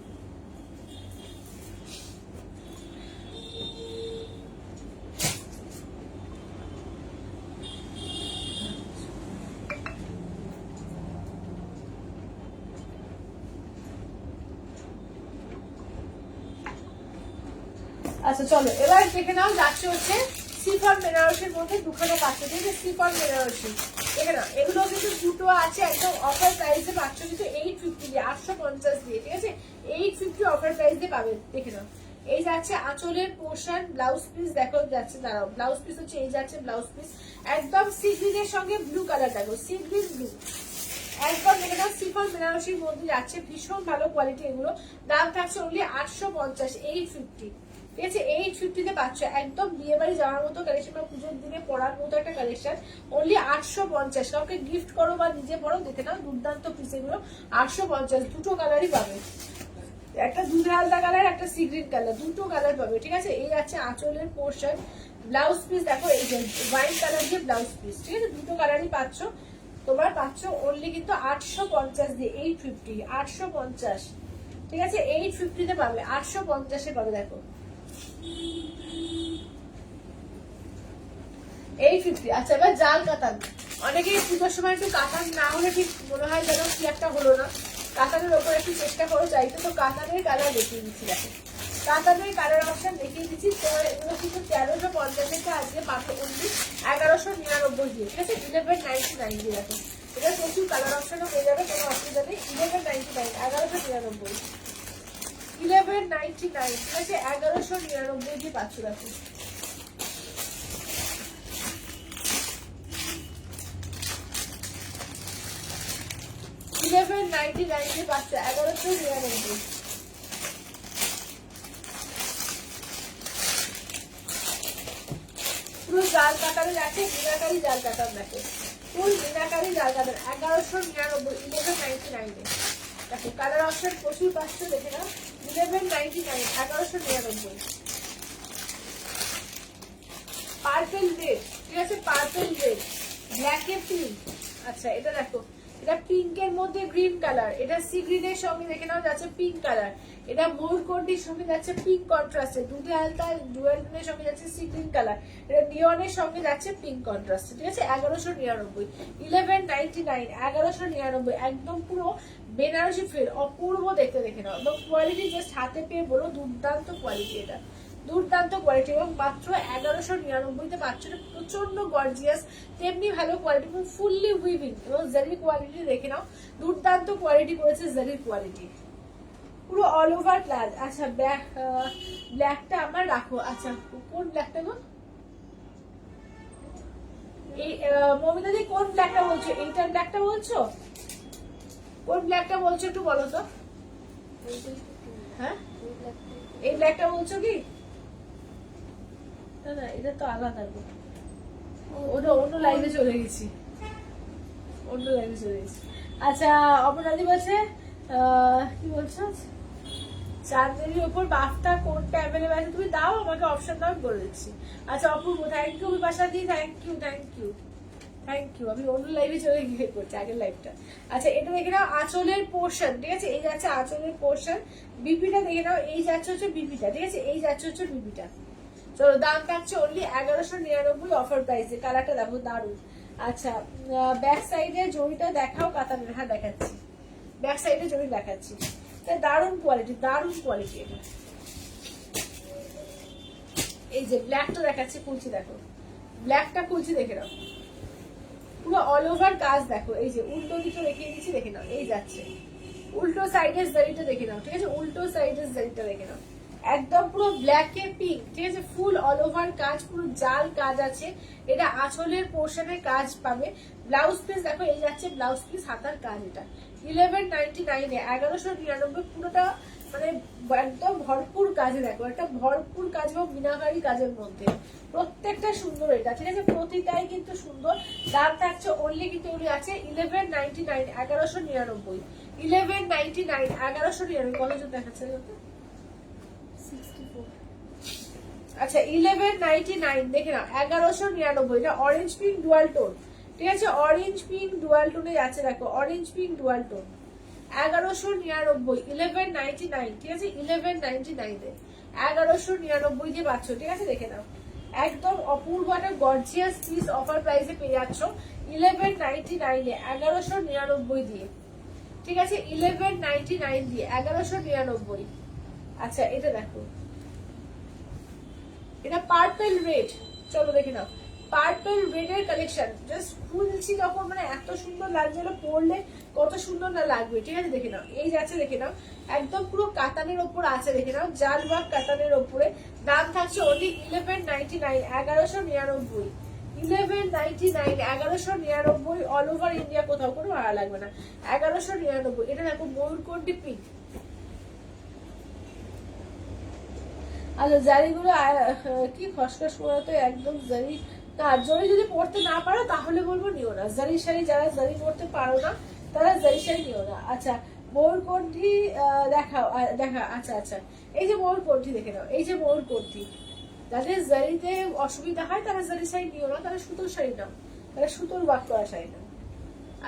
আচ্ছা চলো এবার দেখে নাও, যাচ্ছে হচ্ছে সিফন বেনারসির মধ্যে দুখানা পাচ্ছ। ঠিক আছে সিফন বেনারসি দেখে নাও, এগুলো কিন্তু দুটো আছে একদম অফার প্রাইসে পাচ্ছ, কিন্তু 850 দিয়ে, 850 দিয়ে। ঠিক আছে 850 অফার প্রাইস দিয়ে পাবে। দেখে নাও এই যাচ্ছে আঁচলের পোর্শন, ব্লাউজ পিস দেখো যাচ্ছে, দাঁড়াও ব্লাউজ পিস হচ্ছে এই যাচ্ছে ব্লাউজ পিস, একদম সি গ্রিনের সঙ্গে ব্লু কালার দেখো, সি গ্রিন ব্লু একদম দেখে নাও। সিফন বেনারসির মধ্যে যাচ্ছে, ভীষণ ভালো কোয়ালিটি। এগুলো দাম থাকছে অনলি 850, 850। ঠিক আছে 850 তে পাচ্ছ, একদম বিয়ে বাড়ি যাওয়ার মতো কালেকশন বা পুজোর দিনে পরার মতো একটা কালেকশন, অনলি 850। কাউকে গিফট করো বা নিজে পরো, দেখে নাও দুর্দান্ত পিস এগুলো, 850। দুটো কালারই পাবে, একটা দুধ হালদা কালার, একটা সি গ্রিন কালার, দুটো কালার পাবে। ঠিক আছে এই আছে আঁচলের পোর্শন, ব্লাউজ পিস দেখো এই যে হোয়াইট কালার দিয়ে ব্লাউজ পিস। ঠিক আছে দুটো কালারই পাচ্ছ, তোমার পাচ্ছ অনলি কিন্তু 850 দিয়ে, 850, 850। ঠিক আছে 850 তে পাবে, 850 এ পাবে। দেখো 850। আচ্ছা এবার জাল কাতান, অনেকেই পুজোর সময় একটু কাতান না হলে ঠিক মনে হয় যেন কি একটা হলো না, কাতানের ওপর একটু চেষ্টা করো চাইতে। তো কাতানের কালার দেখিয়ে দিচ্ছি, দেখো কাতানের কালার অপশন দেখিয়ে দিচ্ছি। তোমার এগুলো কিন্তু 1350 থেকে আজকে পাবে অনলি 1199 দিয়ে। ঠিক আছে 1199 দিয়ে। দেখো এটা প্রচুর কালার অপশনও পেয়ে যাবে, কোনো অসুবিধা নেই। 1199, 1199, 1199। ঠিক আছে 1199 দিয়ে পাচ্ছ। দেখো 1199 দিয়ে পাচ্ছ, 1199। পুরো জাল কাটারের আছে, মিনাকারি জাল কাটার দেখো, ফুল মিনাকারি জাল কাটার, 1199, 1199 এ। দেখো কালার অপশন প্রচুর পাচ্ছ, দেখে নাও 1199, 1199। পার্পল রেড, ঠিক আছে purple red, black a pink. আচ্ছা এটা দেখো এটা পিঙ্কের মধ্যে গ্রিন কালার, এটা সি গ্রিনের সঙ্গে দেখে নাও যাচ্ছে পিঙ্ক কালার, এটা ময়ূরকণ্ঠীর সঙ্গে যাচ্ছে পিঙ্ক কন্ট্রাস্টে, দুধে আলতা ডুয়াল টোনের সঙ্গে যাচ্ছে সি গ্রিন কালার, এটা নিয়নের সঙ্গে যাচ্ছে পিঙ্ক কন্ট্রাস্টে, ঠিক আছে 1199, 1199, 1199, একদম পুরো বেনারসি ফিল, অপূর্ব দেখতে দেখে নাও, এবং কোয়ালিটি জাস্ট হাতে পেয়ে বলো দুর্দান্ত কোয়ালিটি, এটা দুর্দান্ত কোয়ালিটি, এবং মাত্র 1199-তে পাচ্ছ। প্রচন্ড গর্জিয়াস, তেমনি ভালো কোয়ালিটি, ফুললি উইভিং, এবং জারির কোয়ালিটি দেখে নাও, দুর্দান্ত কোয়ালিটি করেছে জারির কোয়ালিটি, পুরো অল ওভার প্লাজ। আচ্ছা ব্ল্যাকটা আমার রাখো। আচ্ছা কোন ব্ল্যাকটা গো? এই মমিতা দি কোন ব্ল্যাকটা বলছো? এইটার ব্ল্যাকটা বলছো? কোন ব্ল্যাকটা বলছো একটু বলো তো। হ্যাঁ এই ব্ল্যাকটা বলছো কি? না না এটা তো আলাদা গো, ওটা অন্য লাইনে চলে গেছি, অন্য লাইনে চলে গেছি। আচ্ছা অপরাধী বলছে কি বলছো, চাঁদেরির ওপর বাফটা কোনটা অ্যাভেলেবল আছে তুমি দাও আমাকে, অপশন দাও, বলে দিচ্ছি। আচ্ছা অপূর্ব thank you, Bipasha di thank you, thank you, thank you. আমি অন্য লাইভে চলে গিয়ে করছি আগের লাইভটা। আচ্ছা এটা দেখে নাও আঁচলের পোর্শন, ঠিক আছে, এই যাচ্ছে আঁচলের পোর্শন, বিপিটা দেখে নাও, এই যাচ্ছে হচ্ছে বিপিটা, ঠিক আছে, এই যাচ্ছে হচ্ছে বিপিটা। চলো দাম থাকছে অনলি 1199 অফার প্রাইসে, কালারটা দেখো দারুন। আচ্ছা ব্যাক সাইডে জড়িটা দেখাও কাতানের, হ্যাঁ দেখাচ্ছি, ব্যাক সাইডে জড়ি দেখাচ্ছি, দারুন কোয়ালিটি, দারুন কোয়ালিটি এটা। এই যে ব্ল্যাকটা দেখাচ্ছি, খুলছি দেখো, ব্ল্যাকটা খুলছি দেখে নাও, পুরো অল ওভার কাজ দেখো, এই যে উল্টো দিকে রেখে দিচ্ছি দেখে নাও, এই যাচ্ছে উল্টো সাইডের জারিটা দেখে নাও, ঠিক আছে, উল্টো সাইডের জারিটা দেখে নাও, একদম পুরো ব্ল্যাক এ পিঙ্ক, ঠিক আছে, ফুল অল ওভার কাজ, পুরো জাল কাজ আছে, এটা আঁচলের পোর্শনে কাজ পাবে। ব্লাউজ পিস দেখো, এই যাচ্ছে ব্লাউজ পিস, হাতার কাজ, এটা 1199-এ 1199, পুরোটা মানে একদম ভরপুর কাজে দেখো, একটা ভরপুর কাজ এবং মিনাকারি কাজের মধ্যে, প্রত্যেকটা সুন্দর এটা, ঠিক আছে, প্রতিটাই কিন্তু সুন্দর। দাম থাকছে অনলি কিন্তু এগুলি আছে 1199, 1199, 1199, 1199, কতজন দেখাচ্ছে? আচ্ছা 1199 দেখে নাও, 1199, এটা অরেঞ্জ পিঙ্ক ডুয়াল টোন, ঠিক আছে, অরেঞ্জ পিঙ্ক ডুয়াল টোনে যাচ্ছে দেখো, অরেঞ্জ পিঙ্ক ডুয়াল টোন, 1199, 1199, ঠিক আছে, 1199-এ 1199 দিয়ে পাচ্ছ, ঠিক আছে, দেখে নাও, একদম অপূর্ব একটা গর্জিয়াস পিস অফার প্রাইসে পেয়ে যাচ্ছ 1199-এ 1199 দিয়ে, ঠিক আছে, 1199 দিয়ে 1199। আচ্ছা এটা দেখো, এটা পার্পল রেড, চলো দেখে নাও, পার্পল রেড এর কালেকশন, জাস্ট খুলছি যখন মানে এত সুন্দর লাগছে, পরলে কত সুন্দর না লাগবে, ঠিক আছে, দেখে নাও, এই যাচ্ছে দেখে নাও, একদম পুরো কাতানের ওপর আছে, দেখে নাও, জালবাগ কাতানের ওপরে, দাম থাকছে অনলি 1199, 1199, 1199, 1199, অল ওভার ইন্ডিয়া, কোথাও কোনো ভাড়া লাগবে না, 1199। এটা দেখো ময়ূরকণ্ঠী পিঙ্ক, আচ্ছা জারিগুলো কি খসখস করে, তো একদম জারি না, জারি যদি পড়তে না পারো তাহলে বলবো নিও না, জারি শাড়ি যারা জারি পড়তে পারো না তারা জারি শাড়ি নিও না। আচ্ছা ময়ূরকণ্ঠী দেখাও, দেখা, আচ্ছা আচ্ছা এই যে ময়ূরকণ্ঠী দেখে নাও, এই যে ময়ূরকণ্ঠী, যাদের জারিতে অসুবিধা হয় তারা জারি শাড়ি নিও না, তারা সুতোর শাড়ি নাও, তারা সুতোর ওয়ার্ক করা শাড়ি নাও।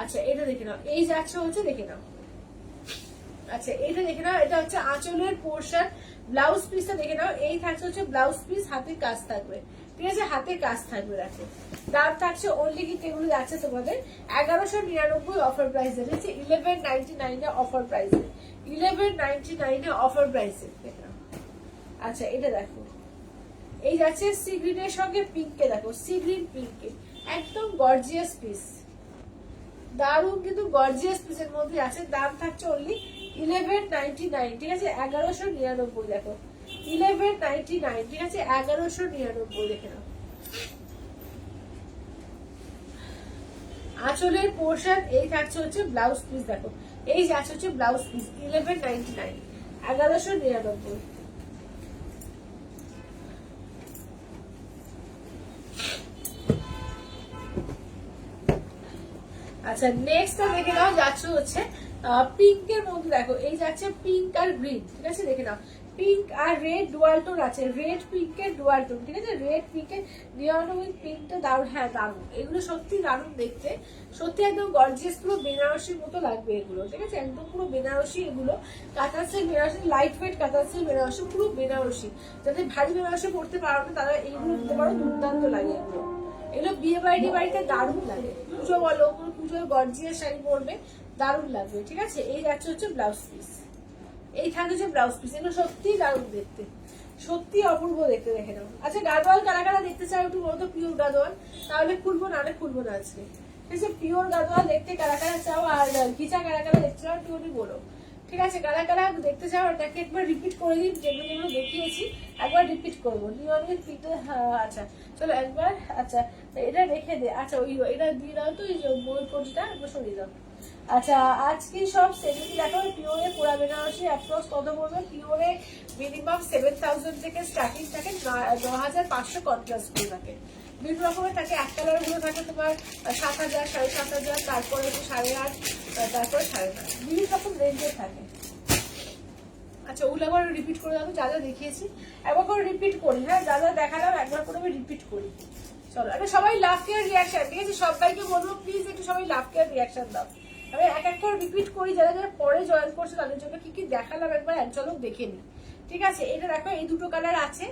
আচ্ছা এটা দেখে নাও, এই যাচ্ছে হচ্ছে দেখে নাও, আচ্ছা এটা দেখে নাও, এটা হচ্ছে আঁচলের পোর্শন, ব্লাউজ পিসটা দেখে নাও, এই থাকছে হচ্ছে ব্লাউজ পিস, হাতে কাজ থাকবে, ঠিক আছে, হাতে কাজ থাকবে, দেখো দাম থাকছে অনলি কিন্তু এগুলো যাচ্ছে তোমাদের 1199 অফার প্রাইসে, ঠিক আছে, 1199 অফার প্রাইসে, 1199 অফার প্রাইসে দেখে নাও। আচ্ছা এটা দেখো, এই যাচ্ছে সি গ্রিনের সঙ্গে পিঙ্কে, দেখো সি গ্রিন পিঙ্কে, একদম গর্জিয়াস পিস, দারুন কিন্তু গর্জিয়াস পিসের মধ্যে আছে, দাম থাকছে অনলি 1199, ঠিক আছে, 1199, দেখো 1199, ঠিক আছে, 1199 দেখে নাও। আঁচলের পোর্শন, এই থাকছে হচ্ছে ব্লাউজ পিস, দেখো এই যাচ্ছে হচ্ছে ব্লাউজ পিস, 1199, 1199। আচ্ছা নেক্সটটা দেখে নাও, যাচ্ছে হচ্ছে পিঙ্কের মধ্যে দেখো এই যাচ্ছে পিঙ্ক আর গ্রিন, ঠিক আছে দেখে নাও, পিঙ্ক আর রেড ডুয়াল টোন আছে, রেড পিঙ্কের ডুয়াল টোন, ঠিক আছে, রেড পিঙ্কের নিয়ন উইথ পিঙ্কটা দারুণ, হ্যাঁ দারুণ, এগুলো সত্যি দারুণ দেখতে, সত্যি একদম গর্জিয়াস, পুরো বেনারসির মতো লাগবে এগুলো, ঠিক আছে, একদম পুরো বেনারসি, এগুলো কাঁথা সিল্ক বেনারসি, লাইট ওয়েট কাঁথা সিল্ক বেনারসি, পুরো বেনারসি, যাদের ভারী বেনারসি পড়তে পারো না তারা এইগুলো নিতে পারো, দুর্দান্ত লাগে এগুলো, এগুলো বিয়ে বাড়িতে দারুণ লাগে, পুজো বলো পুজোর গর্জিয়াস শাড়ি পরবে দারুণ লাগবে, ঠিক আছে। এই যাচ্ছে হচ্ছে ব্লাউজ পিস, এই থাকে হচ্ছে ব্লাউজ পিস, এগুলো সত্যি দারুণ দেখতে, সত্যি অপূর্ব দেখতে, দেখে নাও। আচ্ছা গাদোয়াল কারা কারা দেখতে চাও একটু বলতো, পিওর গাদোয়াল, তাহলে খুলবো না খুলবো না আজকে, ঠিক আছে, পিওর গাদোয়াল দেখতে কারা কারা চাও, আর ঘিচা কারা কারা দেখতে চাও একটু বলো, ঠিক আছে, কারা কারা দেখতে চাও এটাকে একবার রিপিট করে দিন, যেগুলো যেগুলো দেখিয়েছি একবার রিপিট করবো, নিয়মিত পিঠে, আচ্ছা চলো একবার, আচ্ছা এটা রেখে দে, আচ্ছা ওই এটা দিয়ে দাও তো, এই যে বই কোটিটা একবার সরিয়ে দাও। আচ্ছা আজকে সব সেমিটি দেখো, পিওরে পুরা বেনারসি অ্যাপ্রক্স কত পড়বে, পিওরে মিনিমাম 7000 থেকে স্টার্টিং থাকে, 9500 কন্ট্রাস্ট গুলো থাকে, বিভিন্ন রকমের থাকে, এক কালার গুলো থাকে তোমার 7000, 7500, তারপরে একটু 8.5, তারপরে 9.5, বিভিন্ন রকম রেঞ্জের থাকে। আচ্ছা ওগুলো একবার রিপিট করে দাও, যা যা দেখিয়েছি একবার করে রিপিট করি, হ্যাঁ যা যা দেখালাম একবার করে আমি রিপিট করি। চলো এটা সবাই লাভ কেয়ার রিয়াকশন, ঠিক আছে, সবাইকে বলবো প্লিজ একটু সবাই লাভ কেয়ার রিয়াকশন দাও, আমি এক এক করে রিপিট করি, যারা যারা পরে জয়েন করছে তাদের জন্য কি কি দেখালাম একবার এক ঝলক দেখে নিই, ঠিক আছে। এটা দেখো এই দুটো কালার আছে,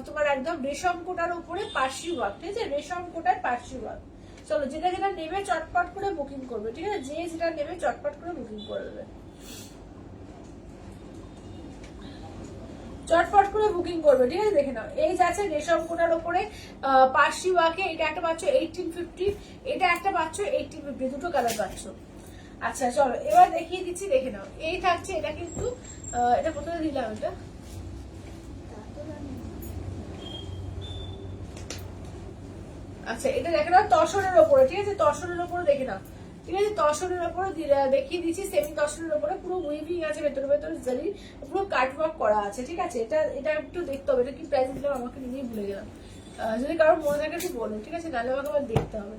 তোমার একদম রেশম কোটার উপরে পার্সি ওয়ার্ক, ঠিক আছে, রেশম কোটার পার্সি ওয়ার্ক। চলো যেটা যেটা নেবে চটপট করে বুকিং করবে, ঠিক আছে, যে যেটা নেবে চটপট করে বুকিং করে দেবে, চটপট করে বুকিং করবে, ঠিক আছে, দেখে নাও এই যাচ্ছে রেশম কোটার উপরে পার্সি ওয়ার্কে, এটা একটা পাচ্ছ 1850, এটা একটা পাচ্ছ 1850, দুটো কালার পাচ্ছ। আচ্ছা চলো এবার দেখিয়ে দিচ্ছি, দেখে নাও এই থাকছে, এটা কিন্তু এটা কোথায় দিলাম, এটা আচ্ছা এটা দেখে নাও তসরের ওপরে, ঠিক আছে, তসরের ওপরে দেখে নাও, ঠিক আছে, তসরের ওপরে দেখিয়ে দিচ্ছি, সেমি তসরের ওপরে পুরো উইভিং আছে, ভেতরে ভেতরে জারি পুরো কাটওয়ার্ক করা আছে, ঠিক আছে, এটা এটা একটু দেখতে হবে, এটা কি প্রাইস দিলাম আমাকে নিজেই ভুলে গেলাম, যদি কারোর মনে থাকে একটু বলো, ঠিক আছে, নাহলে আমাকে আবার দেখতে হবে।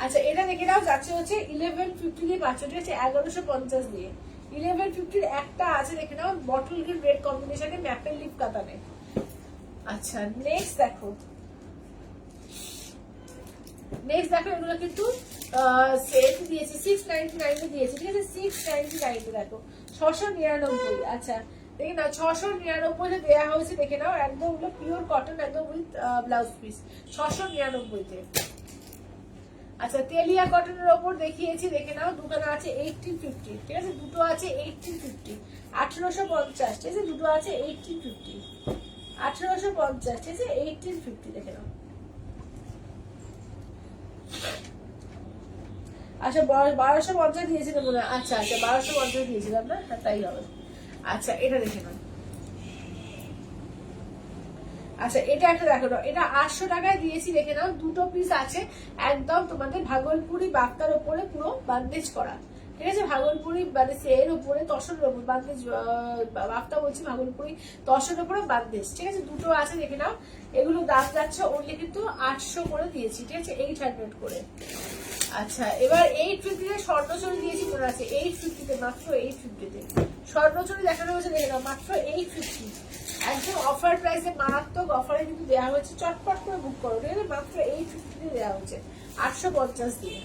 আচ্ছা এটা দেখে নাও যাচ্ছে হচ্ছে 1150 দিয়ে পাচ্ছ, ঠিক আছে, 1150 দিয়ে 1150 একটা আছে, দেখে নাও বটল গ্রিন রেড কম্বিনেশনে ম্যাপেল লিফ কাতানে। আচ্ছা নেক্সট দেখো, নেক্সট দেখো এগুলো কিন্তু সেট দিয়েছি 699 দিয়েছি, ঠিক আছে, 699 দেখো 699, আচ্ছা দেখে নাও 699 দেওয়া হয়েছে, দেখে নাও একদম হলো পিওর কটন, একদম উইথ ব্লাউজ পিস 699 তে। আচ্ছা তেলিয়া কটনের ওপর দেখিয়েছি, দেখে নাও দুখানা আছে 1850, ঠিক আছে, দুটো আছে 1850, 1850, ঠিক আছে, দুটো আছে 1850, 1850, ঠিক আছে, 1850 দেখে নাও। আচ্ছা 1250 দিয়েছিলাম মনে হয়, আচ্ছা আচ্ছা 1250 দিয়েছিলাম না, তাই হবে। আচ্ছা এটা দেখে নাও, আচ্ছা এটা একটা দেখো, এটা 800 টাকায় দিয়েছি, দেখে নাও দুটো পিস আছে, একদম তোমাদের ভাগলপুরি বাফতার উপরে পুরো বান্দেজ করা, ঠিক আছে, ভাগলপুরি মানে এর উপরে তসরের উপর বান্দেজ, বাফতা বলছি ভাগলপুরি তসরের উপরে বান্দেজ, ঠিক আছে, দুটো আছে, দেখে নাও এগুলো দাম যাচ্ছে অনলি কিন্তু 800 করে দিয়েছি, ঠিক আছে, 800 করে। আচ্ছা এবার 850 তে স্বর্ণচুরি দিয়েছি মনে আছে, 850 তে মাত্র 850 তে স্বর্ণচুরি দেখানো হয়েছে, দেখে নাও মাত্র 850, একদম অফার প্রাইসে, মারাত্মক অফারে কিন্তু দেওয়া হচ্ছে, চটপট করে বুক করো, ঠিক আছে, মাত্র 850 তে দেওয়া হচ্ছে 850 দিয়ে।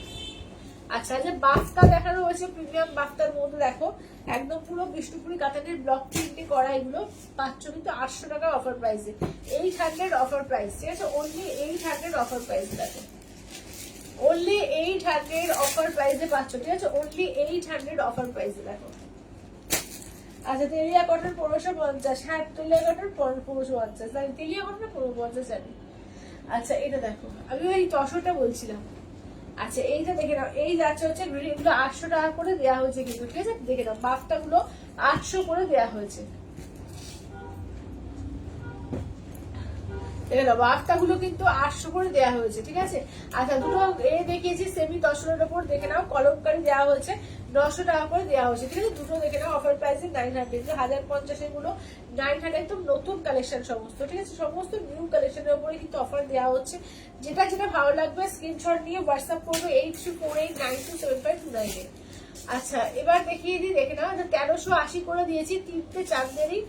আচ্ছা যে বাফতা দেখানো হয়েছে প্রিমিয়াম বাফতার মধ্যে, দেখো একদম পুরো বিষ্ণুপুরি কাতানের ব্লক প্রিন্টে করা, এগুলো পাচ্ছ কিন্তু 800 টাকা অফার প্রাইসে, 800 অফার প্রাইস, ঠিক আছে, অনলি 800 অফার প্রাইস, দেখো অনলি 800 অফার প্রাইসে পাচ্ছ, ঠিক আছে, অনলি 800 অফার প্রাইসে দেখো। আচ্ছা তেলিয়া কটন 1550, হ্যাঁ তেলিয়া কটন 1550, তাই তেলিয়া কটন 1550 জানি। আচ্ছা এটা দেখো আমি ওই তসরটা বলছিলাম। আচ্ছা এইটা দেখে নাও, এই যাচ্ছে হচ্ছে এগুলো 800 টাকা করে দেওয়া হয়েছে কিন্তু, ঠিক আছে, দেখে নাও বাফটা গুলো 800 করে দেওয়া হয়েছে, বাফটা গুলো কিন্তু 800 করে দেওয়া হয়েছে, ঠিক আছে। আচ্ছা দুটো এ দেখিয়েছি সেমি তসরের উপর, দেখে নাও কলমকারি দেওয়া হয়েছে 900 টাকা করে দেওয়া হয়েছে, ঠিক আছে, দুটো দেখে নাও অফার প্রাইসে 900, 1050 এগুলো 900, একদম নতুন কালেকশন সমস্ত, ঠিক আছে, সমস্ত নিউ কালেকশনের উপরে কিন্তু অফার দেওয়া হচ্ছে, যেটা যেটা ভালো লাগবে স্ক্রিনশট নিয়ে হোয়াটসঅ্যাপ করবে 8348927529। আচ্ছা এবার দেখিয়ে দিই, দেখে নাও 1380 করে দিয়েছি, 3টে চাঁদেরই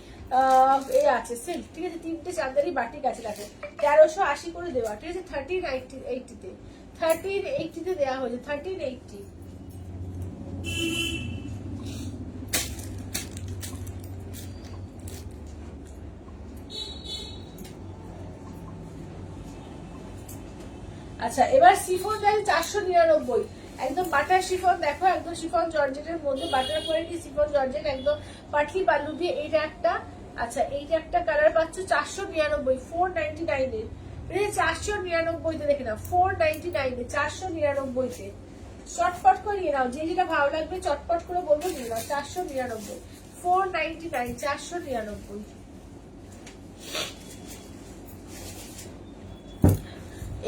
এ আছে সেল, ঠিক আছে, 3টে চাঁদেরই বাটিক আছে, দেখো 1380 করে দেওয়া, ঠিক আছে, 1380 তে দেওয়া হয়েছে, 1380। আচ্ছা এবার শিফন আছে 499, একদম বাটার শিফন, দেখো একদম শিফন জর্জেটের মধ্যে, বাটার কোয়ালিটি শিফন জর্জেট, একদম পাটলি পাল্লু দিয়ে, এইটা একটা। আচ্ছা এইটা একটা কালার পাচ্ছ 499, 499 এর, 499 তে দেখে নাও, 499 এ, 499 তে। চটপট করে নিয়ে নাও, যে যেটা ভালো লাগবে চটপট করে বলবো নিয়ে নাও, 499, 499, 499।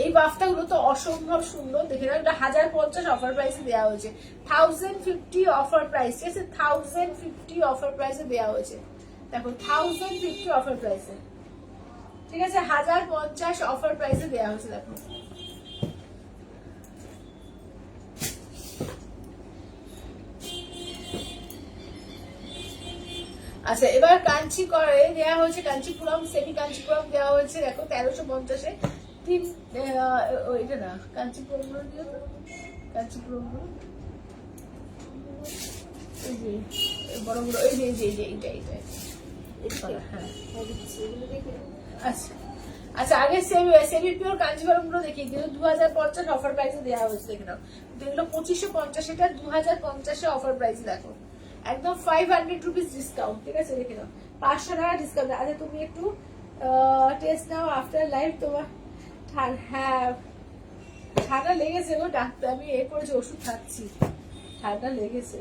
এই বাফটা গুলো তো অসম্ভব সুন্দর, দেখে নাও, এটা 1050 অফার প্রাইসে দেওয়া হয়েছে, 1050 অফার প্রাইস, ঠিক আছে, 1050 অফার প্রাইসে দেওয়া হয়েছে, দেখো 1050 অফার প্রাইসে, ঠিক আছে, 1050 অফার প্রাইসে দেওয়া হয়েছে, দেখো। আচ্ছা এবার কাঞ্চি করে দেওয়া হয়েছে, কাঞ্চিপুরম সেমি কাঞ্চিপুরম দেওয়া হয়েছে, দেখো 1350-এ, এটা না কাঞ্চিপুরম গুলো দিও তো, কাঞ্চিপুরম গুলো এই যে বড় বড়, এই যে এইটা হ্যাঁ। আচ্ছা আচ্ছা আগে সেমি পিওর কাঞ্চিপুরম গুলো দেখিয়ে দিল, 2050 অফার প্রাইসে দেওয়া হয়েছে, দেখে নাও, এগুলো 2550, এটা 2050-এ অফার প্রাইসে, দেখো একদম 500 রুপিস ডিসকাউন্ট, ঠিক আছে, দেখে নাও 500 টাকা ডিসকাউন্ট। আচ্ছা তুমি একটু টেস্ট নাও আফটার লাইভ, তোমার হ্যাঁ ঠান্ডা লেগেছে গো, ডাক্তার আমি এ করেছি, ওষুধ খাচ্ছি, ঠান্ডা লেগেছে।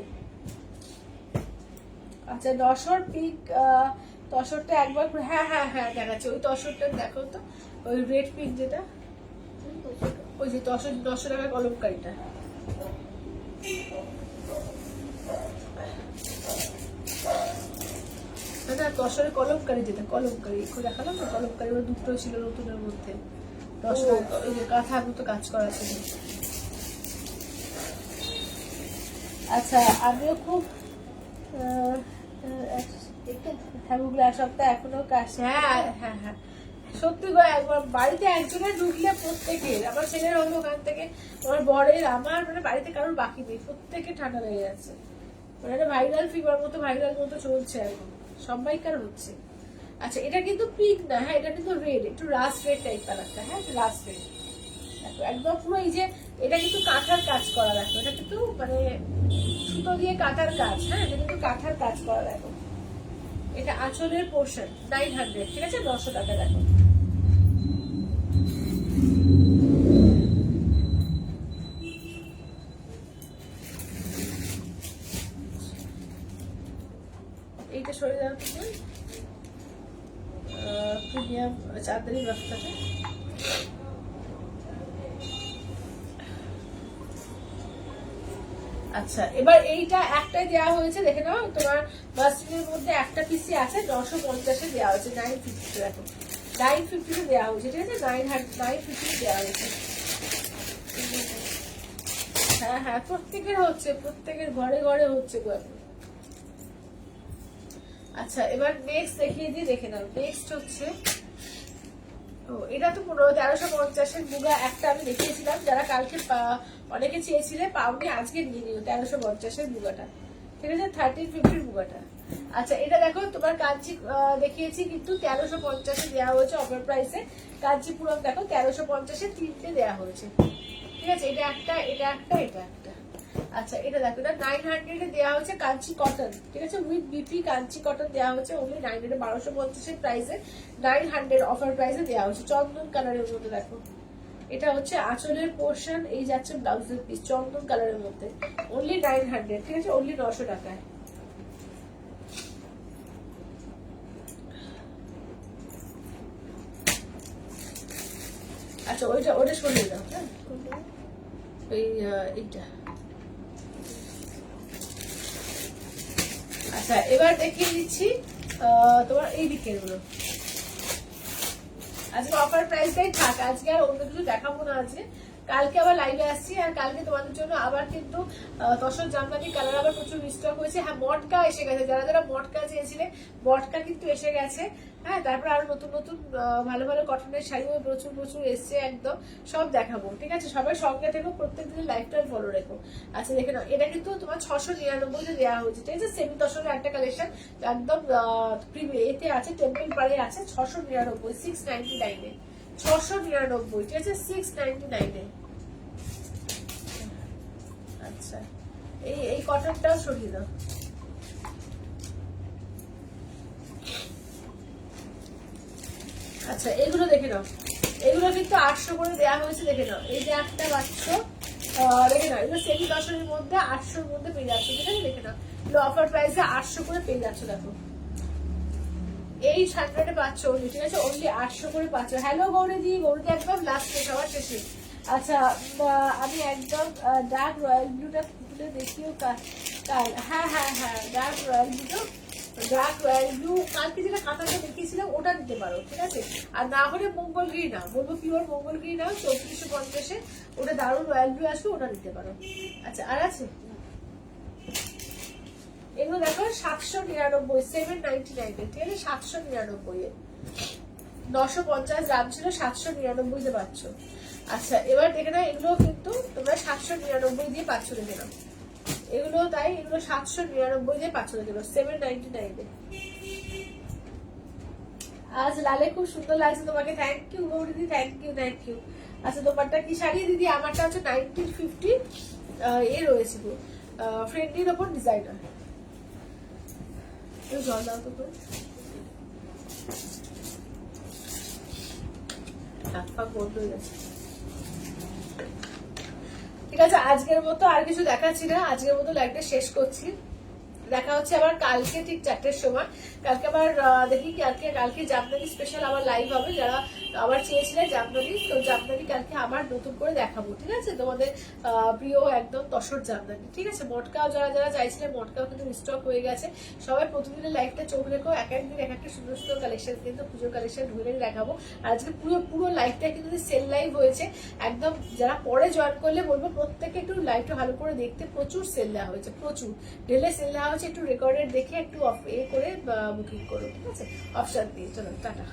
আচ্ছা দশর পিক, তসরটা একবার হ্যাঁ হ্যাঁ হ্যাঁ দেখাচ্ছে, ওই তসরটা দেখো তো, ওই রেড পিক যেটা, ওই যে 900 টাকা কলমকারিটা, না তসরের কলমকারি যেটা, কলমকারি দেখালাম না, কলমকারি ওর দুটো ছিল নতুনের মধ্যে, ওই যে কাঁথার মতো কাজ করা ছিল। আচ্ছা আমিও খুব ঠাকুরগুলো এক সপ্তাহ এখনো কাজ, হ্যাঁ হ্যাঁ হ্যাঁ সত্যি গো, একবার বাড়িতে একজনের ঢুকলে প্রত্যেকের, আমার ছেলের হলো ওখান থেকে, আমার বরের, আমার মানে বাড়িতে কারোর বাকি নেই, প্রত্যেকে ঠান্ডা লেগে যাচ্ছে, মানে একটা ভাইরাল ফিভার মতো, ভাইরাল মতো চলছে এখন, সবাইকার হচ্ছে। আচ্ছা এটা কিন্তু পিঙ্ক না, হ্যাঁ এটা কিন্তু রেড, একটু রাস্ট রেড টাইপ কালারটা, হ্যাঁ রাস্ট রেড, দেখো একদম পুরো এই যে, এটা কিন্তু কাঁথার কাজ করা, দেখো এটা কিন্তু মানে সুতো দিয়ে কাঁথার কাজ, হ্যাঁ এটা কিন্তু কাঁথার কাজ করা, দেখো এটা আঁচলের পোর্শন, 900, ঠিক আছে, 900 টাকা, দেখো এইটা সরে যাওয়ার প্রিমিয়াম চাঁদারি বাস্তাটা। আচ্ছা এবার এইটা একটাই দেওয়া হয়েছে, দেখে নাও, তোমার মাসলিনের মধ্যে একটা পিসি আছে, 950-এ দেওয়া হয়েছে, 950, দেখো 950-তে দেওয়া হয়েছে, ঠিক আছে, 950 দেওয়া হয়েছে, হ্যাঁ হ্যাঁ প্রত্যেকের হচ্ছে, প্রত্যেকের ঘরে ঘরে হচ্ছে গো এখন। আচ্ছা এবার নেক্সট দেখিয়ে দিই, দেখে নাও, নেক্সট হচ্ছে, ও এটা তো 1350-এর মুগা একটা আমি দেখিয়েছিলাম, যারা কালকে অনেকে চেয়েছিলে পাওনি, আজকে নিয়ে নিও 1350-এর মুগাটা, ঠিক আছে, 1350-এর মুগাটা। আচ্ছা এটা দেখো তোমার কাঞ্চি দেখিয়েছি, কিন্তু 1350-এ দেওয়া হয়েছে অফার প্রাইসে, কাঞ্চিপুরম দেখো 1350-এ 3টে দেওয়া হয়েছে, ঠিক আছে, এটা একটা, এটা একটা, এটা একটা। আচ্ছা এটা দেখো, এটা 900-এ দেওয়া হয়েছে কাঞ্চি কটন, ঠিক আছে, উইথ বিপি কাঞ্চি কটন দেওয়া হয়েছে, ওনলি 900, 1250-এর প্রাইসে 900 অফার প্রাইসে দেওয়া হয়েছে, চন্দন কালারের মধ্যে, দেখো এটা হচ্ছে আঁচলের পোর্শন, এই যাচ্ছে ব্লাউজের পিস, চন্দন কালারের মধ্যে, ওনলি 900, ঠিক আছে, ওনলি 900 টাকায়। আচ্ছা ওটা সরিয়ে দাও, হ্যাঁ এইটা। আচ্ছা এবার দেখিয়ে দিচ্ছি তোমার এই দিকের গুলো, আজকে অফার প্রাইসটাই থাক, আজকে আর অন্য কিছু দেখাবো না, আজকে কালকে আবার লাইভে আসছি, আর কালকে তোমাদের জন্য আবার কিন্তু তসর জামদানি কালার আবার প্রচুর স্টক হয়েছে। হ্যাঁ, মটকা এসে গেছে, যারা যারা মটকা চেয়েছিলে মটকা কিন্তু এসে গেছে। হ্যাঁ, তারপর আরো নতুন নতুন ভালো ভালো কটনের শাড়িও প্রচুর প্রচুর এসছে, একদম সব দেখাবো। ঠিক আছে, সবাই সঙ্গে থেকো, প্রত্যেকদিন লাইভটা ফলো রেখো। আচ্ছা দেখে নাও, এটা কিন্তু তোমার 699 দেওয়া হয়েছে। ঠিক আছে, সেমি তসরের একটা কালেকশন, একদম এতে আছে, টেম্পল পাড়ে আছে 699, 699 699। ঠিক আছে, 699। আচ্ছা, এই কটনটাও সরিয়ে দাও। আচ্ছা, এগুলো দেখে নাও, এগুলো কিন্তু 800 করে দেওয়া হয়েছে। দেখে নাও, এই যে একটা পাচ্ছ, দেখে নাও, এগুলো সেমি দশের মধ্যে 800-র মধ্যে পেয়ে যাচ্ছ। ঠিক আছে, দেখে নাও, এগুলো অফার প্রাইসে 800 করে পেয়ে যাচ্ছ। দেখো, এই শাড়িটা পাচ্ছ অনলি, ঠিক আছে, অনলি 800 করে পাচ্ছ। হ্যালো গৌরীদি, গৌরীদি একদম লাস্টে, সবার শেষে। আচ্ছা, আমি একদম ডার্ক রয়্যাল ব্লুটা খুলে দেখিও কাল। হ্যাঁ হ্যাঁ হ্যাঁ, dark royal blue, dark royal blue কালকে যেটা কাঁথাটা দেখিয়েছিলাম ওটা দিতে পারো। ঠিক আছে, আর না হলে মঙ্গলগিরি নাও, বলবো পিওর মঙ্গলগিরি নাও, 3450, ওটা দারুণ রয়্যাল ব্লু আসবে, ওটা দিতে পারো। আচ্ছা, আর আছে এগুলো দেখো 799, 799। ঠিক আছে, 799 950 দাম ছিল, 799 তে পাচ্ছ। আচ্ছা, এবার দেখে নাও, এগুলো কিন্তু তোমরা 799 দিয়ে পাচ্ছ। দেখে নাও, এগুলো তাই, এগুলো 799 দিয়ে পাচ্ছ। দেখে নাও, 799। আজ লালে খুব সুন্দর লাগছে তোমাকে, থ্যাংক ইউ গৌরীদি, থ্যাংক ইউ থ্যাংক ইউ। আচ্ছা, তোমারটা কি শাড়ি দিদি? আমারটা হচ্ছে 1950 এ রয়েছে গো, ফ্রেন্ডির ওপর ডিজাইনার। জল দাও তো, বন্ধ হয়ে গেছে। ঠিক আছে, আজকের মতো আর কিছু দেখাচ্ছি না, আজকের মতো লাইভটা শেষ করছি। দেখা হচ্ছে আবার কালকে ঠিক 4টের সময়। কালকে আবার দেখি কালকে জামদানি স্পেশাল আবার লাইভ হবে। যারা আবার চেয়েছিলেন জামদানি, তো জামদানি কালকে আবার নতুন করে দেখাবো। ঠিক আছে, তোমাদের প্রিয় একদম তসর জামদানি। ঠিক আছে, মটকাও যারা যারা চাইছিলেন, মটকাও কিন্তু স্টক হয়ে গেছে। সবাই প্রতিদিনের লাইভটা চোখ রেখো, এক একদিন এক একটা সুন্দর সুন্দর কালেকশন, কিন্তু পুজোর কালেকশন ঢুকে দেখাবো। আর আজকে পুরো লাইভটা কিন্তু সেল লাইভ হয়েছে একদম। যারা পরে জয়েন করলে বলবো প্রত্যেকে একটু লাইভটা ভালো করে দেখতে, প্রচুর সেল দেওয়া হয়েছে, প্রচুর ঢেলে সেল দেওয়া হয়েছে। একটু রেকর্ডেড দেখে একটু করে বুকিং করো। ঠিক আছে, অপশন দিয়ে। চলো, টাটা।